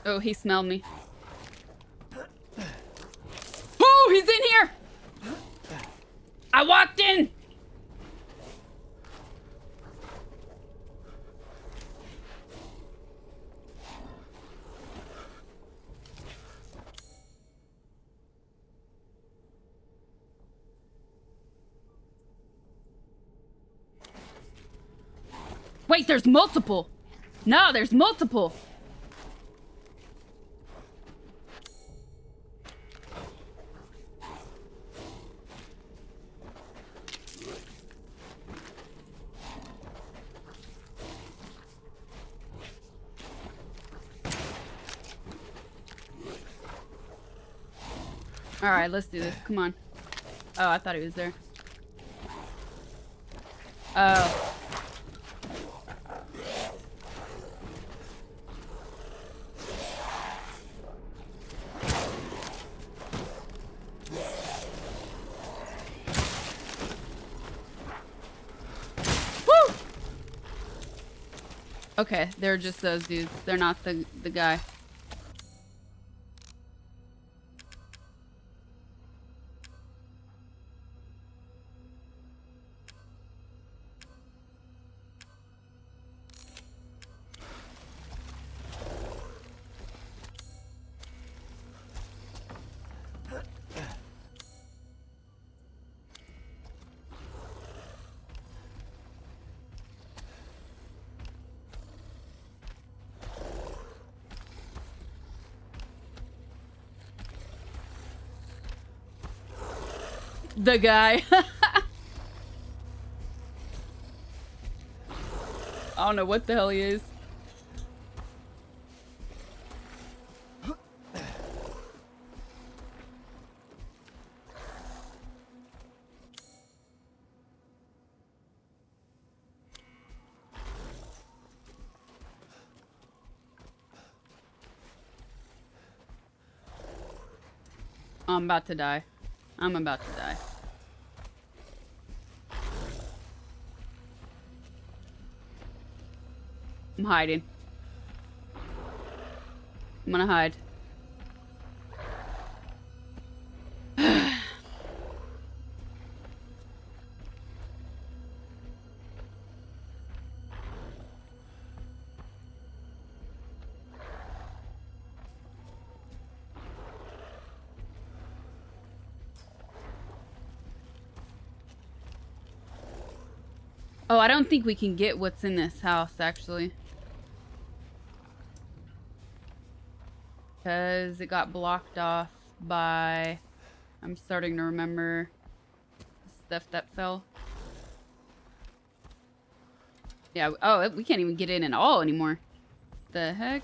Oh, he smelled me. Oh, he's in here! I walked in! Wait, there's multiple! No, there's multiple! Alright, let's do this. Come on. Oh, I thought he was there. Oh. Woo! Okay, they're just those dudes. They're not the guy. The guy. I don't know what the hell he is. I'm about to die. I'm about to die. I'm hiding. I'm gonna hide. Oh, I don't think we can get what's in this house, actually. Because it got blocked off by... I'm starting to remember the stuff that fell. Yeah, oh, we can't even get in at all anymore. The heck?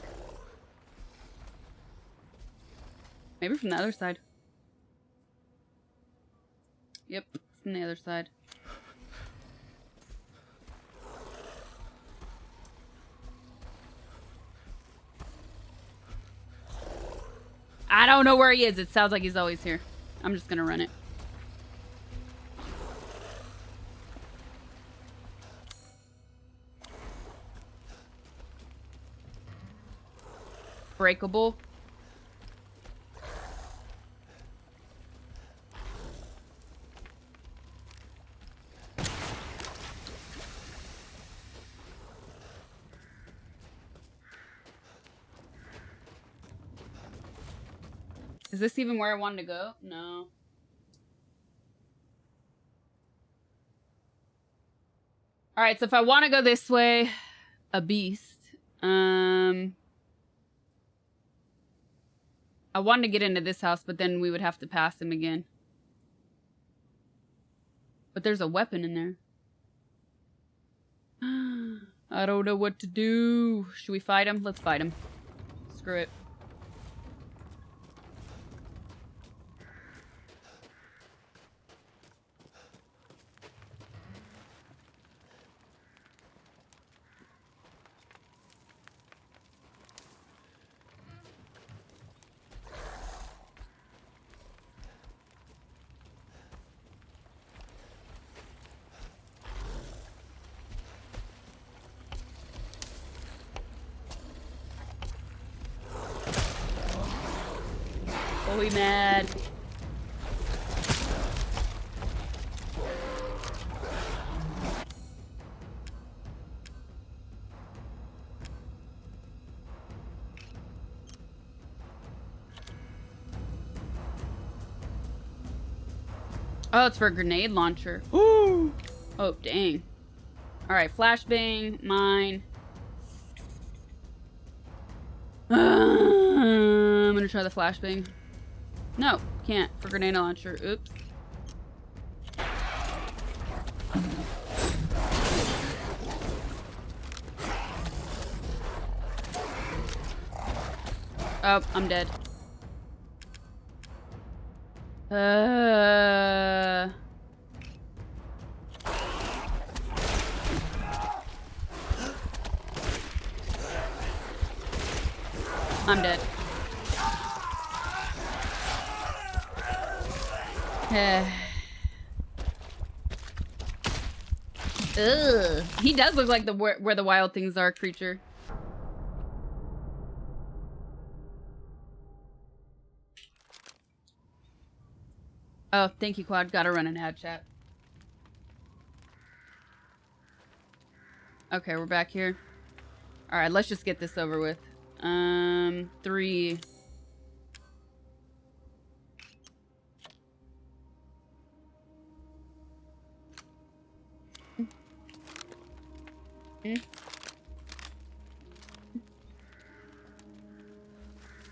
Maybe from the other side. Yep, from the other side. I don't know where he is. It sounds like he's always here. I'm just gonna run it. Breakable. Is this even where I wanted to go? No. Alright, so if I want to go this way, a beast. I wanted to get into this house, but then we would have to pass him again. But there's a weapon in there. I don't know what to do. Should we fight him? Let's fight him. Screw it. Oh, he mad. Oh, it's for a grenade launcher. Ooh. Oh, dang. Alright, flashbang, mine. I'm gonna try the flashbang. No, can't. For grenade launcher. Oops. Oh, I'm dead. I'm dead. Ugh. He does look like the where the wild things are creature. Oh, thank you, Quad. Gotta run an ad chat. Okay, we're back here. All right, let's just get this over with. 3.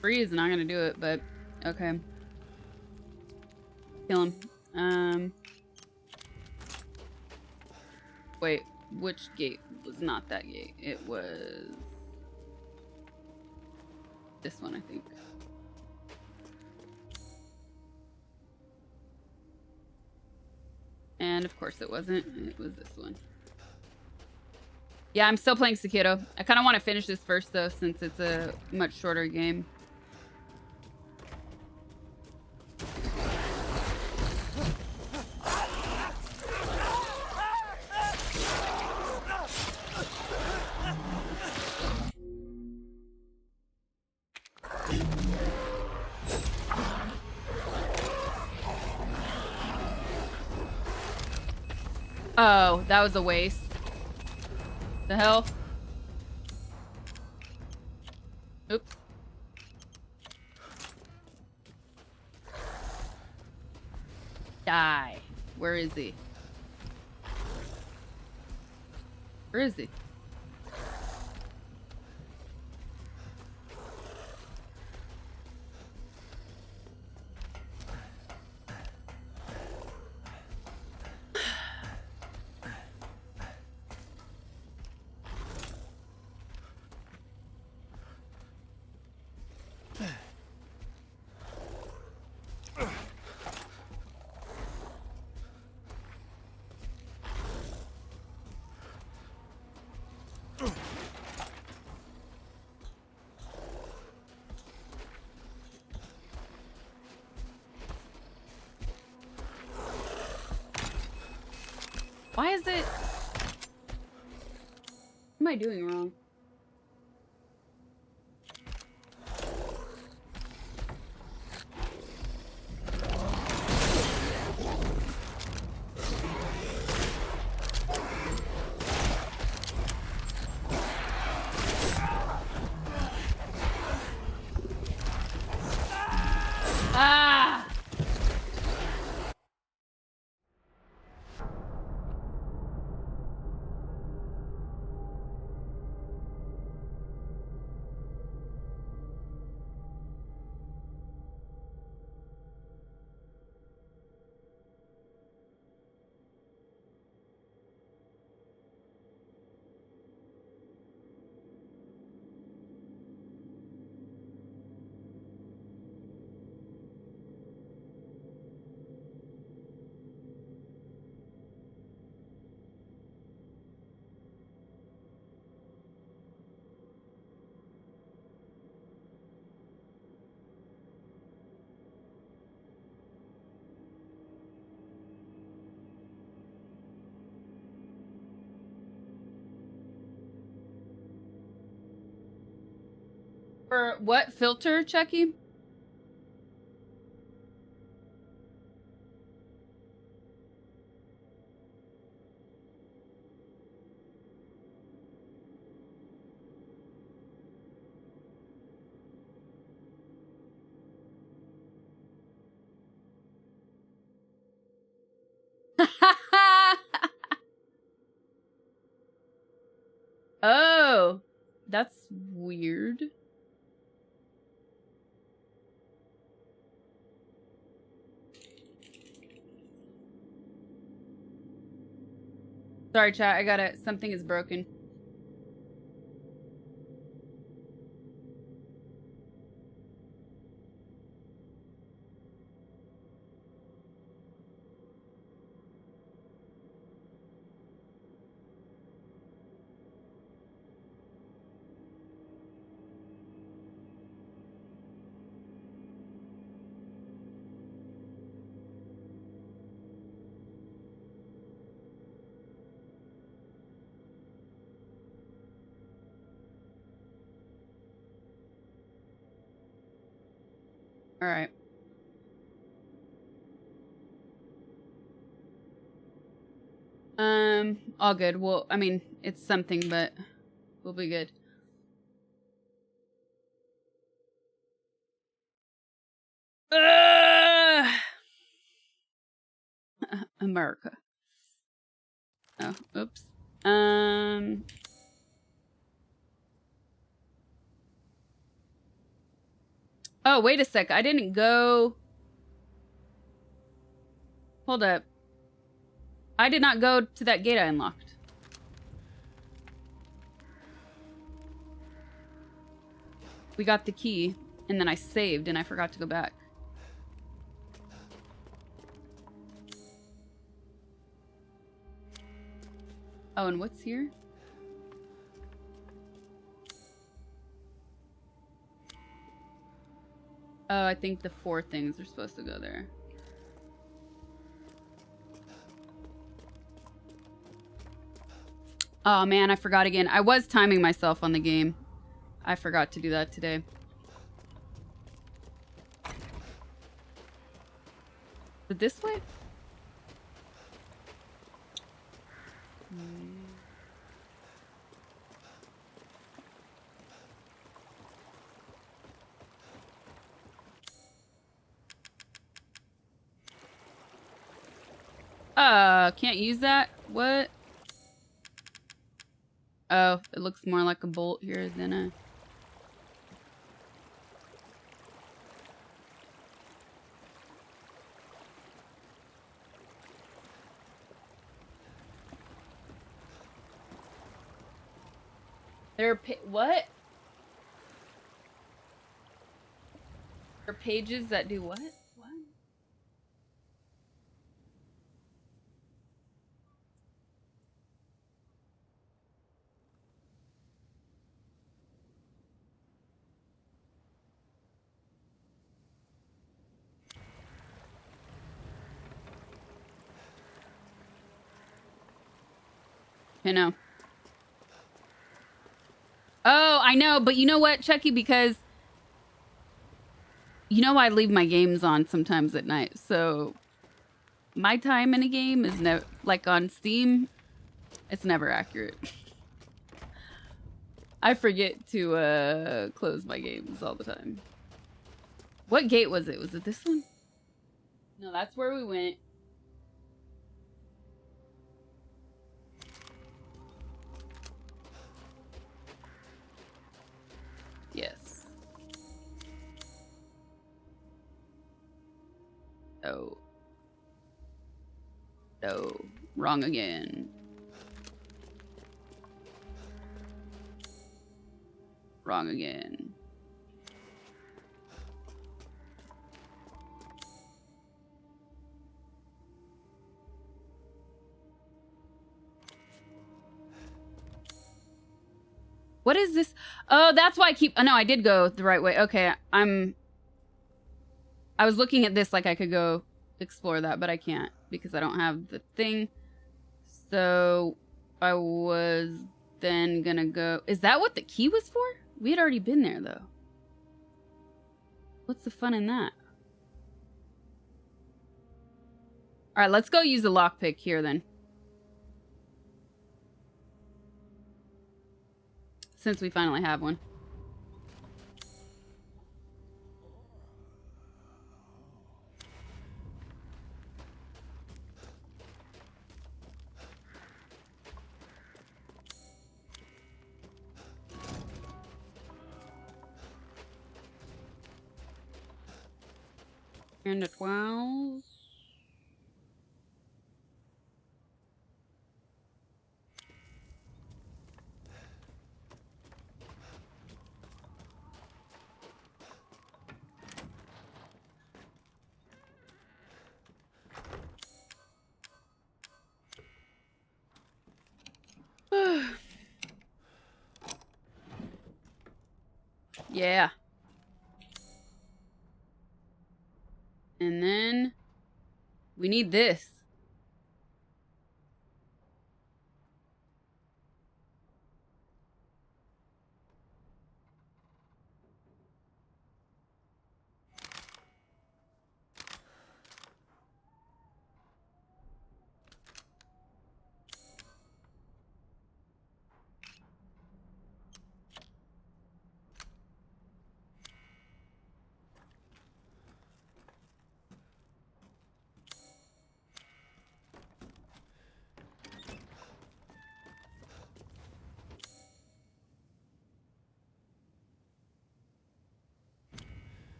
Three is not gonna do it, but okay. Kill him. Wait, which gate was not that gate? It was this one, I think. And of course it wasn't. It was this one. Yeah, I'm still playing Sekiro. I kind of want to finish this first, though, since it's a much shorter game. Oh, that was a waste. The hell? Oops. Die. Where is he? Where is he? Why is it? What am I doing wrong? Ah! For what filter, Chucky? Oh, that's weird. Sorry, chat. I got it. Something is broken. All right. All good. Well, I mean, it's something, but we'll be good. America. Oh, oops. Oh, wait a sec. I didn't go. Hold up. I did not go to that gate I unlocked. We got the key, and then I saved, and I forgot to go back. Oh, and what's here? Oh, I think the 4 things are supposed to go there. Oh man, I forgot again. I was timing myself on the game. I forgot to do that today. Is it this way? Can't use that? What? Oh, it looks more like a bolt here than a... There are what? There are pages that do what? What? I know. Oh, I know, but you know what, Chucky? Because you know I leave my games on sometimes at night, so my time in a game is never, like on Steam, it's never accurate. I forget to close my games all the time. What gate was it? Was it this one? No, that's where we went. Yes. Oh. No. Wrong again. Wrong again. What is this? Oh, that's why I keep... Oh, no, I did go the right way. Okay, I was looking at this like I could go explore that, but I can't because I don't have the thing. So I was then gonna go... Is that what the key was for? We had already been there, though. What's the fun in that? All right, let's go use the lockpick here, then. Since we finally have one. And a 12. Yeah. And then we need this.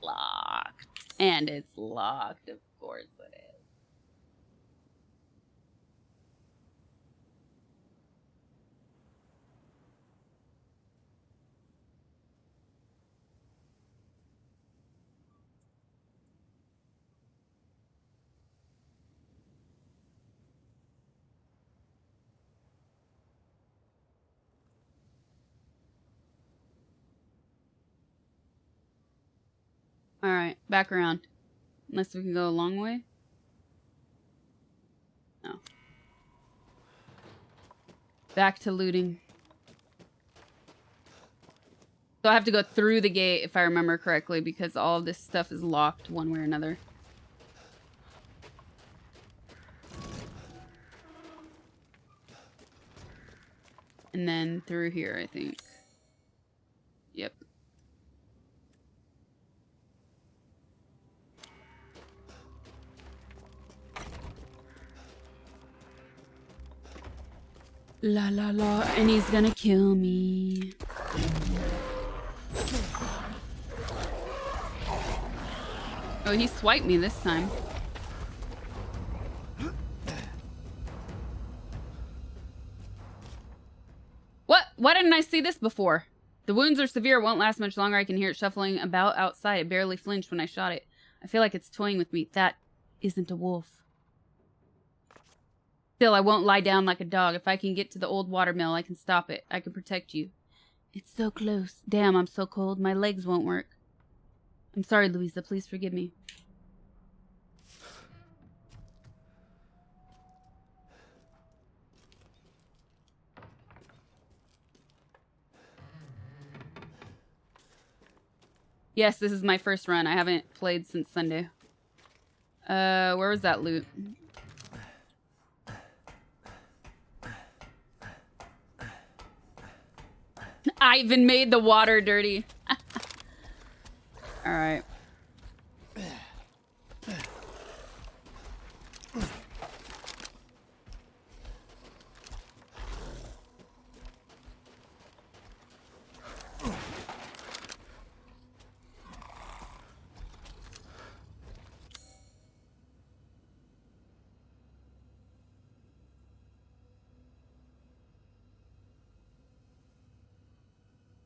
Locked. And it's locked, of course it is. Alright, back around. Unless we can go a long way. No. Back to looting. So I have to go through the gate if I remember correctly because all of this stuff is locked one way or another. And then through here, I think. Yep. La la la, and he's gonna kill me. Oh, he swiped me this time. What? Why didn't I see this before? The wounds are severe, won't last much longer. I can hear it shuffling about outside. It barely flinched when I shot it. I feel like it's toying with me. That isn't a wolf. Still, I won't lie down like a dog. If I can get to the old watermill, I can stop it. I can protect you. It's so close. Damn, I'm so cold. My legs won't work. I'm sorry, Louisa. Please forgive me. Yes, this is my first run. I haven't played since Sunday. Where was that loot? I even made the water dirty. All right.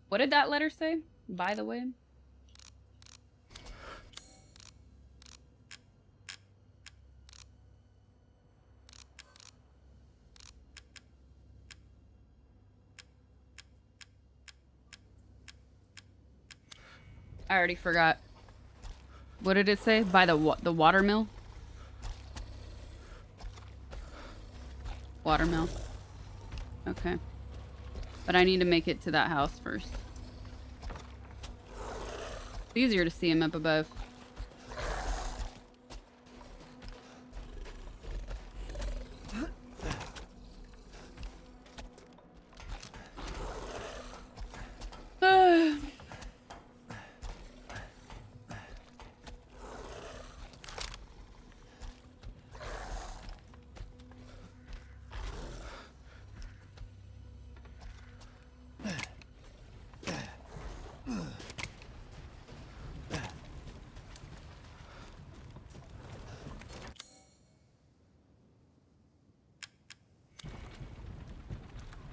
What did that letter say, by the way? I already forgot. What did it say? By the watermill? Watermill. Okay. But I need to make it to that house first. It's easier to see him up above.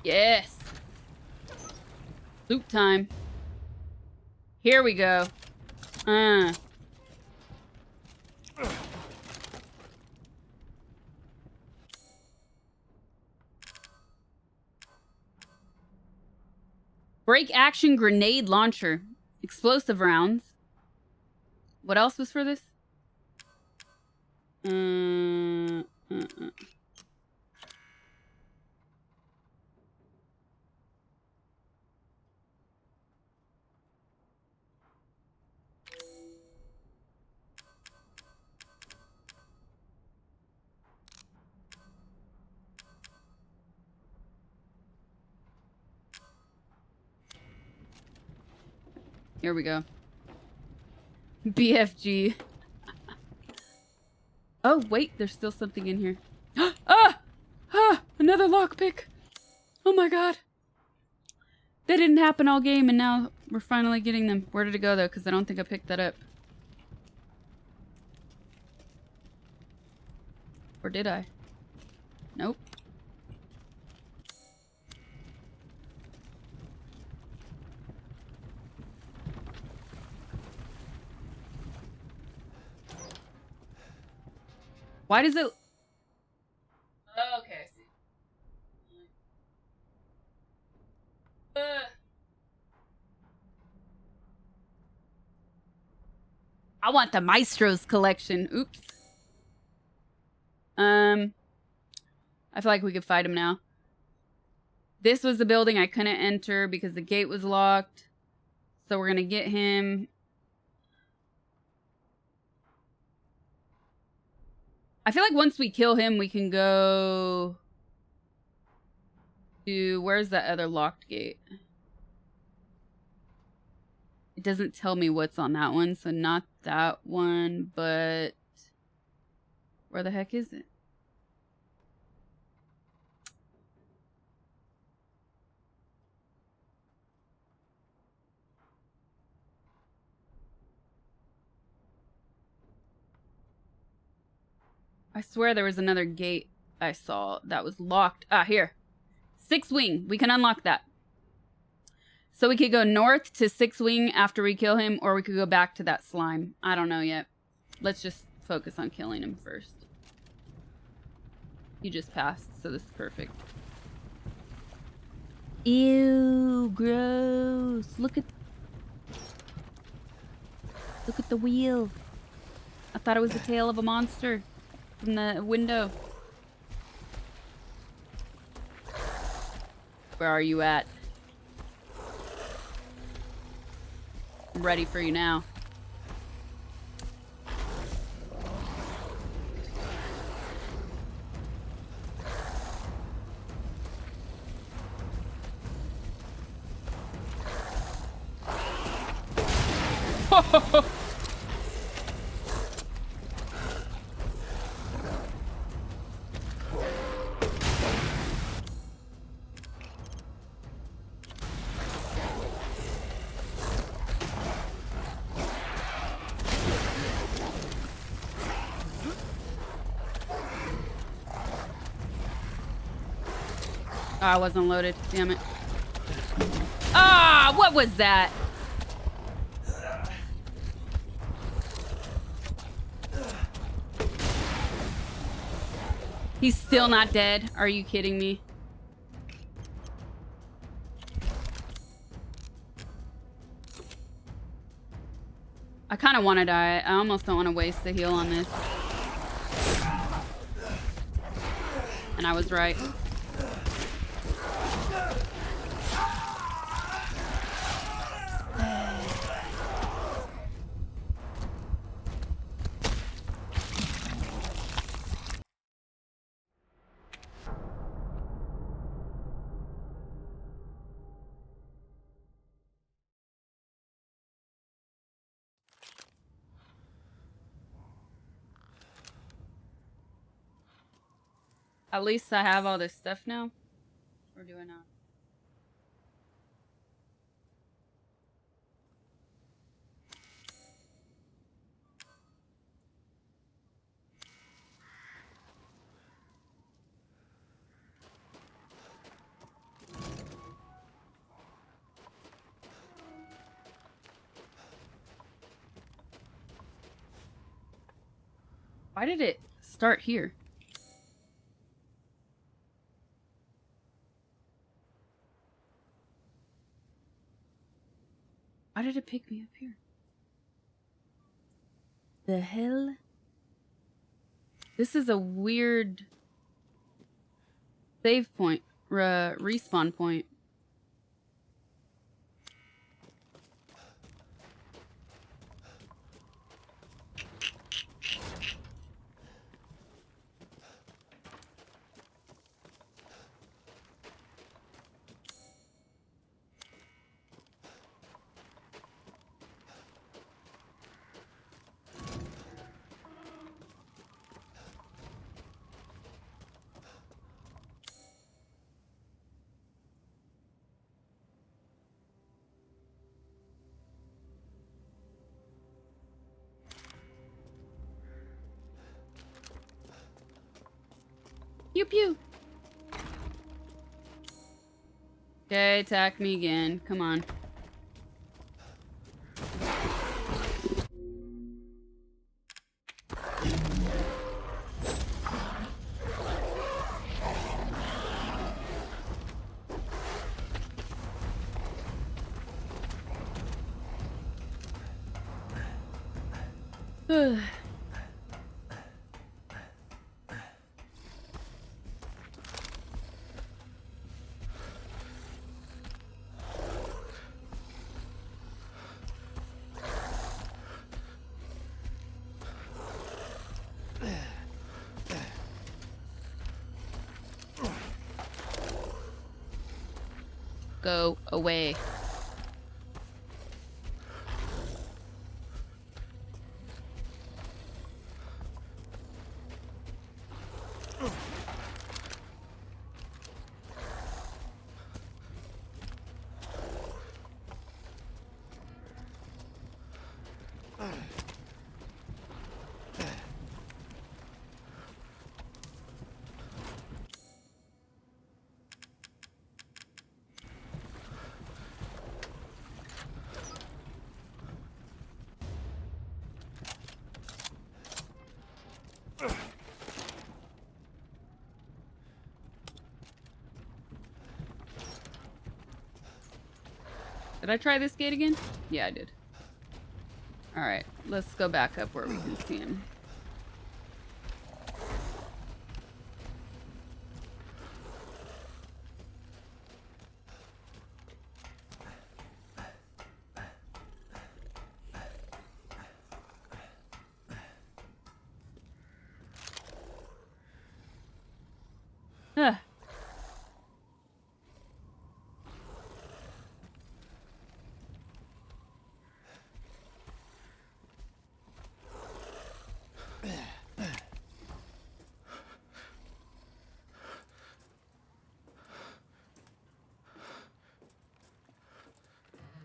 Yes. Loot time. Here we go. Break action grenade launcher. Explosive rounds. What else was for this? Here we go. BFG. Oh, wait, there's still something in here. Ah! Ah! Another lockpick. Oh my god. That didn't happen all game, and now we're finally getting them. Where did it go, though? Because I don't think I picked that up. Or did I? Nope. Why does it... Oh, okay, I see. I want the Maestro's collection. Oops. I feel like we could fight him now. This was the building I couldn't enter because the gate was locked. So we're gonna get him. I feel like once we kill him, we can go to... Where's that other locked gate? It doesn't tell me what's on that one, so not that one, but... Where the heck is it? I swear there was another gate I saw that was locked. Ah, here. 6 wing. We can unlock that. So we could go north to 6 wing after we kill him, or we could go back to that slime. I don't know yet. Let's just focus on killing him first. You just passed, so this is perfect. Ew, gross. Look at the wheel. I thought it was the tail of a monster from the window. Where are you at? I'm ready for you now. Oh, I wasn't loaded. Damn it. Ah, what was that? He's still not dead. Are you kidding me? I kind of want to die. I almost don't want to waste the heal on this. And I was right. At least I have all this stuff now. Or do I not? Why did it start here? Why did it pick me up here? The hell? This is a weird save point, respawn point. Pew pew. Okay, attack me again. Come on. Go away. Did I try this gate again? Yeah, I did. Alright, let's go back up where we can see him. Huh.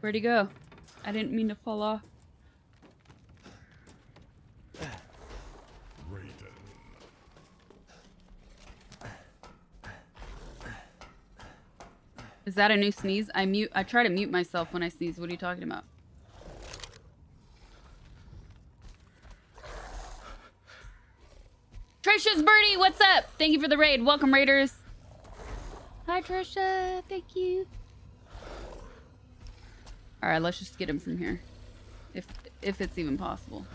Where'd he go? I didn't mean to fall off. Is that a new sneeze? I try to mute myself when I sneeze. What are you talking about? Trisha's birdie, what's up? Thank you for the raid. Welcome, raiders. Hi, Trisha. Thank you. All right, let's just get him from here, if it's even possible.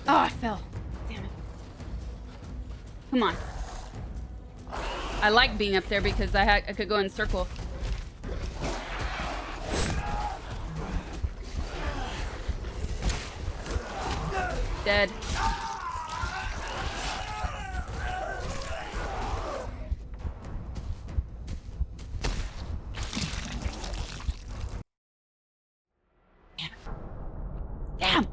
Oh, I fell. Damn it. Come on. I like being up there because I could go in circle. Dead. Damn.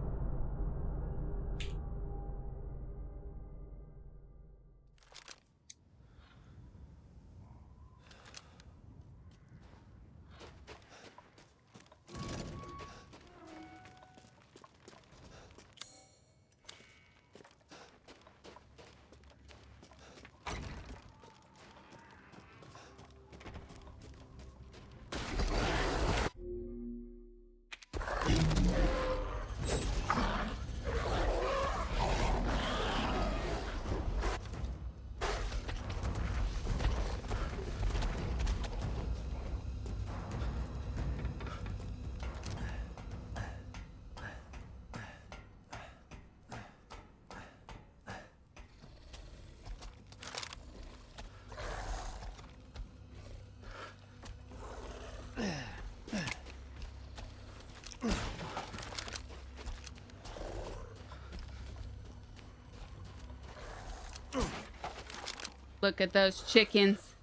Look at those chickens.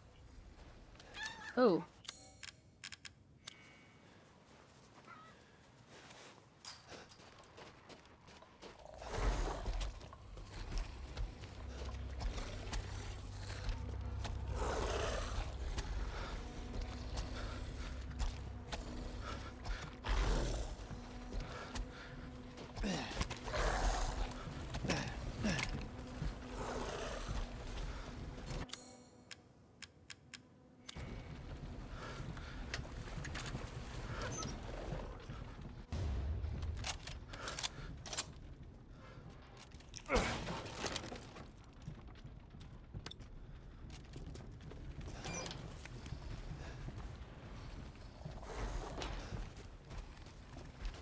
Oh.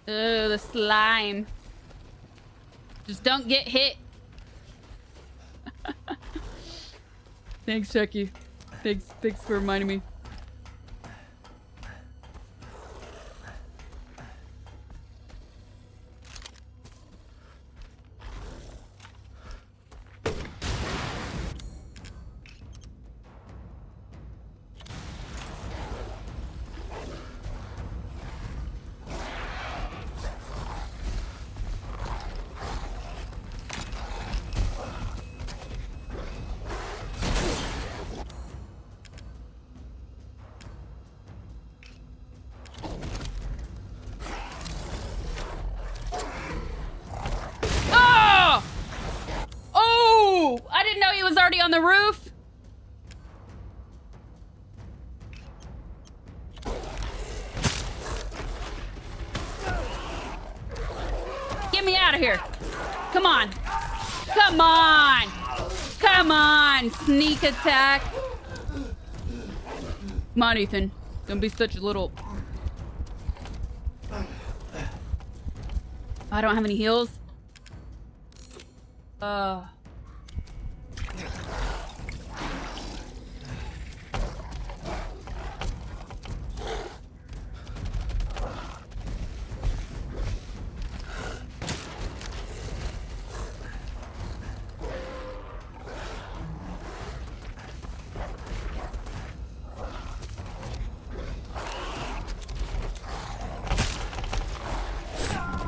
Oh, the slime. Just don't get hit. Thanks, Chucky. Thanks for reminding me. Already on the roof? Get me out of here. Come on. Come on. Come on. Sneak attack. Come on, Ethan. Don't be such a little... I don't have any heals.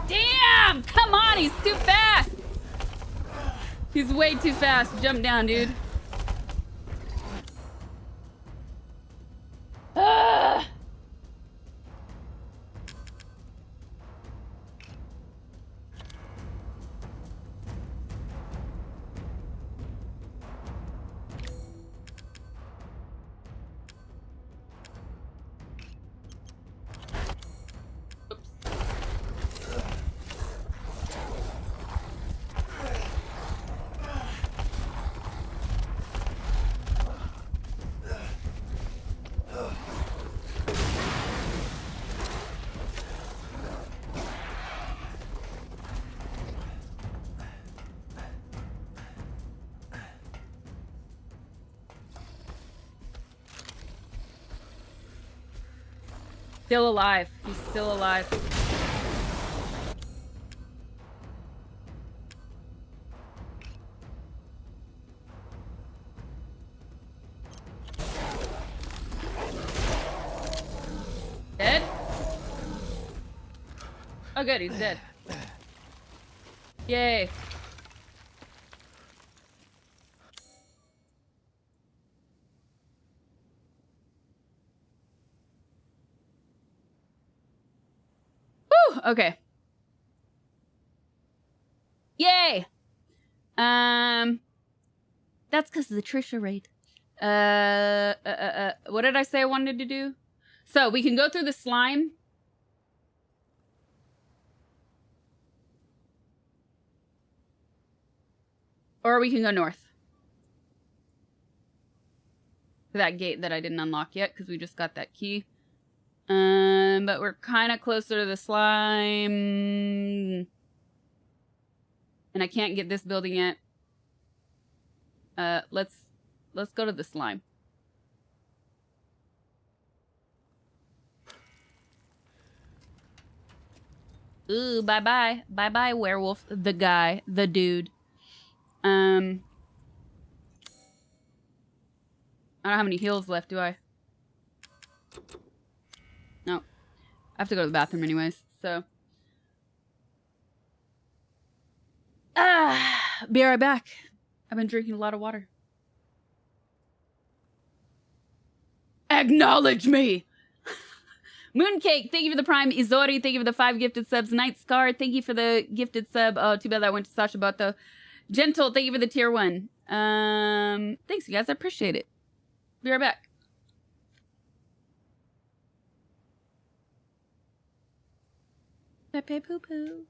Damn! Come on, he's too fast. He's way too fast. Jump down, dude. Still alive. He's still alive. Dead? Oh good, he's dead. Yay. Okay. Yay! That's because of the Trisha raid. What did I say I wanted to do? So, we can go through the slime. Or we can go north. That gate that I didn't unlock yet, because we just got that key. But we're kind of closer to the slime. And I can't get this building yet. Let's go to the slime. Ooh, bye-bye. Bye-bye, werewolf. The guy. The dude. I don't have any heals left, do I? No. I have to go to the bathroom anyways, so. Be right back. I've been drinking a lot of water. Acknowledge me! Mooncake, thank you for the prime. Izori, thank you for the 5 gifted subs. Night Scar, thank you for the gifted sub. Oh, too bad that went to Sasha Boto. Gentle, thank you for the tier 1. Thanks, you guys. I appreciate it. Be right back. Pepe poo poo.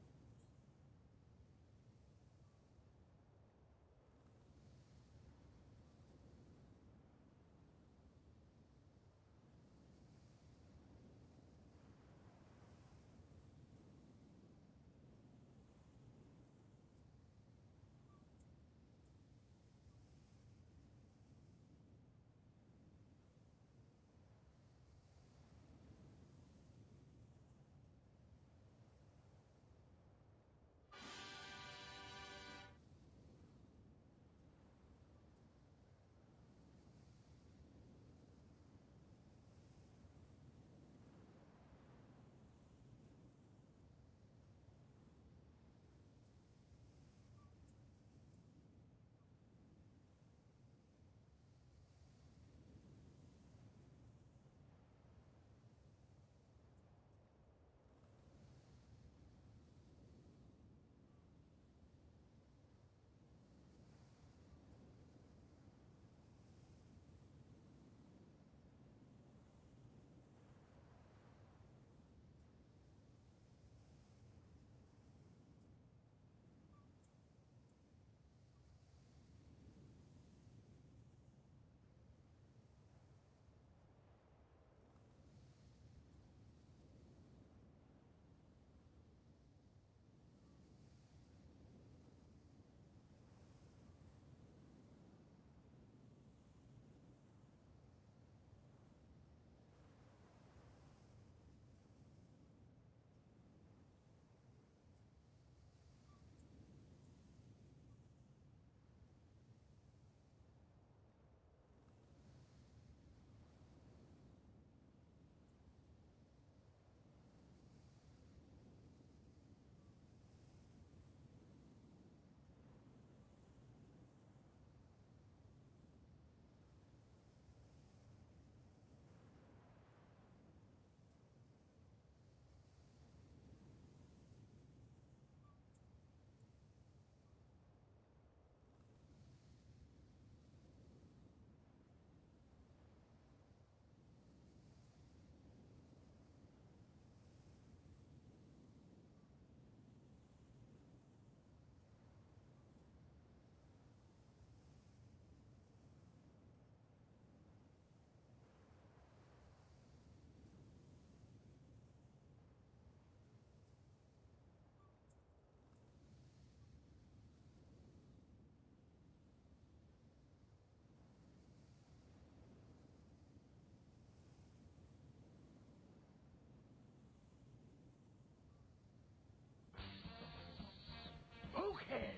Okay.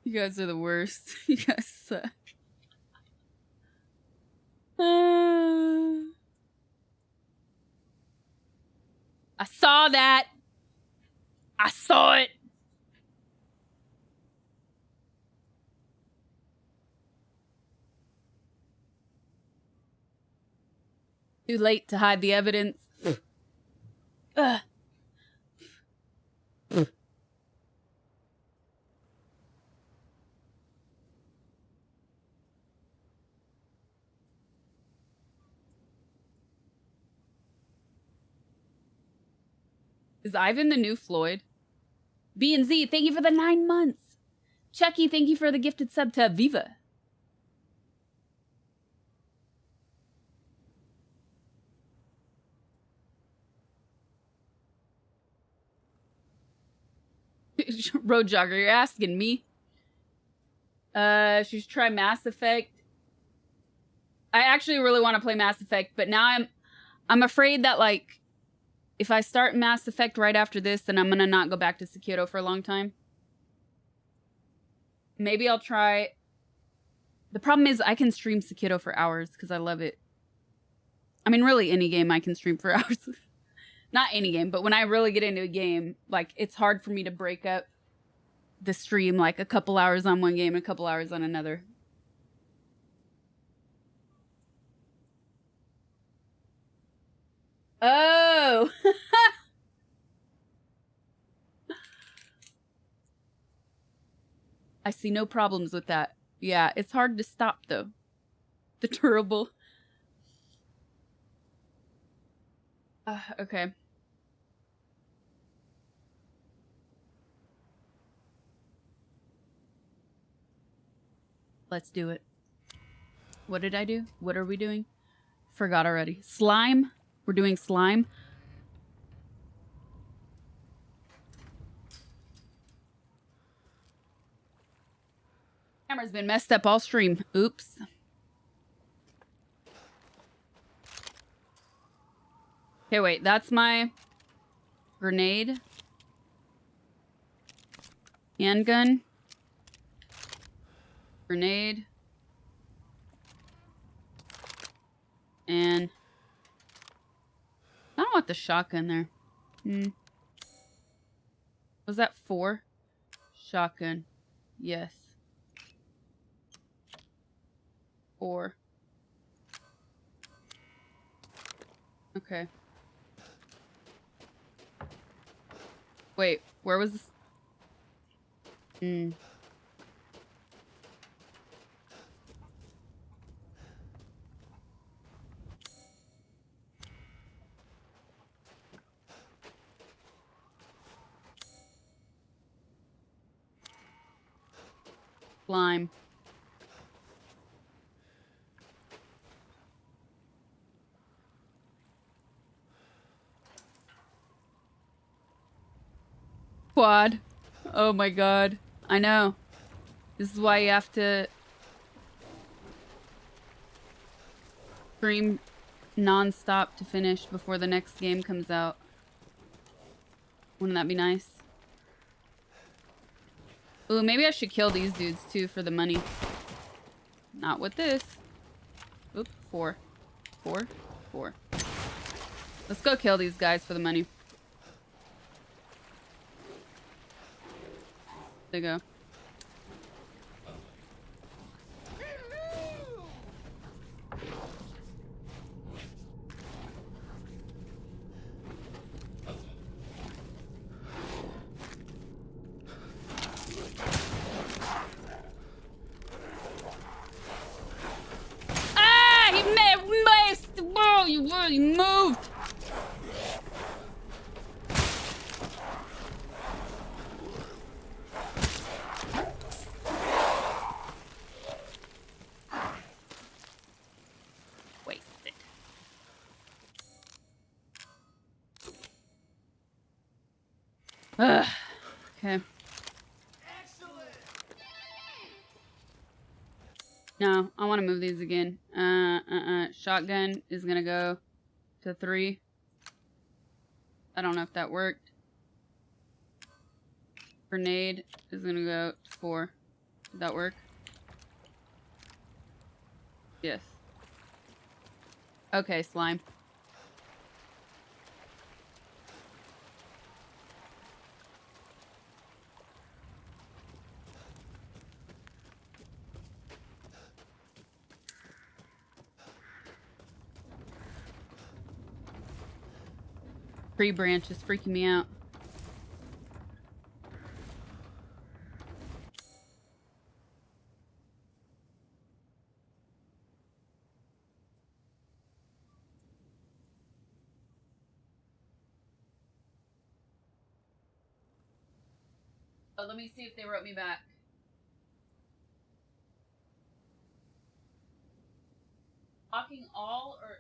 You guys are the worst. You guys suck. I saw that. I saw it. Too late to hide the evidence. Ugh. Is Ivan the new Floyd? B and Z, thank you for the 9 months. Chucky, thank you for the gifted sub to Viva. Road Jogger, you're asking me. Should try Mass Effect. I actually really want to play Mass Effect, but now I'm afraid that, like, if I start Mass Effect right after this, then I'm gonna not go back to Sekiro for a long time. Maybe I'll try... The problem is I can stream Sekiro for hours because I love it. I mean, really, any game I can stream for hours. Not any game, but when I really get into a game, like, it's hard for me to break up the stream, like, a couple hours on one game and a couple hours on another. Oh! I see no problems with that. Yeah, it's hard to stop, though. The durable. Okay. Let's do it. What did I do? What are we doing? Forgot already. Slime? We're doing slime. Camera's been messed up all stream. Oops. Okay, wait. That's my grenade. Handgun. Grenade. And I don't want the shotgun there. Was that 4? Shotgun. Yes. 4. Okay. Wait, where was this? Slime. Quad. Oh my god. I know. This is why you have to stream non-stop to finish before the next game comes out. Wouldn't that be nice? Ooh, maybe I should kill these dudes too for the money. Not with this. Oop, 4. 4. 4. Let's go kill these guys for the money. There you go. Ah! He missed! Whoa, you really moved! Ugh. Okay. No, I want to move these again. Shotgun is gonna go to 3. I don't know if that worked. Grenade is gonna go to 4. Did that work? Yes. Okay, slime. Tree branch is freaking me out. Oh, let me see if they wrote me back. talking all or...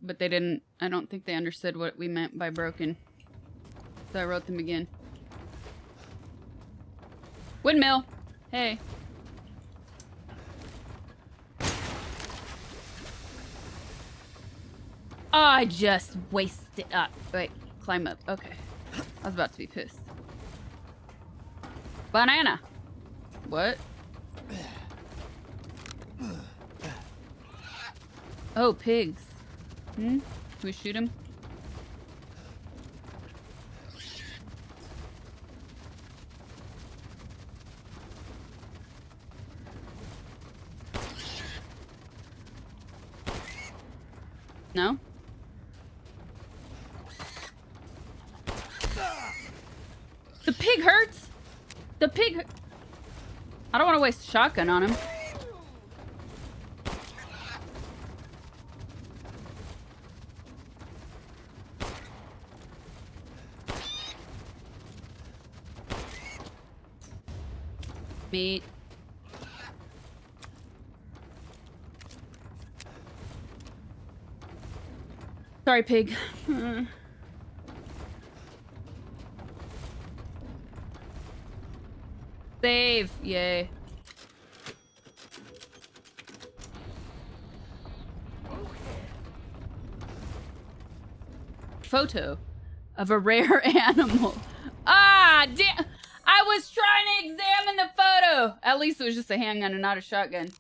But they didn't, I don't think they understood what we meant by broken. So I wrote them again. Windmill! Hey. Oh, I just wasted up. Wait, climb up. Okay. I was about to be pissed. Banana! What? Oh, pigs. Can we shoot him? No? The pig hurts! The pig... I don't want to waste a shotgun on him. Meat. Sorry, pig. Save! Yay. Photo of a rare animal. Ah, damn! I was trying to examine the photo! At least it was just a handgun and not a shotgun.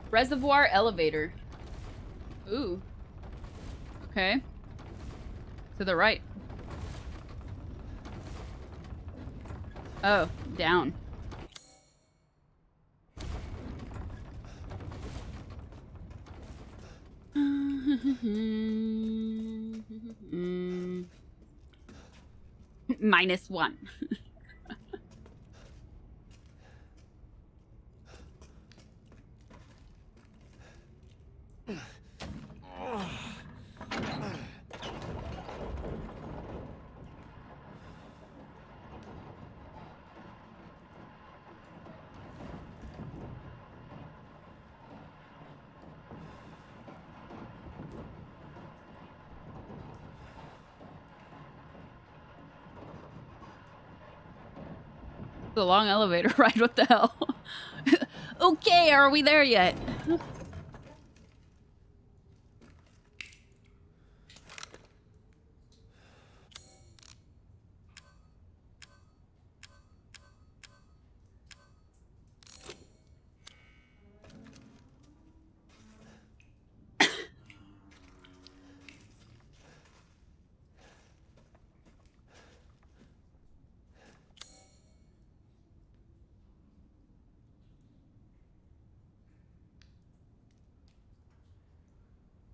Reservoir elevator. Ooh. Okay. To the right. Oh, down. -1. A long elevator ride, what the hell? Okay, are we there yet?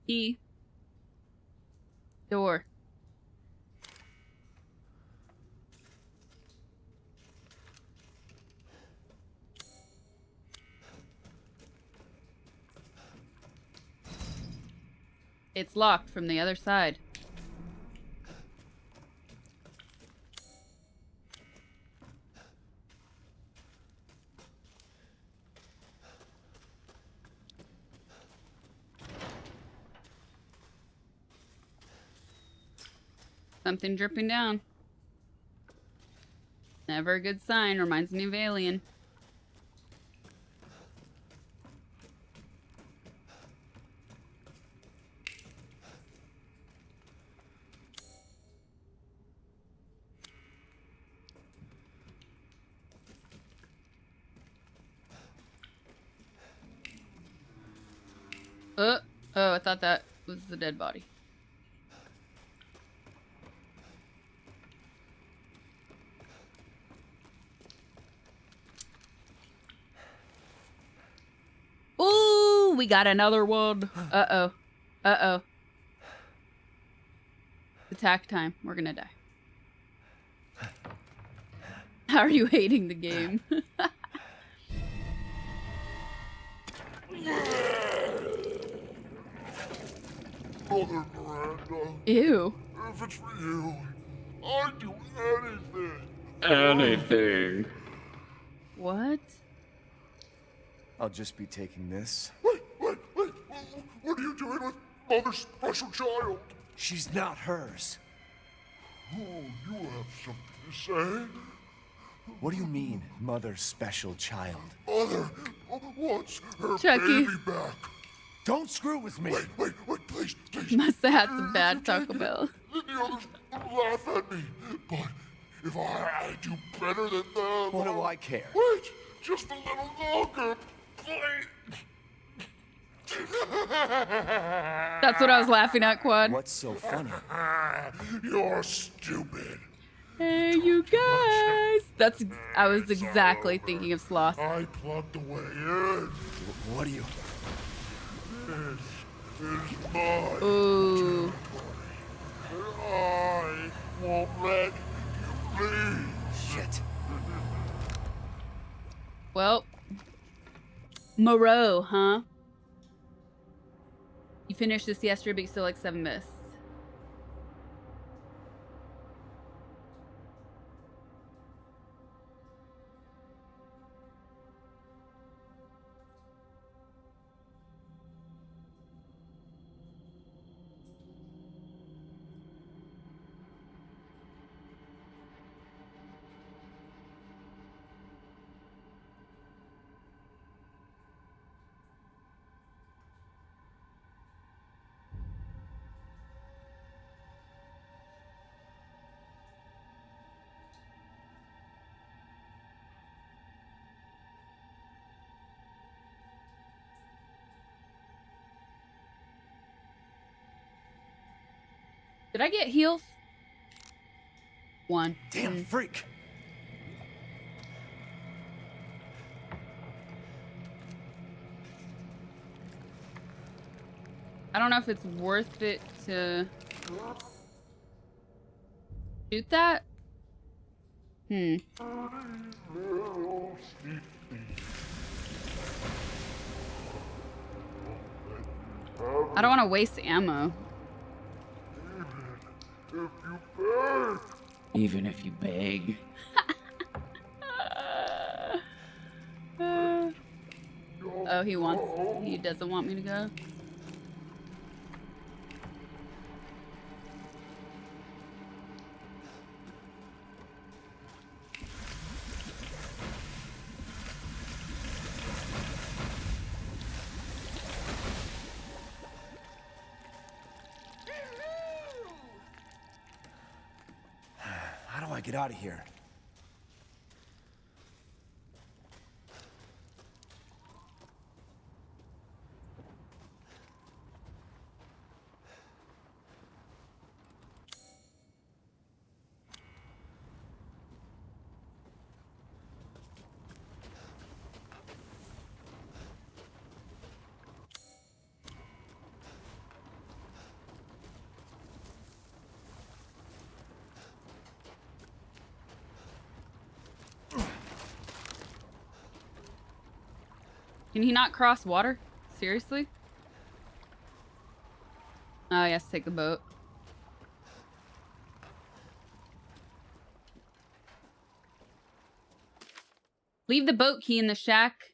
E. Door. It's locked from the other side. Something dripping down. Never a good sign. Reminds me of Alien. Oh, I thought that was the dead body. Ooh, we got another one. Uh-oh. Uh-oh. Attack time. We're gonna die. How are you hating the game? Mother Miranda, Ew. if it's for you, I'd do anything. Anything. What? I'll just be taking this. Wait, what are you doing with Mother's special child? She's not hers. Oh, you have something to say? What do you mean, mother's special child? Mother wants her Chucky. baby back. Don't screw with me. Wait, please. Must have had some bad Taco Bell. The others laugh at me, but if I do better than them... What do I care? Wait, just a little longer, please. That's what I was laughing at, Quad. What's so funny? You're stupid. Hey, you guys. I was exactly thinking of Sloth. I plugged the way in. What do you... This is mine. Ooh. I won't let you leave. Shit. Well. Moreau, huh? You finished this yesterday, but you still like 7 myths. Did I get heals? 1. Damn freak. I don't know if it's worth it to shoot that. I don't want to waste ammo. Even if you beg. Oh, he doesn't want me to go. How do I get out of here? Can he not cross water? Seriously? Oh, he has to take the boat. Leave the boat key in the shack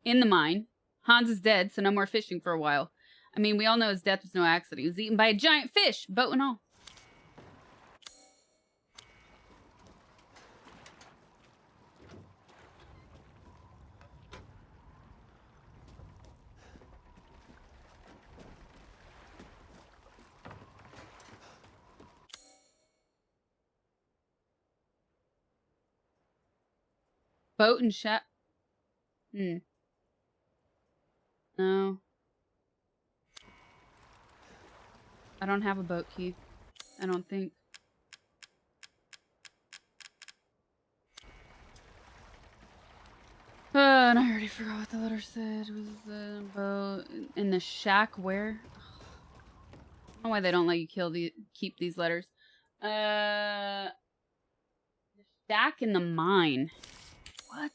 in the mine. Hans is dead, so no more fishing for a while. I mean, we all know his death was no accident. He was eaten by a giant fish, boat and all. Boat and shack. No. I don't have a boat key. I don't think. And I already forgot what the letter said. It was about in the shack where? I don't know why they don't let you keep these letters. The shack in the mine. What?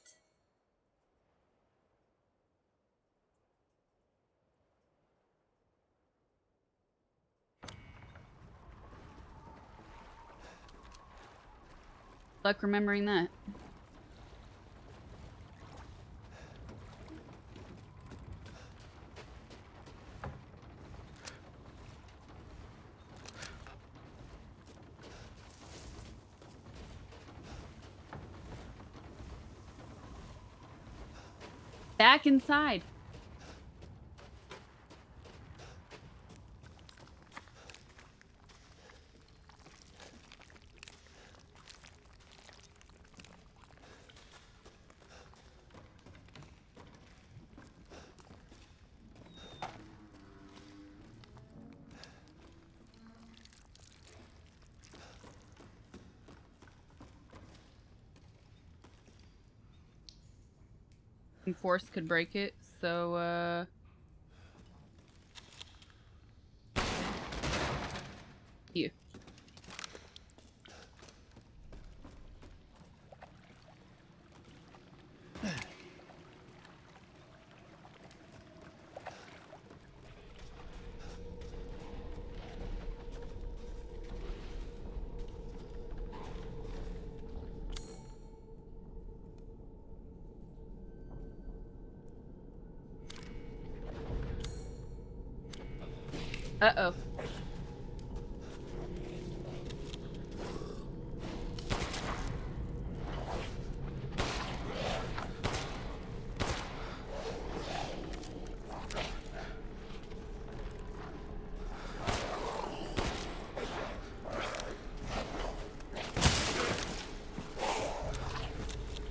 Luck remembering that. Back inside. Force could break it, so you. Uh-oh.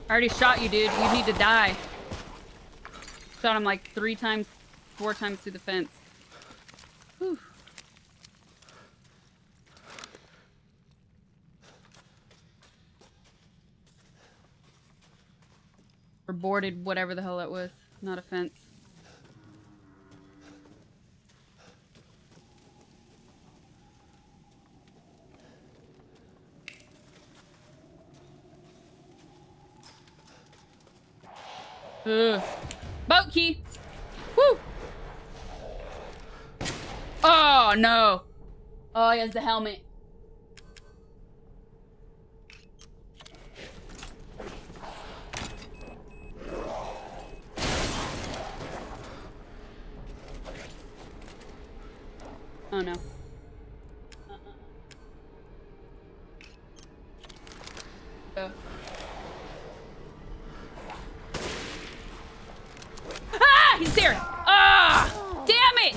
I already shot you, dude. You need to die. Shot him like 4 times through the fence. Whew. Or boarded whatever the hell that was. Not a fence. Ugh. Boat key! Woo! Oh, no. Oh, he has the helmet. Oh, no. Go. Ah! He's there! Ah! Damn it!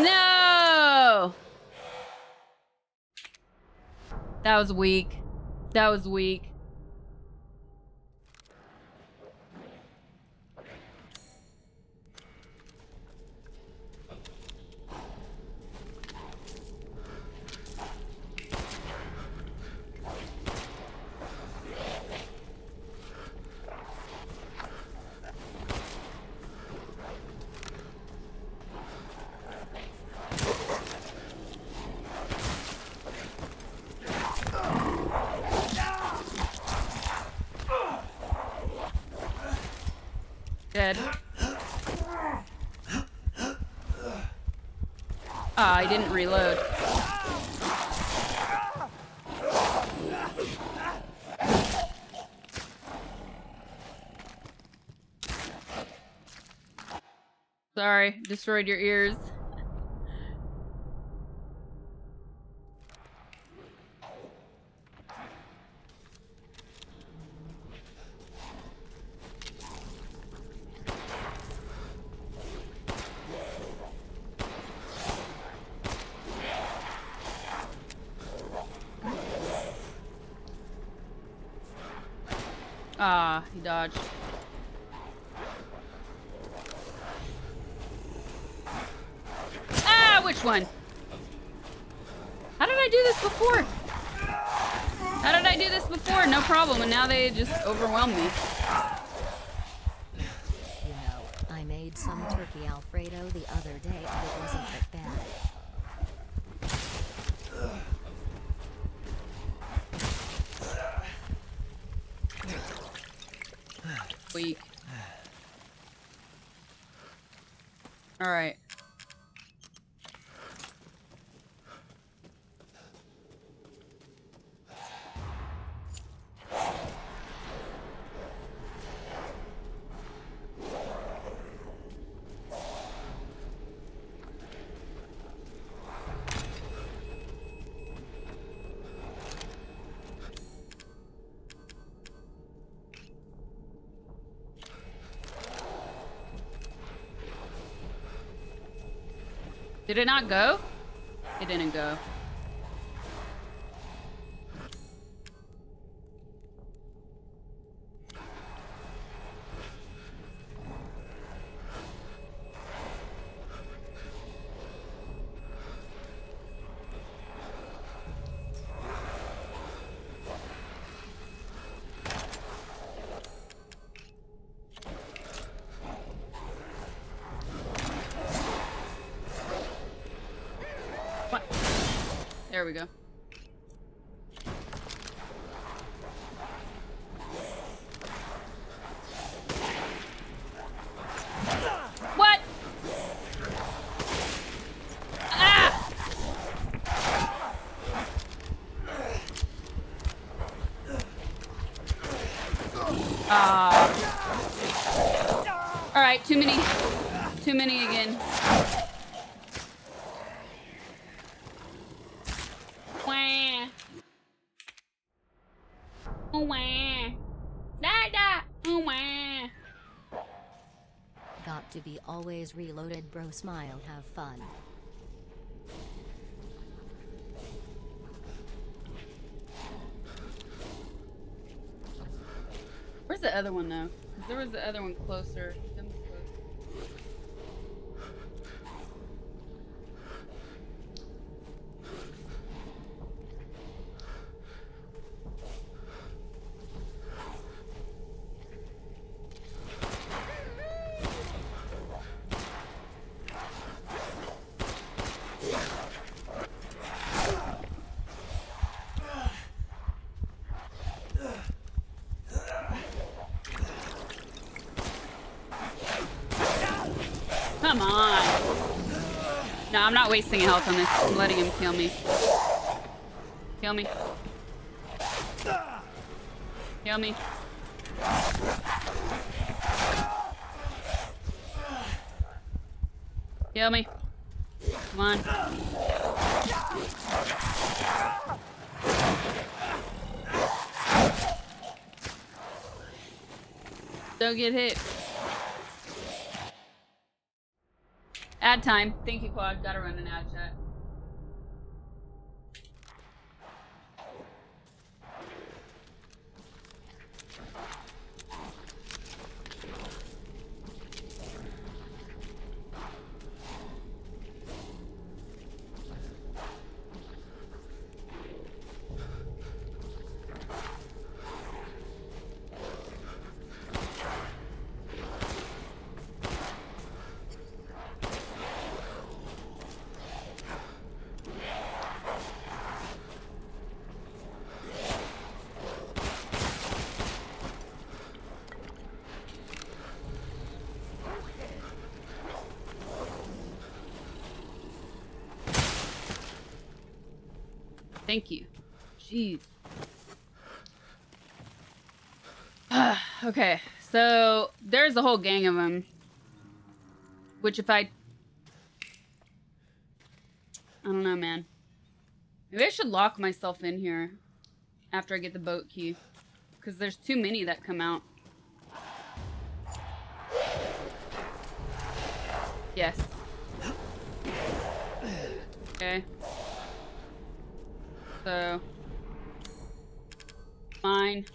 No! That was weak. That was weak. Dead. Ah, I didn't reload. Sorry, destroyed your ears. Ah, he dodged. one. How did I do this before? How did I do this before? No problem, and now they just overwhelm me. You know, I made some turkey Alfredo the other day and it wasn't that bad. Weak. All right. Did it not go? It didn't go. There we go. What? Ah! All right, too many. Too many again. Wah. Wah. Da-da. Wah. Got to be always reloaded, bro. Smile, have fun. Where's the other one though? 'Cause there was the other one closer. Them close. Come on. No, I'm not wasting health on this. I'm letting him kill me. Kill me. Kill me. Kill me. Come on. Don't get hit. Ad time. Thank you, Quad. Gotta run an ad chat. Thank you. Jeez. Okay, so there's a whole gang of them. Which if I don't know, man. Maybe I should lock myself in here after I get the boat key. Because there's too many that come out. Yes. Okay. So, fine.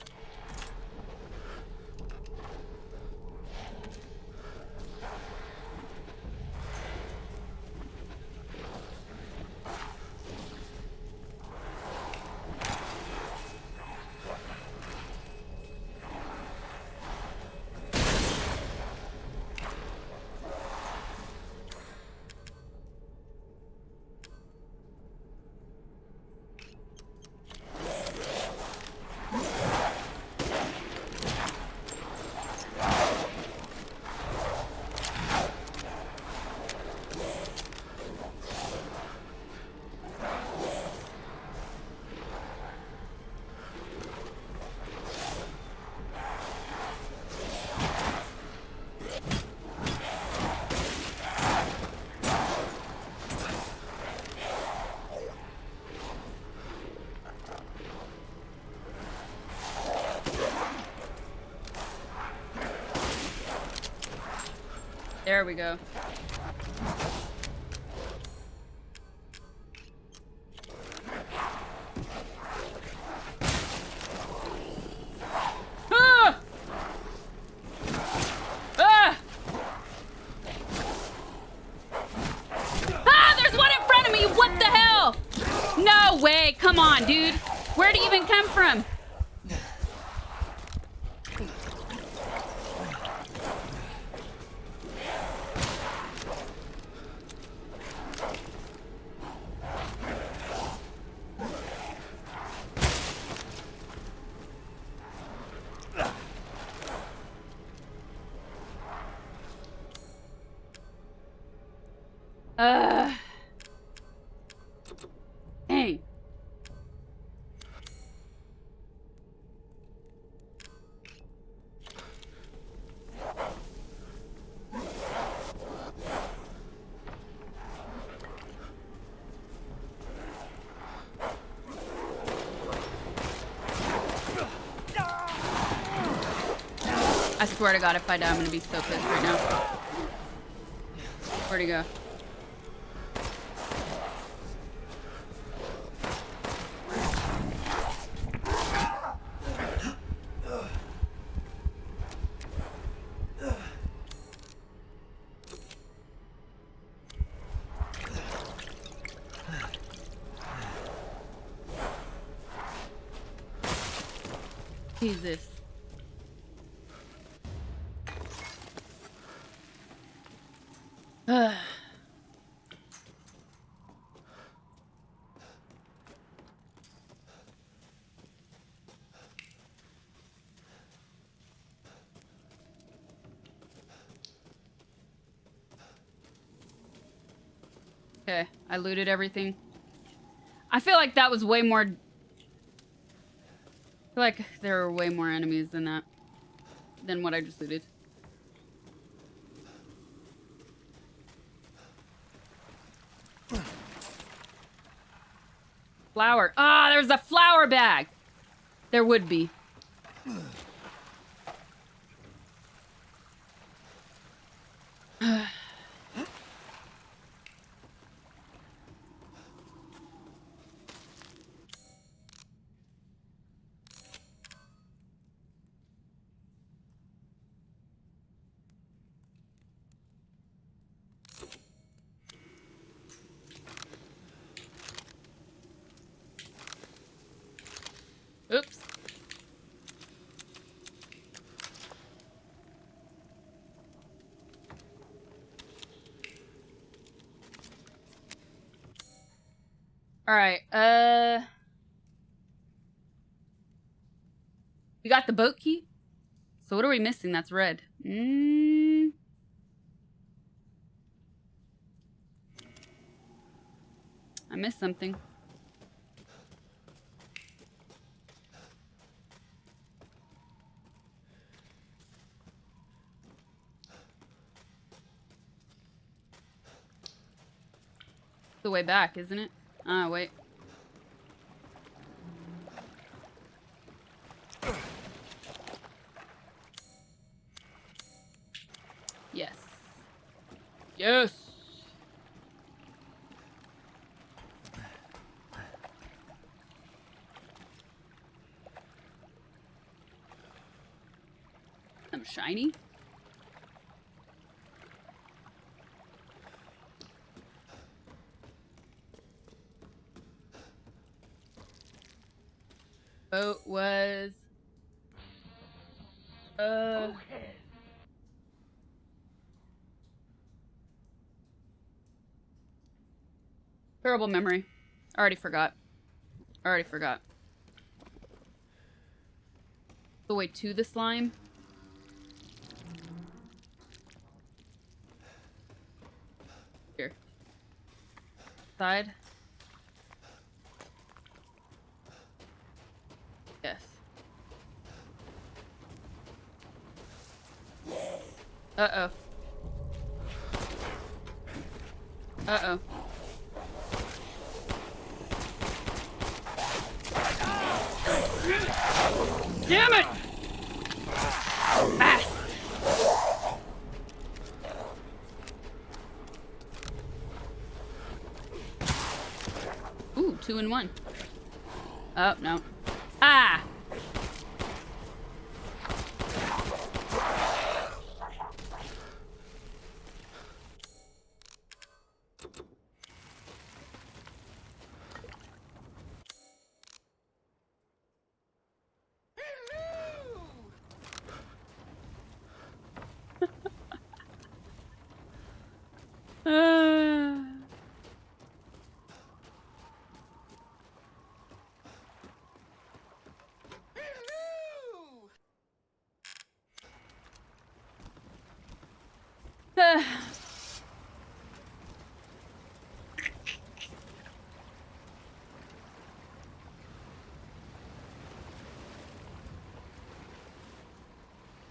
There we go. Ah! Ah! Ah, there's one in front of me! What the hell? No way! Come on, dude! Where'd he even come from? Dang. I swear to God, if I die, I'm gonna be so pissed right now. Where'd he go? Jesus. Okay, I looted everything. I feel like that was way more... I feel like there were way more enemies than that. Than what I just looted. Flower. Ah, there's a flower bag! There would be. Oops. All right. We got the boat key. So what are we missing? That's red. I missed something. The way back, isn't it? Ah, wait. Yes. Yes. I'm shiny. Boat was terrible memory. Already forgot. The way to the slime. Here. Side. Yes. Uh-oh. Uh-oh. Damn it! Fast! Oh, no. Ah!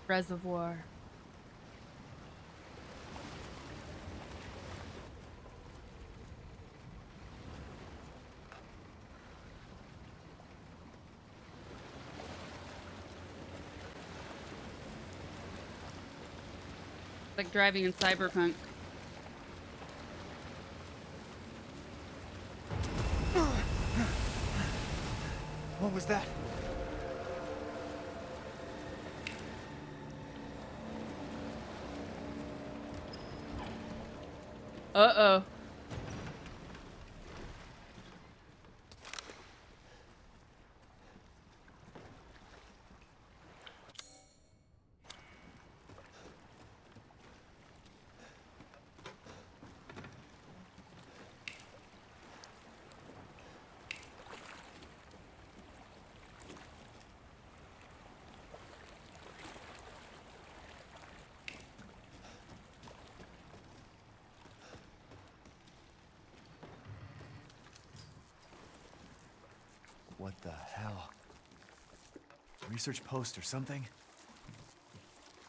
Reservoir. Like driving in Cyberpunk. What was that? Uh-oh. What the hell? Research post or something?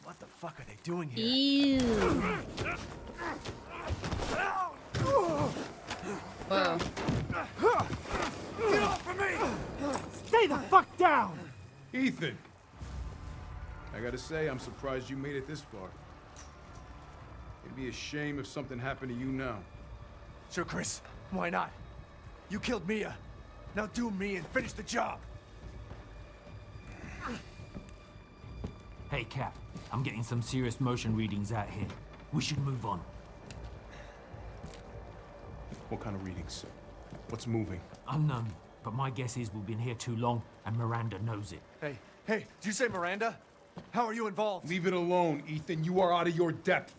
What the fuck are they doing here? Ew. Whoa. Get off of me! Stay the fuck down! Ethan! I gotta say, I'm surprised you made it this far. It'd be a shame if something happened to you now. Sure, Chris. Why not? You killed Mia. Now do me and finish the job. Hey, Cap. I'm getting some serious motion readings out here. We should move on. What kind of readings? What's moving? Unknown, but my guess is we've been here too long, and Miranda knows it. Hey, did you say Miranda? How are you involved? Leave it alone, Ethan. You are out of your depth.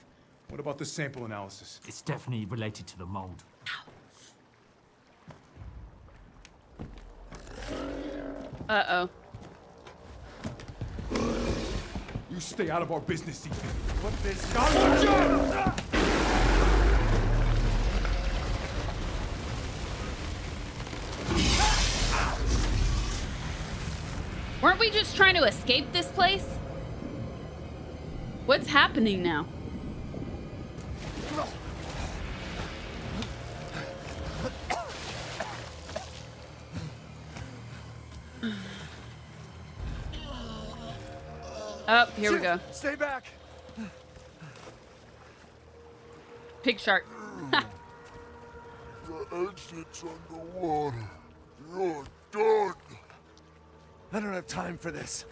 What about the sample analysis? It's definitely related to the mold. Uh-oh. You stay out of our business, Ethan. What this? Weren't we just trying to escape this place? What's happening now? Oh, here we go. Stay back. Pig shark. The exit's underwater. You're done. I don't have time for this.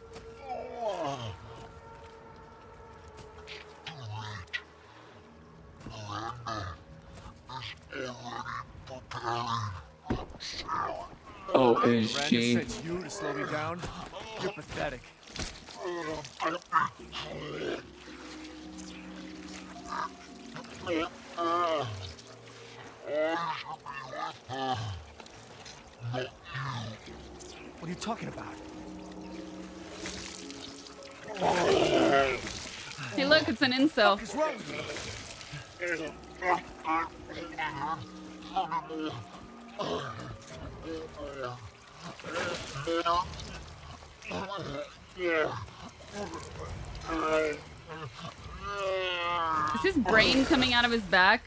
Oh, is Miranda she? sent you to slow me down? You're pathetic. What are you talking about? Hey, look, it's an incel. What's wrong with you? Is his brain coming out of his back?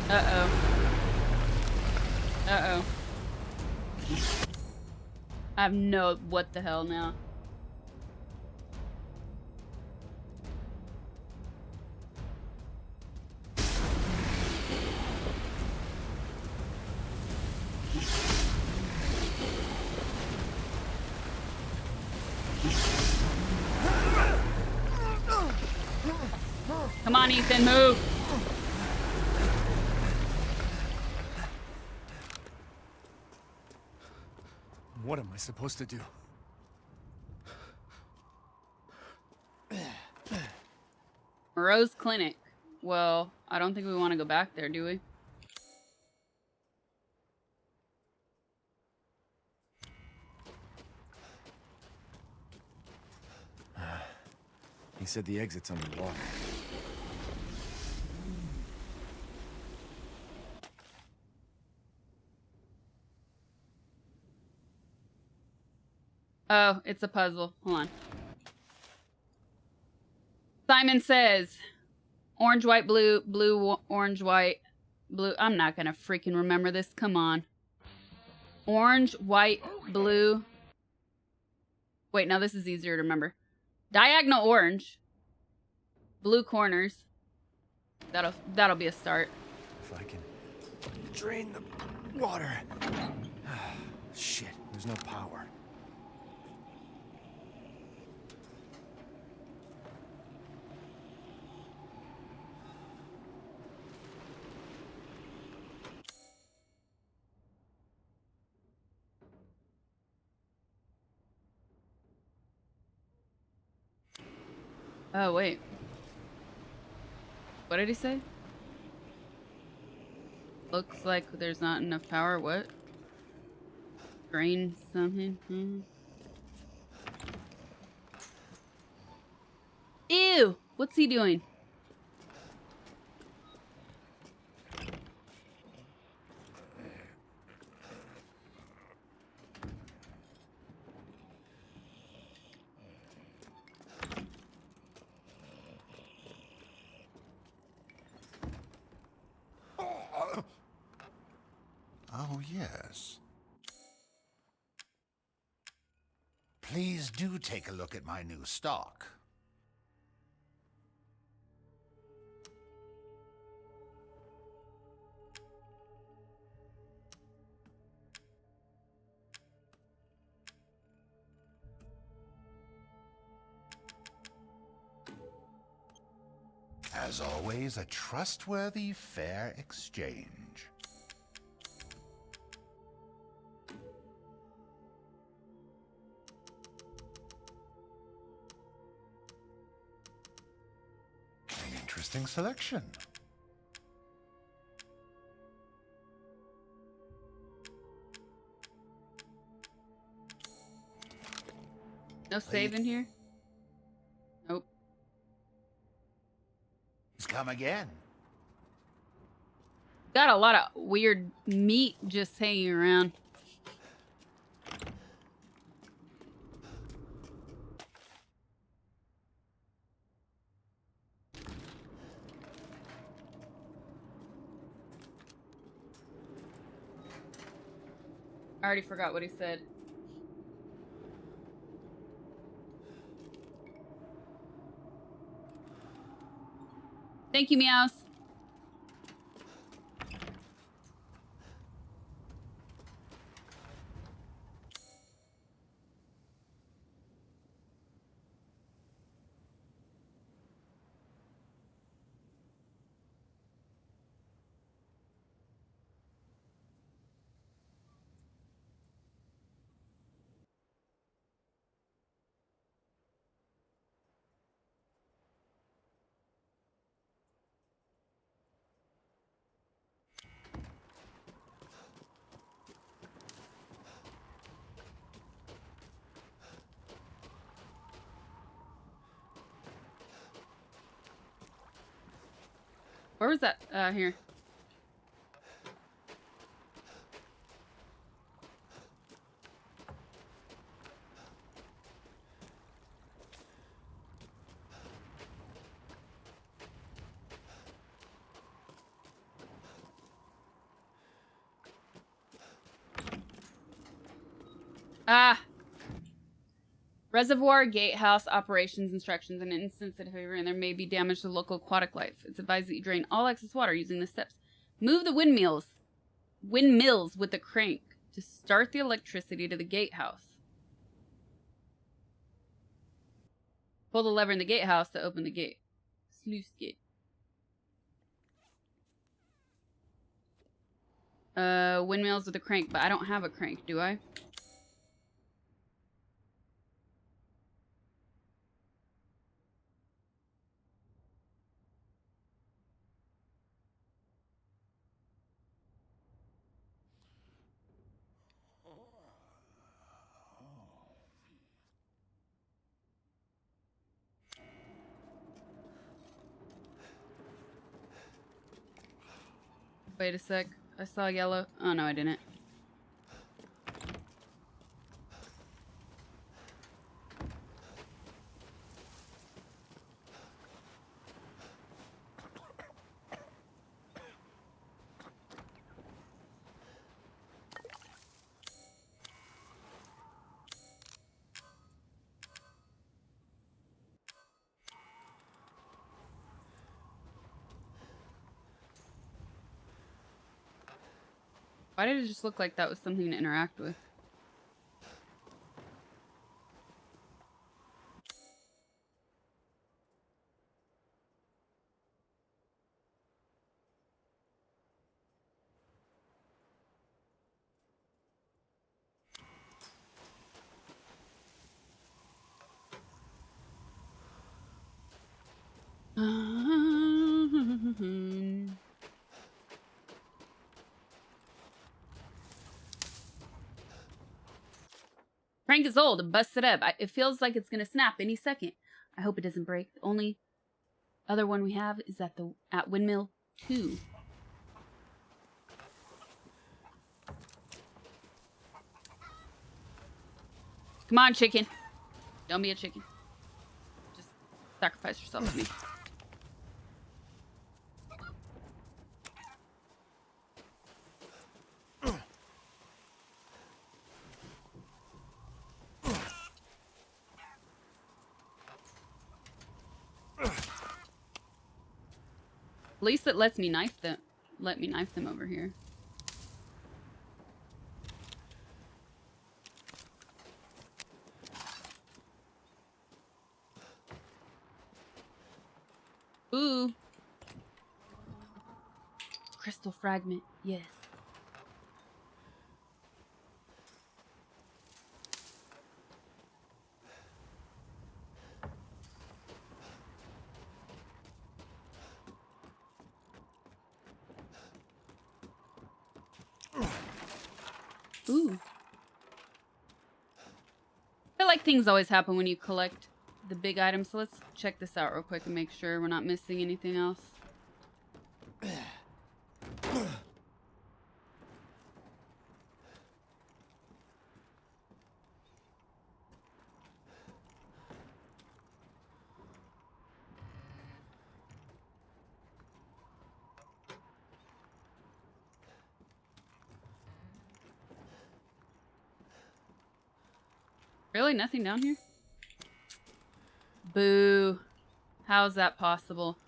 Uh-oh. Uh-oh. I have no what the hell now. Come on, Ethan, move. What am I supposed to do? Moreau's clinic. Well, I don't think we want to go back there, do we? He said the exit's underwater. Oh, it's a puzzle. Hold on. Simon says, orange, white, blue, blue, orange, white, blue. I'm not gonna freaking remember this. Come on. Orange, white, blue. Wait, no, this is easier to remember. Diagonal orange. Blue corners. That'll be a start. If I can drain the water. Shit, there's no power. Oh, wait. What did he say? Looks like there's not enough power. What? Drain something? Ew! What's he doing? Oh, yes. Please do take a look at my new stock. As always, a trustworthy, fair exchange. An interesting selection. No save in here? Nope. He's come again. Got a lot of weird meat just hanging around. I already forgot what he said. Thank you, Meows. Where was that? Here. Ah. Reservoir gatehouse operations instructions. In an instance that there may be damage to local aquatic life. It's advised that you drain all excess water using the steps. Move the windmills with the crank to start the electricity to the gatehouse. Pull the lever in the gatehouse to open the gate. Sluice gate. Windmills with a crank, but I don't have a crank, do I? Wait a sec. I saw yellow. Oh, no, I didn't. Why did it just look like that was something to interact with? Crank is old and busted up. It feels like it's gonna snap any second. I hope it doesn't break. The only other one we have is at Windmill 2. Come on, chicken. Don't be a chicken. Just sacrifice yourself to me. At least it lets me knife them. Let me knife them over here. Ooh. Crystal fragment. Yes. Ooh. I feel like things always happen when you collect the big items, so let's check this out real quick and make sure we're not missing anything else. Really? Nothing down here? Boo. How's that possible?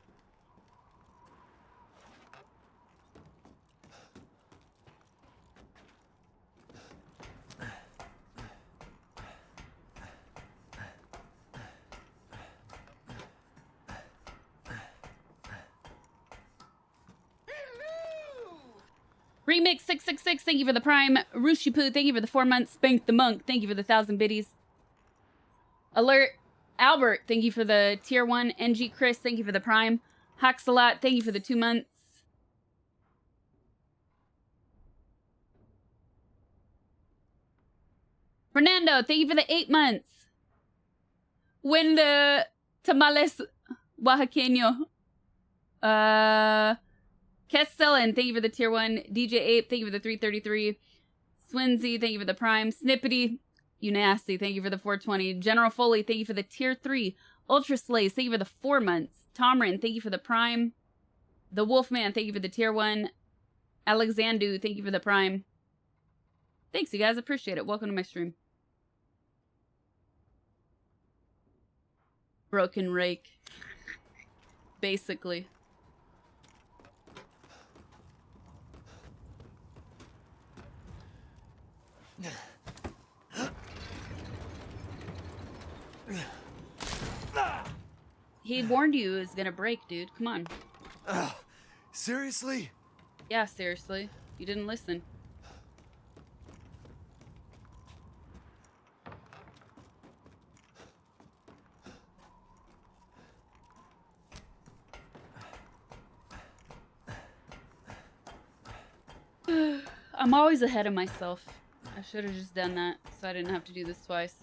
Remix 666, thank you for the prime. Rushipu, thank you for the 4 months. Spank the Monk, thank you for the 1,000 biddies. Alert Albert, thank you for the tier 1. NG Chris, thank you for the prime. Haxalot, thank you for the 2 months. Fernando, thank you for the 8 months. Wende Tamales Oaxaqueño. Kesselin, thank you for the tier 1. DJ Ape, thank you for the 333. Swinsy, thank you for the prime. Snippety, you nasty, thank you for the 420. General Foley, thank you for the tier 3. Ultra Slays, thank you for the 4 months. Tomrin, thank you for the prime. The Wolfman, thank you for the tier 1. Alexandu, thank you for the prime. Thanks, you guys. Appreciate it. Welcome to my stream. Broken rake. Basically. He warned you it was gonna break, dude. Come on. Seriously? Yeah, seriously. You didn't listen. I'm always ahead of myself. I should have just done that so I didn't have to do this twice.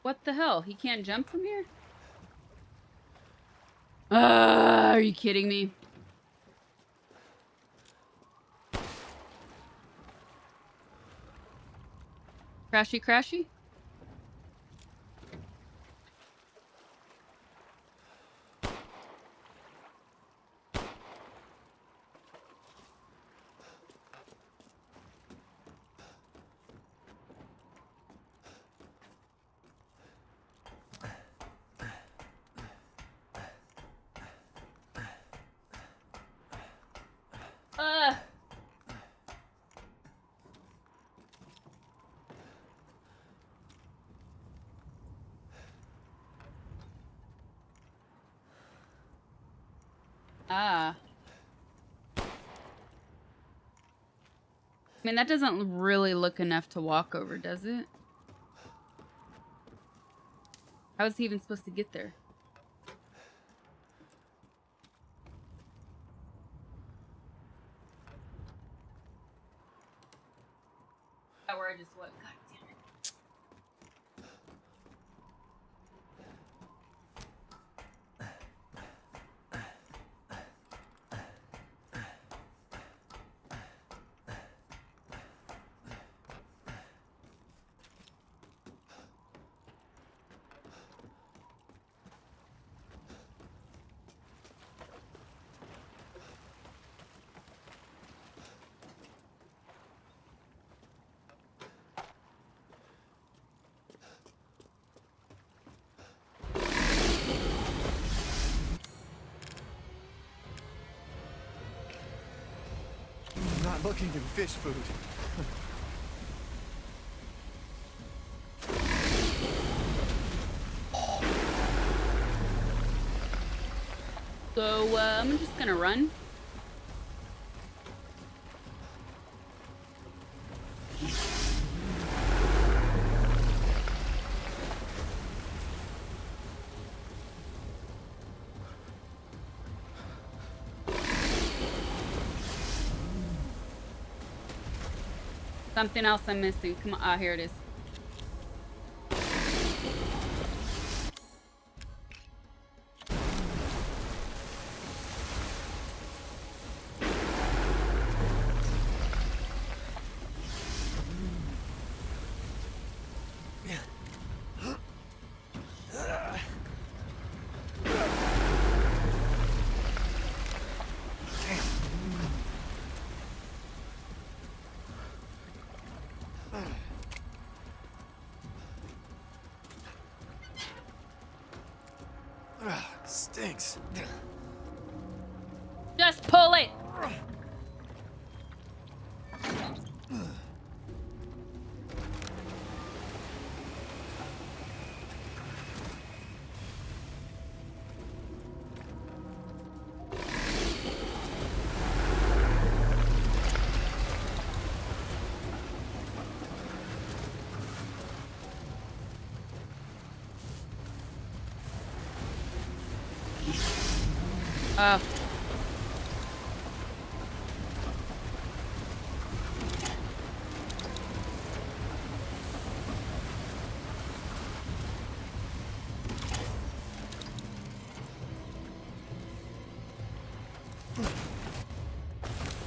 What the hell? He can't jump from here? Are you kidding me? Crashy, crashy? Ah. I mean, that doesn't really look enough to walk over, does it? How is he even supposed to get there? Where I just what? God damn it. I'm not looking in fish food. So, I'm just gonna run. Something else I'm missing. Come on. Ah, here it is. Stinks. Just pull it. Oh.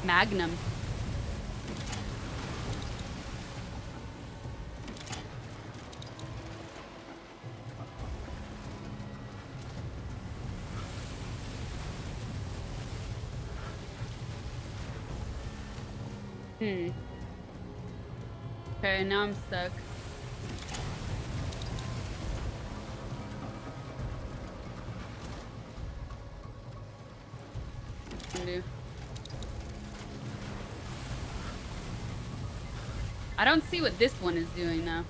Magnum. Okay, now I'm stuck. Do. I don't see what this one is doing though.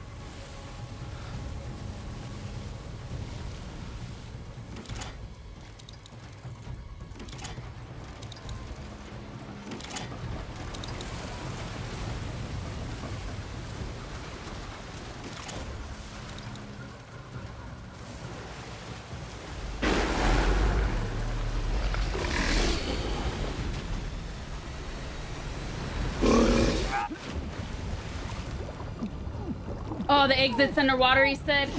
Oh, the exit's underwater, he said.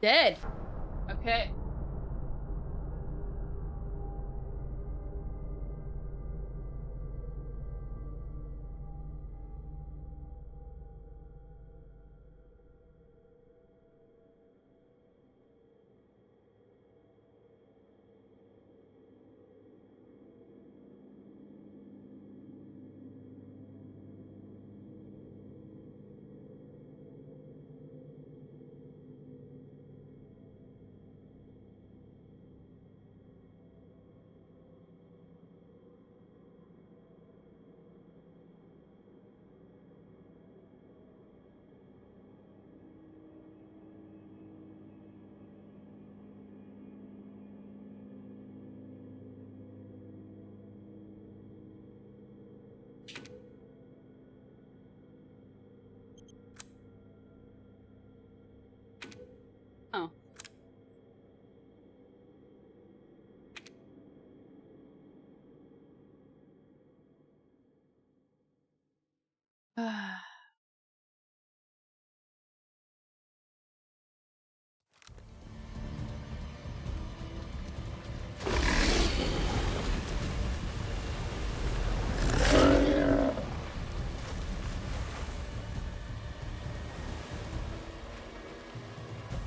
Dead. Okay. Oh.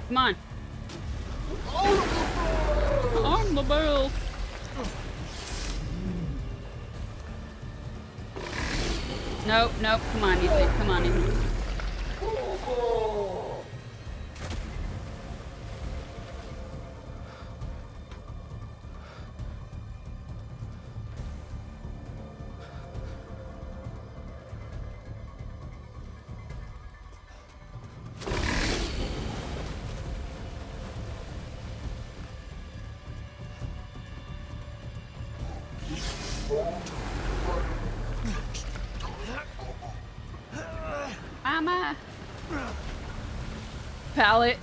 Come on. On the barrel. Nope, nope. Come on, Ethan. Come on, Ethan. Mama. Pallet.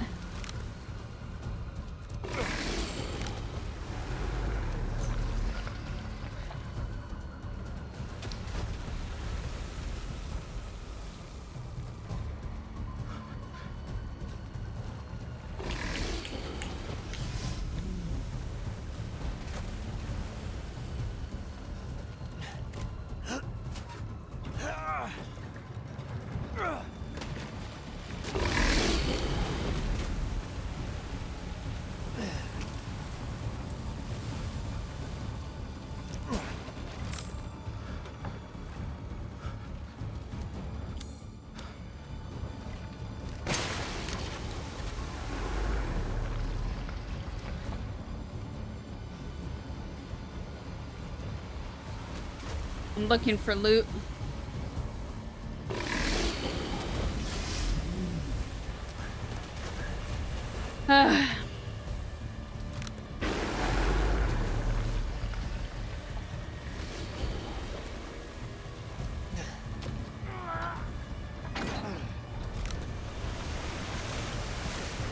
I'm looking for loot.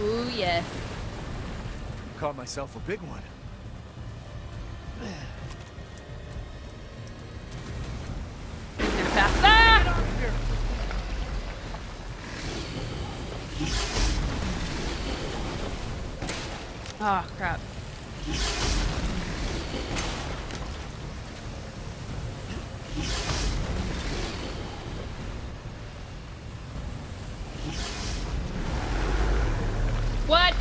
Ooh, yes. Caught myself a big one. Oh, crap. What?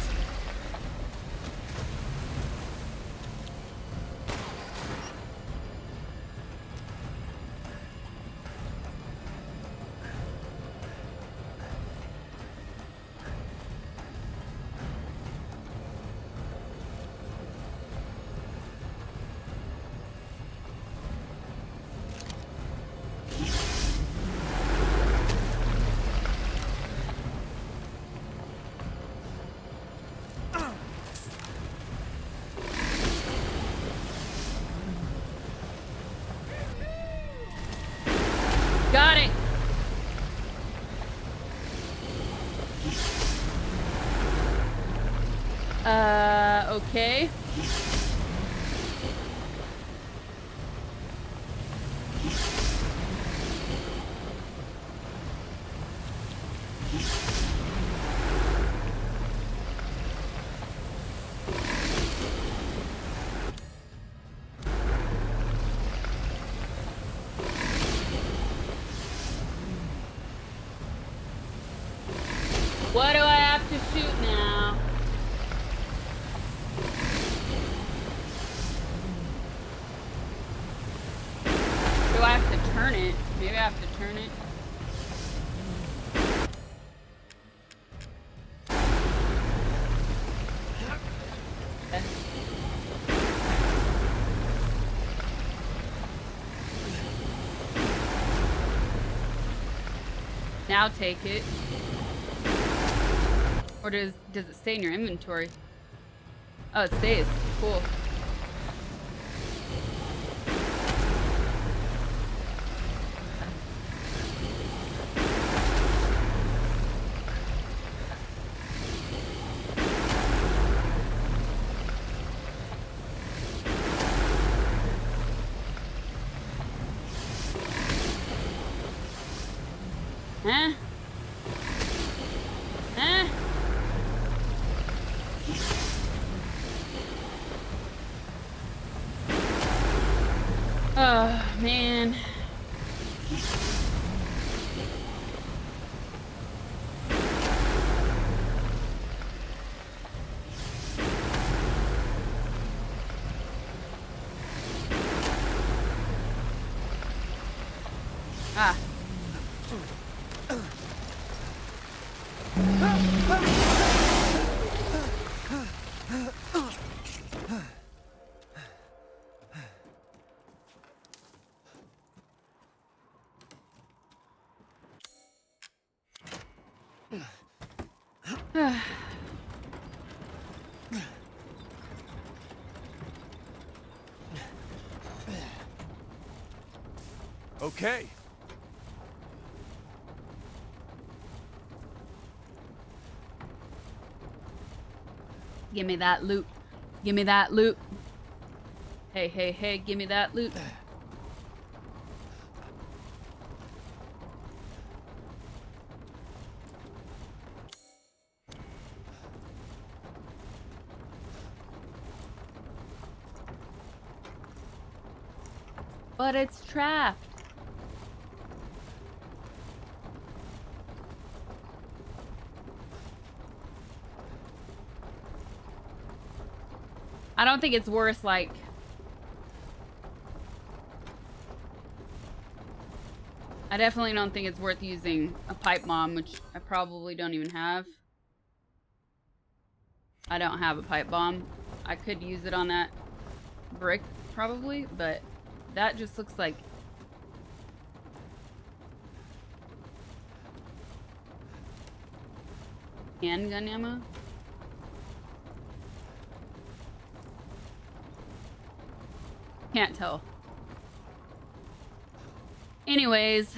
Okay. What do I have to shoot now? Do I have to turn it? Maybe I have to turn it. Okay. Now take it. Or does it stay in your inventory? Oh, it stays. Cool. Huh? Huh? Oh, man. Ah. Okay. Give me that loot. Give me that loot. Hey, hey, hey, give me that loot. But it's trapped. I don't think it's worth, like... I definitely don't think it's worth using a pipe bomb, which I probably don't even have. I don't have a pipe bomb. I could use it on that brick, probably, but that just looks like... handgun ammo? Can't tell. Anyways,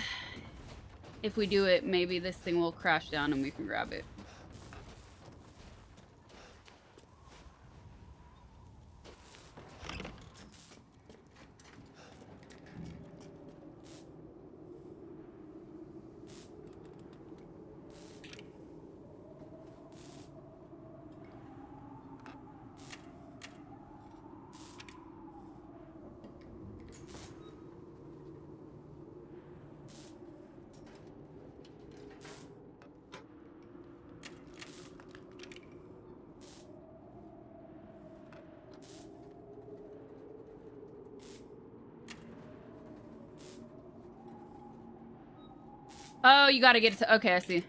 if we do it, maybe this thing will crash down and we can grab it. Oh, you gotta get it to... Okay, I see.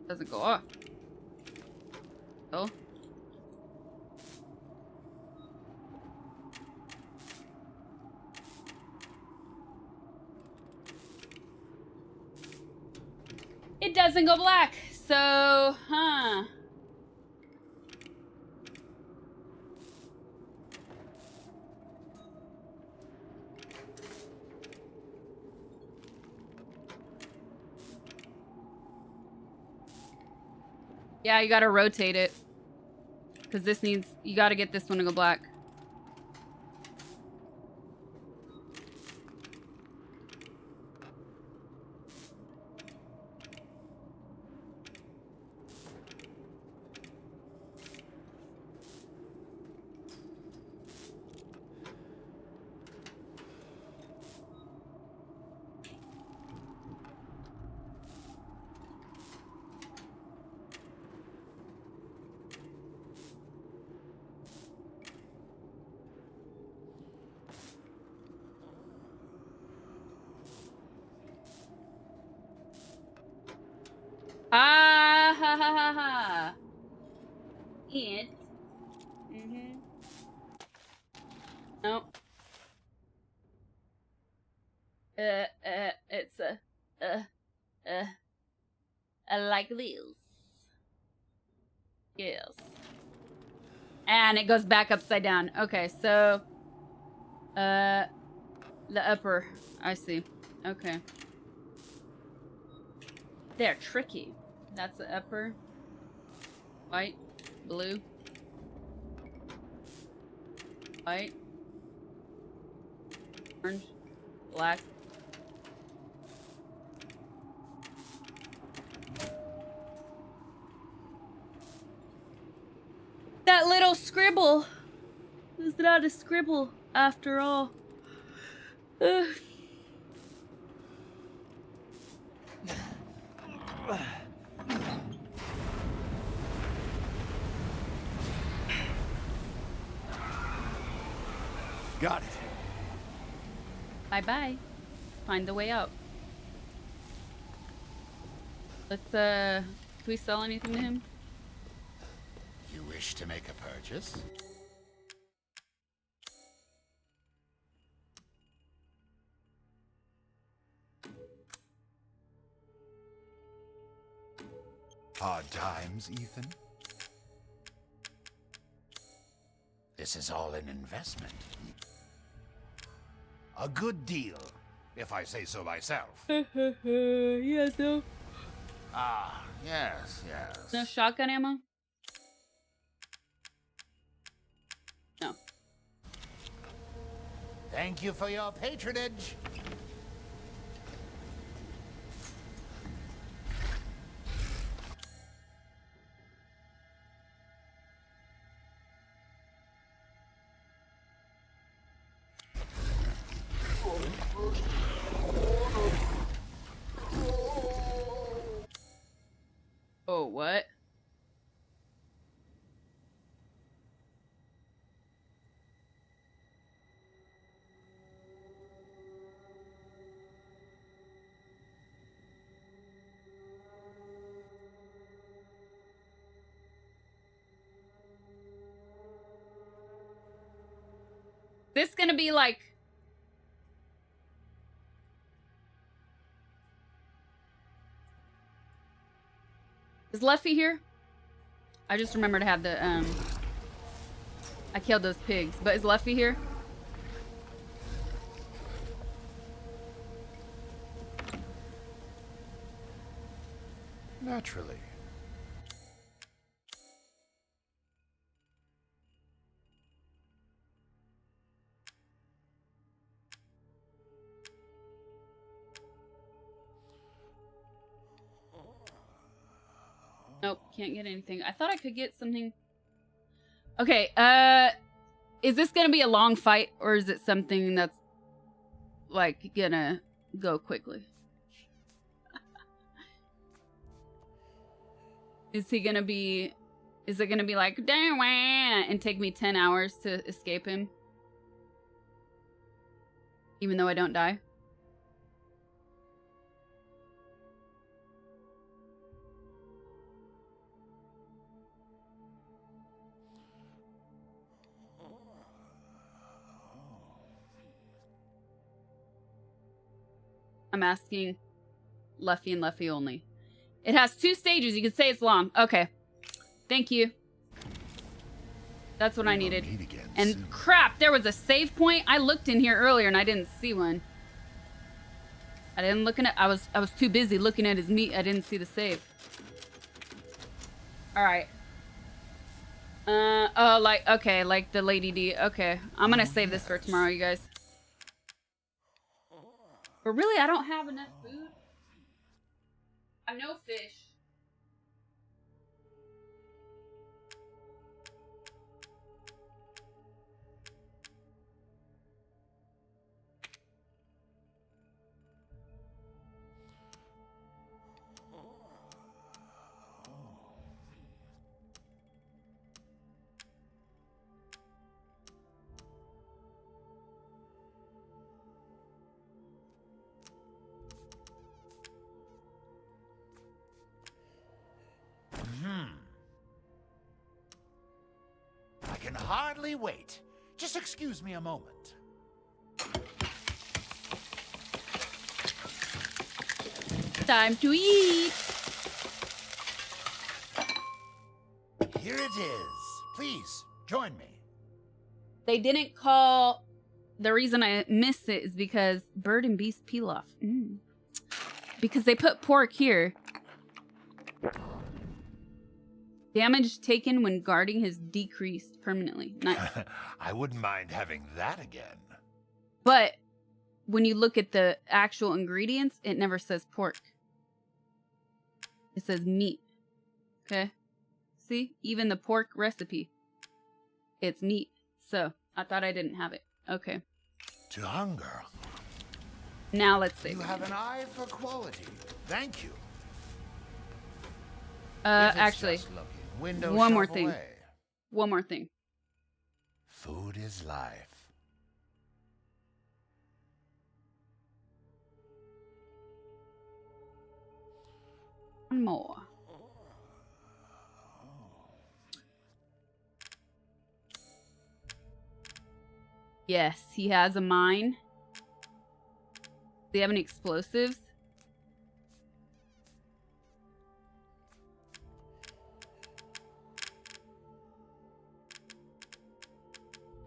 Doesn't go off. Oh. It doesn't go black. so, yeah, you gotta rotate it. Because this needs, you gotta get this one to go black. Ah, ha, ha, ha, ha. It. Mm-hmm. Nope. It's like this. Yes. And it goes back upside down. Okay, so, the upper. I see. Okay. They're tricky. That's the upper. White. Blue. White. Orange. Black. That little scribble is not a scribble after all. Ugh. Got it. Bye-bye. Find the way out. Let's, can we sell anything to him? You wish to make a purchase? Hard times, Ethan? This is all an investment. A good deal, if I say so myself. Yes, no. Ah, yes, yes. No shotgun ammo? No. Thank you for your patronage. Oh, what? This gonna be like... Is Luffy here? I just remember to have the, I killed those pigs, but is Luffy here? Naturally. Nope, can't get anything. I thought I could get something. Okay, is this gonna be a long fight, or is it something that's, like, gonna go quickly? Is it gonna be like, damn, and take me 10 hours to escape him? Even though I don't die? I'm asking Luffy and Luffy only. It has 2 stages. You could say it's long. Okay. Thank you. That's what I needed. And soon. crap, there was a save point. I looked in here earlier and I didn't see one. I didn't look at it. I was too busy looking at his meat. I didn't see the save. All right. Oh, like, okay, like the Lady D. Okay, I'm gonna save this for tomorrow, you guys. But really, I don't have enough food. I have no fish. I can hardly wait. Just excuse me a moment. Time to eat. Here it is. Please, join me. They didn't call. The reason I missed it is because bird and beast pilaf. Because they put pork here. Damage taken when guarding has decreased permanently. Nice. I wouldn't mind having that again. But when you look at the actual ingredients, it never says pork. It says meat. Okay? See? Even the pork recipe. It's meat. So, I thought I didn't have it. Okay. To hunger. Now let's see. You have an eye for quality. Thank you. Actually, one more thing. Away. One more thing. Food is life. One more. Yes, he has a mine. Do they have any explosives?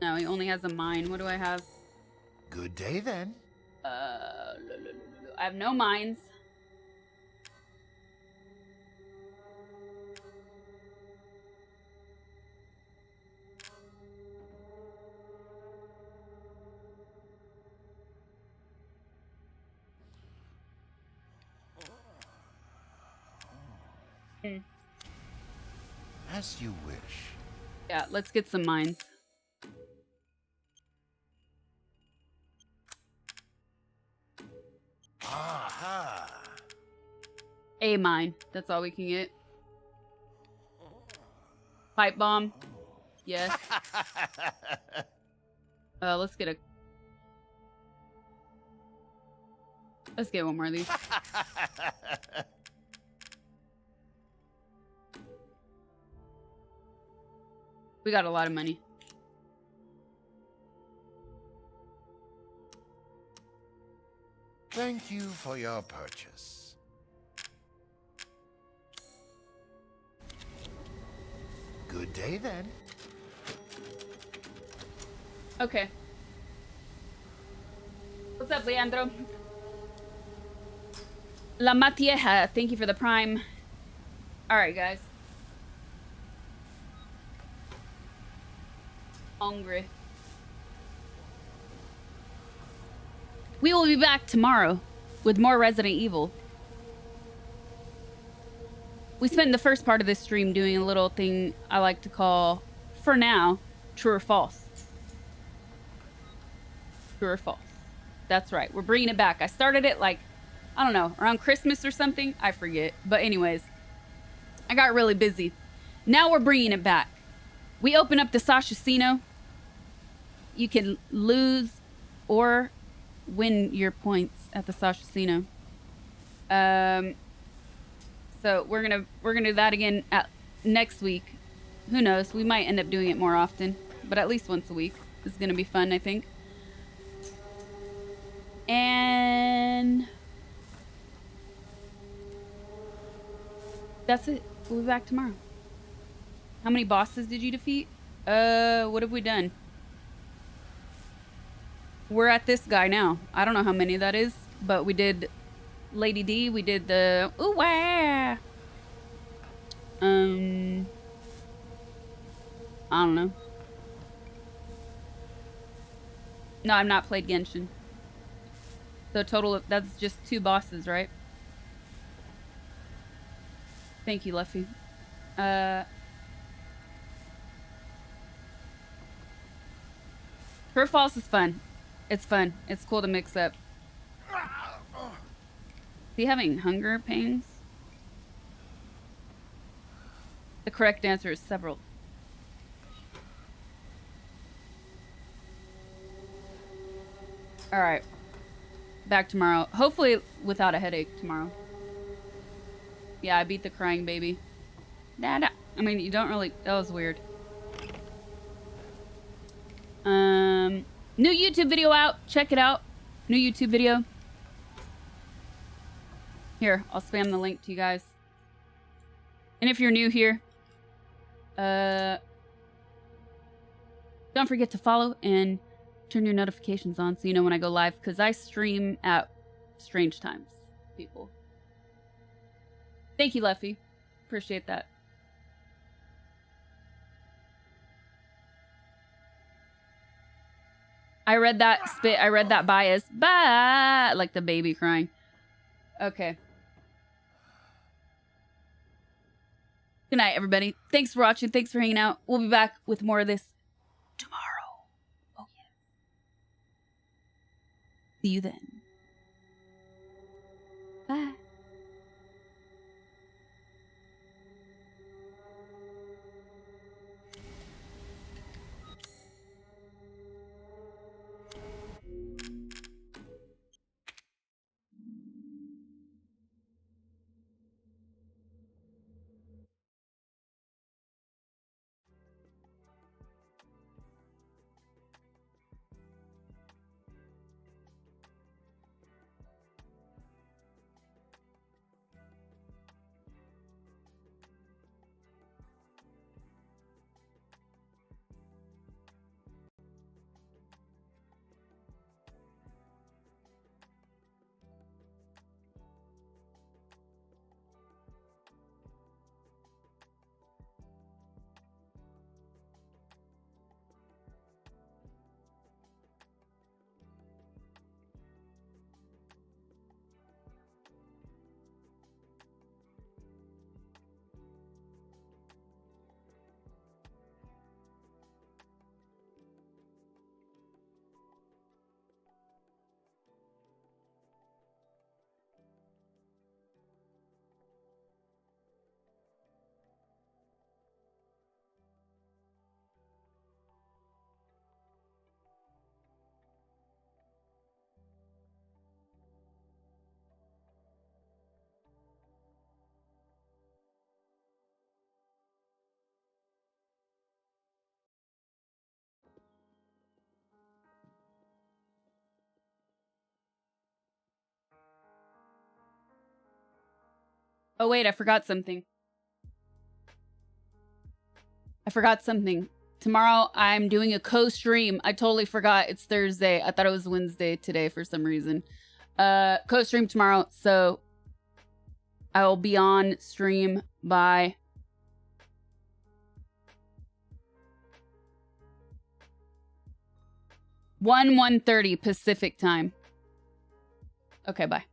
No, he only has a mine. What do I have? Good day then. I have no mines. As you wish. Yeah, let's get some mines. Aha. A mine. That's all we can get. Pipe bomb. Yes. Let's get a... Let's get one more of these. We got a lot of money. Thank you for your purchase. Good day then. Okay. What's up, Leandro? La Matieja, thank you for the prime. Alright, guys. Hungry. We will be back tomorrow with more Resident Evil. We spent the first part of this stream doing a little thing I like to call, for now, true or false. True or false. That's right. We're bringing it back. I started it like, I don't know, around Christmas or something. I forget. But anyways, I got really busy. Now we're bringing it back. We open up the Sasha Casino. You can lose or win your points at the Sasha Casino. So we're gonna do that again next week. Who knows? We might end up doing it more often, but at least once a week. This is gonna be fun, I think. And that's it. We'll be back tomorrow. How many bosses did you defeat? What have we done? We're at this guy now. I don't know how many that is, but we did Lady D. We did the ooh wah. I don't know. No, I've not played Genshin. So total of, that's just 2 bosses, right? Thank you, Luffy. True or false is fun. It's fun. It's cool to mix up. Is he having hunger pains? The correct answer is several. Alright. Back tomorrow. Hopefully without a headache tomorrow. Yeah, I beat the crying baby. Dada. I mean, you don't really... That was weird. New YouTube video out. Check it out. New YouTube video. Here, I'll spam the link to you guys. And if you're new here, don't forget to follow and turn your notifications on so you know when I go live, because I stream at strange times, people. Thank you, Leffy. Appreciate that. I read that spit. I read that bias. Bah! Like the baby crying. Okay. Good night, everybody. Thanks for watching. Thanks for hanging out. We'll be back with more of this tomorrow. Oh, yeah. See you then. Bye. Oh, wait, I forgot something. Tomorrow, I'm doing a co-stream. I totally forgot. It's Thursday. I thought it was Wednesday today for some reason. Co-stream tomorrow, so I will be on stream by 1:30 Pacific time. Okay, bye.